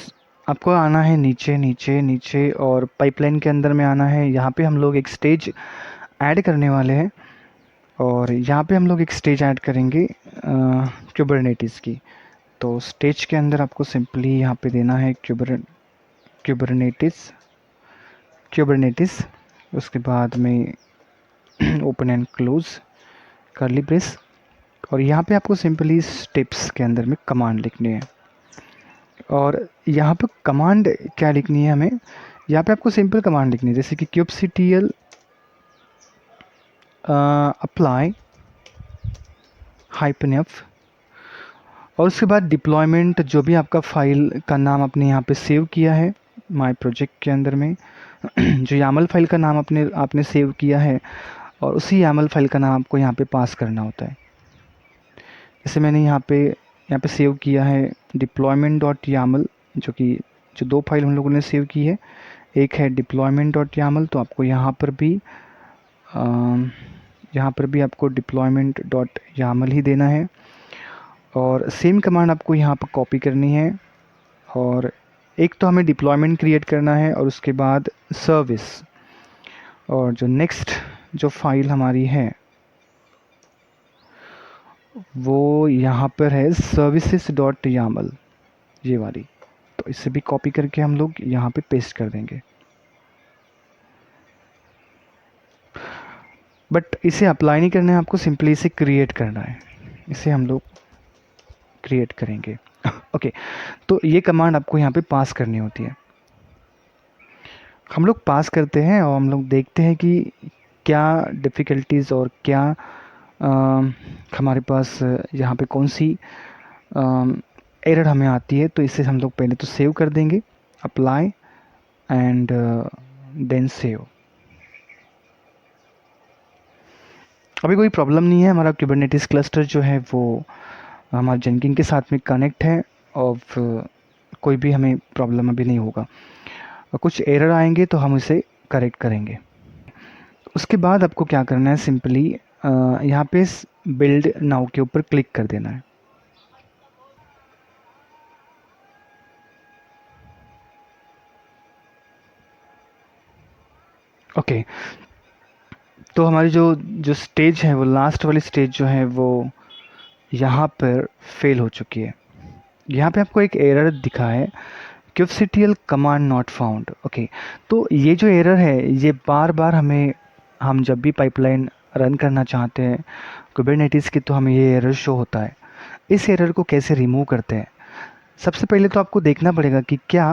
आपको आना है नीचे नीचे नीचे और पाइपलाइन के अंदर में आना है। यहाँ पे हम लोग एक स्टेज ऐड करने वाले हैं और यहाँ पे हम लोग एक स्टेज ऐड करेंगे कुबरनेटिस की। तो स्टेज के अंदर आपको सिंपली यहाँ पे देना है कुबरनेटिस, उसके बाद में open and close curly brace, और यहाँ पे आपको सिंपली स्टेप्स के अंदर में कमांड लिखनी है। और यहाँ पे कमांड क्या लिखनी है हमें, यहाँ पे आपको सिंपल कमांड लिखनी है, जैसे कि kubectl अप्लाई -f, और उसके बाद डिप्लॉयमेंट, जो भी आपका फाइल का नाम आपने यहाँ पे सेव किया है माय प्रोजेक्ट के अंदर में जो YAML फाइल का नाम आपने सेव किया है, और उसी YAML फाइल का नाम आपको यहाँ पे पास करना होता है। जैसे मैंने यहाँ पे सेव किया है deployment.yaml, जो दो फाइल हम लोगों ने सेव की है, एक है deployment.yaml, तो आपको यहाँ पर भी आपको deployment.yaml ही देना है, और सेम कमांड आपको यहाँ पर कॉपी करनी है, और एक तो हमें डिप्लॉयमेंट क्रिएट करना है और उसके बाद सर्विस, और जो नेक्स्ट जो फाइल हमारी है वो यहाँ पर है services.yaml, ये वाली, तो इसे भी कॉपी करके हम लोग यहाँ पे पेस्ट कर देंगे। बट इसे अप्लाई नहीं करना है आपको, सिंपली इसे क्रिएट करना है, इसे हम लोग क्रिएट करेंगे। ओके तो ये कमांड आपको यहाँ पे पास करनी होती है। हम लोग पास करते हैं और हम लोग देखते हैं कि क्या डिफ़िकल्टीज़ और क्या हमारे पास यहाँ पे कौन सी एरर हमें आती है। तो इसे हम लोग पहले तो सेव कर देंगे, अप्लाई एंड देन सेव। अभी कोई प्रॉब्लम नहीं है, हमारा कुबरनेटिस क्लस्टर जो है वो हमारे जेनकिन के साथ में कनेक्ट है, और कोई भी हमें प्रॉब्लम अभी नहीं होगा। कुछ एरर आएंगे तो हम इसे करेक्ट करेंगे। उसके बाद आपको क्या करना है, सिंपली यहाँ पे बिल्ड नाउ के ऊपर क्लिक कर देना है। ओके तो हमारी जो स्टेज है, वो लास्ट वाली स्टेज जो है वो यहाँ पर फेल हो चुकी है। यहाँ पे आपको एक एरर दिखा है, kubectl command not found. Okay तो ये जो एरर है, ये बार बार हम जब भी पाइपलाइन रन करना चाहते हैं कुबरनेटिस की, तो हमें ये एरर शो होता है। इस एरर को कैसे रिमूव करते हैं, सबसे पहले तो आपको देखना पड़ेगा कि क्या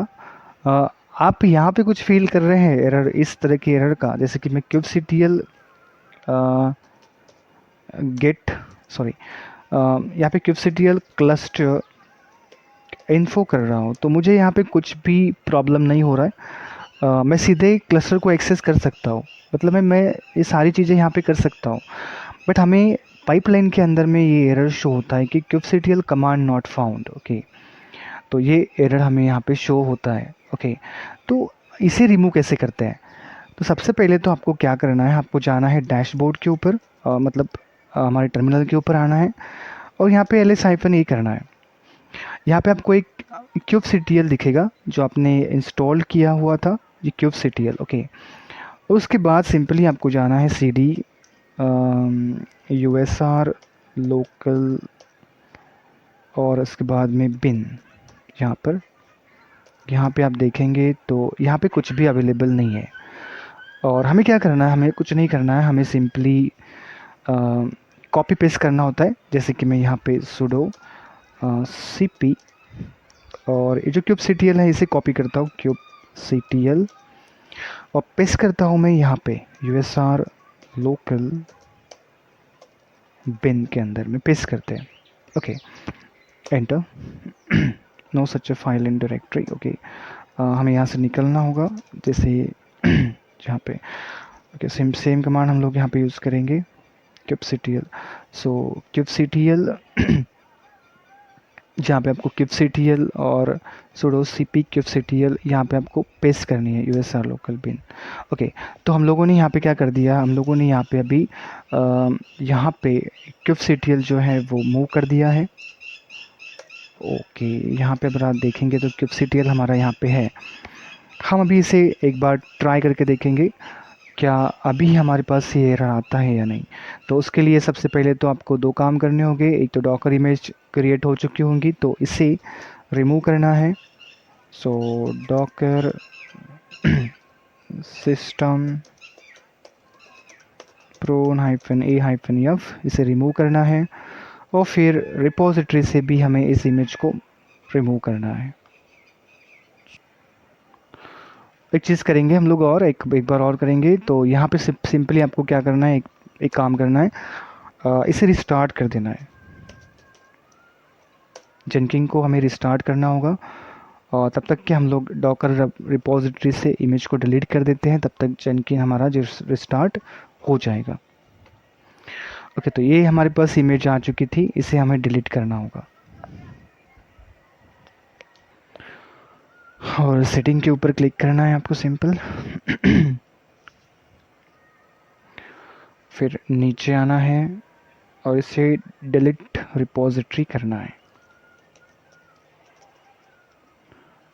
आप यहाँ पे कुछ फील कर रहे हैं एरर, इस तरह की एरर का। जैसे कि मैं kubectl गेट सॉरी यहाँ पे kubectl क्लस्टर इन्फो कर रहा हूँ, तो मुझे यहाँ पे कुछ भी प्रॉब्लम नहीं हो रहा है। मैं सीधे क्लस्टर को एक्सेस कर सकता हूँ, मतलब मैं ये सारी चीज़ें यहाँ पे कर सकता हूँ। बट हमें पाइपलाइन के अंदर में ये एरर शो होता है कि kubectl command not found. Okay तो ये एरर हमें यहाँ पे शो होता है। ओके तो इसे रिमूव कैसे करते हैं, तो सबसे पहले तो आपको क्या करना है, आपको जाना है डैशबोर्ड के ऊपर, मतलब हमारे टर्मिनल के ऊपर आना है, और यहाँ पे -e करना है। यहाँ पे आपको एक kubectl दिखेगा जो आपने इंस्टॉल किया हुआ था, ये kubectl। ओके उसके बाद सिंपली आपको जाना है cd usr लोकल, और उसके बाद में bin। यहाँ पे आप देखेंगे तो यहाँ पे कुछ भी अवेलेबल नहीं है। और हमें क्या करना है, हमें कुछ नहीं करना है, हमें सिंपली कॉपी पेस्ट करना होता है। जैसे कि मैं यहाँ पे sudo cp, और ये जो kubectl है इसे कॉपी करता हूँ kubectl, और पेस्ट करता हूँ मैं यहाँ पे usr लोकल bin के अंदर में पेस्ट करते हैं। Okay enter, no such a file in directory. Okay हमें यहाँ से निकलना होगा, जैसे जहाँ पे ओके सेम कमांड हम लोग यहाँ पे यूज़ करेंगे kubectl। सो kubectl जहाँ पे आपको kubectl और sudo cp kubectl यहाँ पे आपको पेस्ट करनी है usr लोकल bin। ओके तो हम लोगों ने यहाँ पे क्या कर दिया, हम लोगों ने यहाँ पे अभी यहाँ पे kubectl जो है वो मूव कर दिया है। ओके यहाँ पे अगर आप देखेंगे तो kubectl हमारा यहाँ पे है। हम अभी इसे एक बार ट्राई करके देखेंगे क्या अभी हमारे पास ये एरर आता है या नहीं। तो उसके लिए सबसे पहले तो आपको दो काम करने होंगे, एक तो डॉकर इमेज क्रिएट हो चुकी होंगी तो इसे रिमूव करना है। सो डॉकर सिस्टम -a-f इसे रिमूव करना है, और फिर रिपोजिटरी से भी हमें इस इमेज को रिमूव करना है। एक चीज़ करेंगे हम लोग और एक बार और करेंगे। तो यहाँ पे सिंपली आपको क्या करना है, एक काम करना है, इसे रिस्टार्ट कर देना है। जेनकिन को हमें रिस्टार्ट करना होगा, और तब तक कि हम लोग डॉकर रिपोजिटरी से इमेज को डिलीट कर देते हैं, तब तक जेनकिन हमारा जो रिस्टार्ट हो जाएगा। ओके, तो ये हमारे पास इमेज आ चुकी थी, इसे हमें डिलीट करना होगा। और सेटिंग के ऊपर क्लिक करना है आपको सिंपल। फिर नीचे आना है और इसे डिलीट रिपोजिटरी करना है,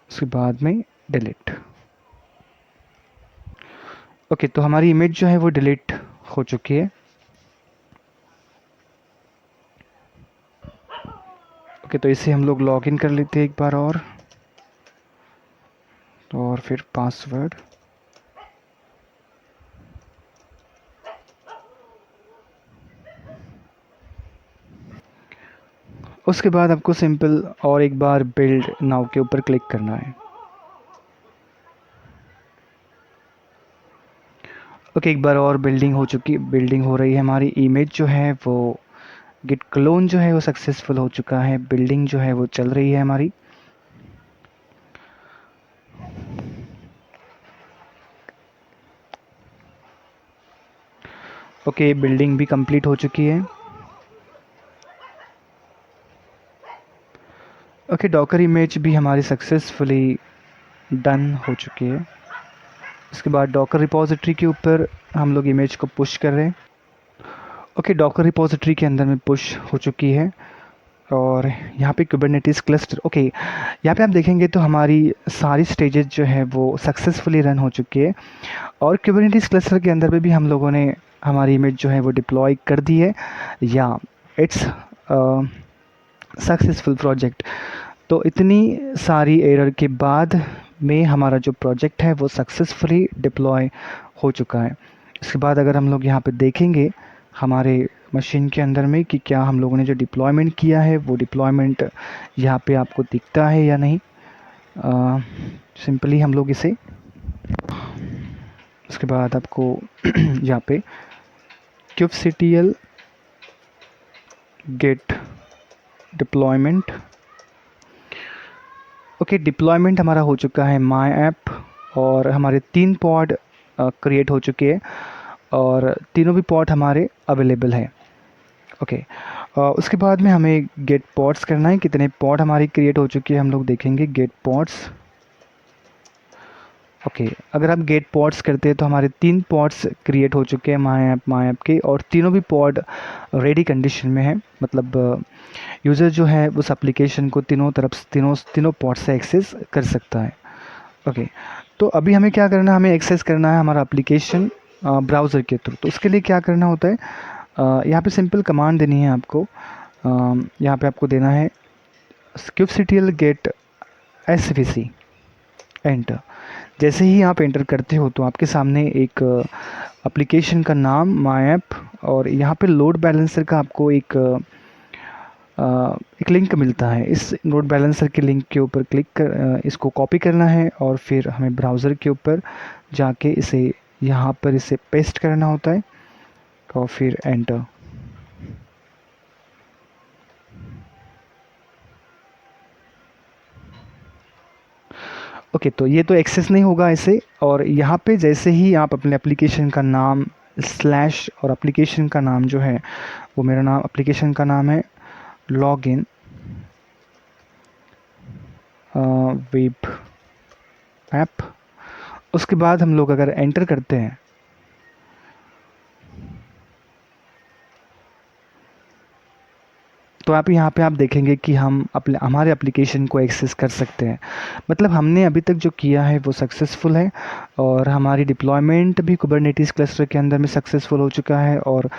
उसके बाद में डिलीट। ओके, तो हमारी इमेज जो है वो डिलीट हो चुकी है। ओके, तो इसे हम लोग लॉग इन कर लेते हैं एक बार और फिर पासवर्ड। उसके बाद आपको सिंपल और एक बार बिल्ड नाउ के ऊपर क्लिक करना है। ओके, एक बार और बिल्डिंग हो रही है। हमारी इमेज जो है वो गिट क्लोन जो है वो सक्सेसफुल हो चुका है, बिल्डिंग जो है वो चल रही है हमारी। ओके, बिल्डिंग भी कंप्लीट हो चुकी है। ओके, डॉकर इमेज भी हमारी सक्सेसफुली डन हो चुकी है। उसके बाद डॉकर रिपोजिटरी के ऊपर हम लोग इमेज को पुश कर रहे हैं। ओके, डॉकर रिपोजिटरी के अंदर में पुश हो चुकी है, और यहाँ पे कुबरनेटिस क्लस्टर। ओके, यहाँ पे आप देखेंगे तो हमारी सारी स्टेजेस जो है वो सक्सेसफुली रन हो चुकी है, और कुबरनेटिस क्लस्टर के अंदर में भी हम लोगों ने हमारी इमेज जो है वो डिप्लॉय कर दी है, या इट्स सक्सेसफुल प्रोजेक्ट। तो इतनी सारी एरर के बाद में हमारा जो प्रोजेक्ट है वो सक्सेसफुली डिप्लॉय हो चुका है। इसके बाद अगर हम लोग यहाँ पे देखेंगे हमारे मशीन के अंदर में कि क्या हम लोगों ने जो डिप्लॉयमेंट किया है वो डिप्लॉयमेंट यहाँ पे आपको दिखता है या नहीं। सिंपली हम लोग इसे, उसके बाद आपको यहाँ पे kubectl get deployment. Okay, deployment हमारा हो चुका है माई ऐप, और हमारे 3 पॉड क्रिएट हो चुके हैं, और तीनों भी पॉड हमारे अवेलेबल है। ओके, उसके बाद में हमें गेट पॉड्स करना है। कितने पॉड हमारी क्रिएट हो चुकी है हम लोग देखेंगे, गेट पॉड्स। ओके, अगर आप गेट पॉड्स करते हैं तो हमारे 3 पॉड्स क्रिएट हो चुके हैं माई ऐप के, और तीनों भी पॉड रेडी कंडीशन में है। मतलब यूज़र जो है उस एप्लीकेशन को तीनों पॉड से एक्सेस कर सकता है। ओके, तो अभी हमें क्या करना है, हमें एक्सेस करना है हमारा एप्लीकेशन ब्राउज़र के थ्रू। तो उसके लिए क्या करना होता है, यहाँ पे सिंपल कमांड देनी है आपको। यहाँ पे आपको देना है kubectl गेट svc, एंटर। जैसे ही आप एंटर करते हो तो आपके सामने एक एप्लीकेशन का नाम माई ऐप, और यहाँ पे लोड बैलेंसर का आपको एक लिंक मिलता है। इस लोड बैलेंसर के लिंक के ऊपर क्लिक कर इसको कॉपी करना है, और फिर हमें ब्राउज़र के ऊपर जाके इसे यहाँ पर इसे पेस्ट करना होता है, और फिर एंटर। ओके, तो ये तो एक्सेस नहीं होगा ऐसे। और यहाँ पे जैसे ही आप अपने एप्लीकेशन का नाम स्लैश, और एप्लीकेशन का नाम जो है वो मेरा नाम एप्लीकेशन का नाम है लॉगिन वेब ऐप। उसके बाद हम लोग अगर एंटर करते हैं तो आप यहाँ पे आप देखेंगे कि हम हमारे एप्लीकेशन को एक्सेस कर सकते हैं। मतलब हमने अभी तक जो किया है वो सक्सेसफुल है, और हमारी डिप्लॉयमेंट भी कुबरनेटिस क्लस्टर के अंदर में सक्सेसफुल हो चुका है, और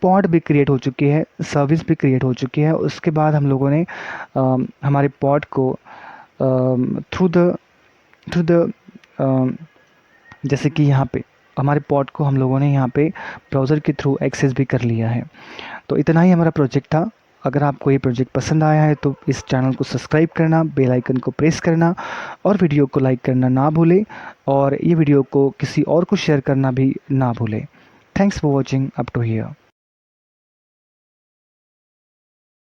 पॉड भी क्रिएट हो चुकी है, सर्विस भी क्रिएट हो चुकी है। उसके बाद हम लोगों ने हमारे पॉड को थ्रू द जैसे कि यहाँ पे हमारे पॉड को हम लोगों ने यहाँ पे ब्राउज़र के थ्रू एक्सेस भी कर लिया है। तो इतना ही हमारा प्रोजेक्ट था। अगर आपको ये प्रोजेक्ट पसंद आया है तो इस चैनल को सब्सक्राइब करना, बेल आइकन को प्रेस करना और वीडियो को लाइक करना ना भूलें और ये वीडियो को किसी और को शेयर करना भी ना भूलें। Thanks for watching up to here.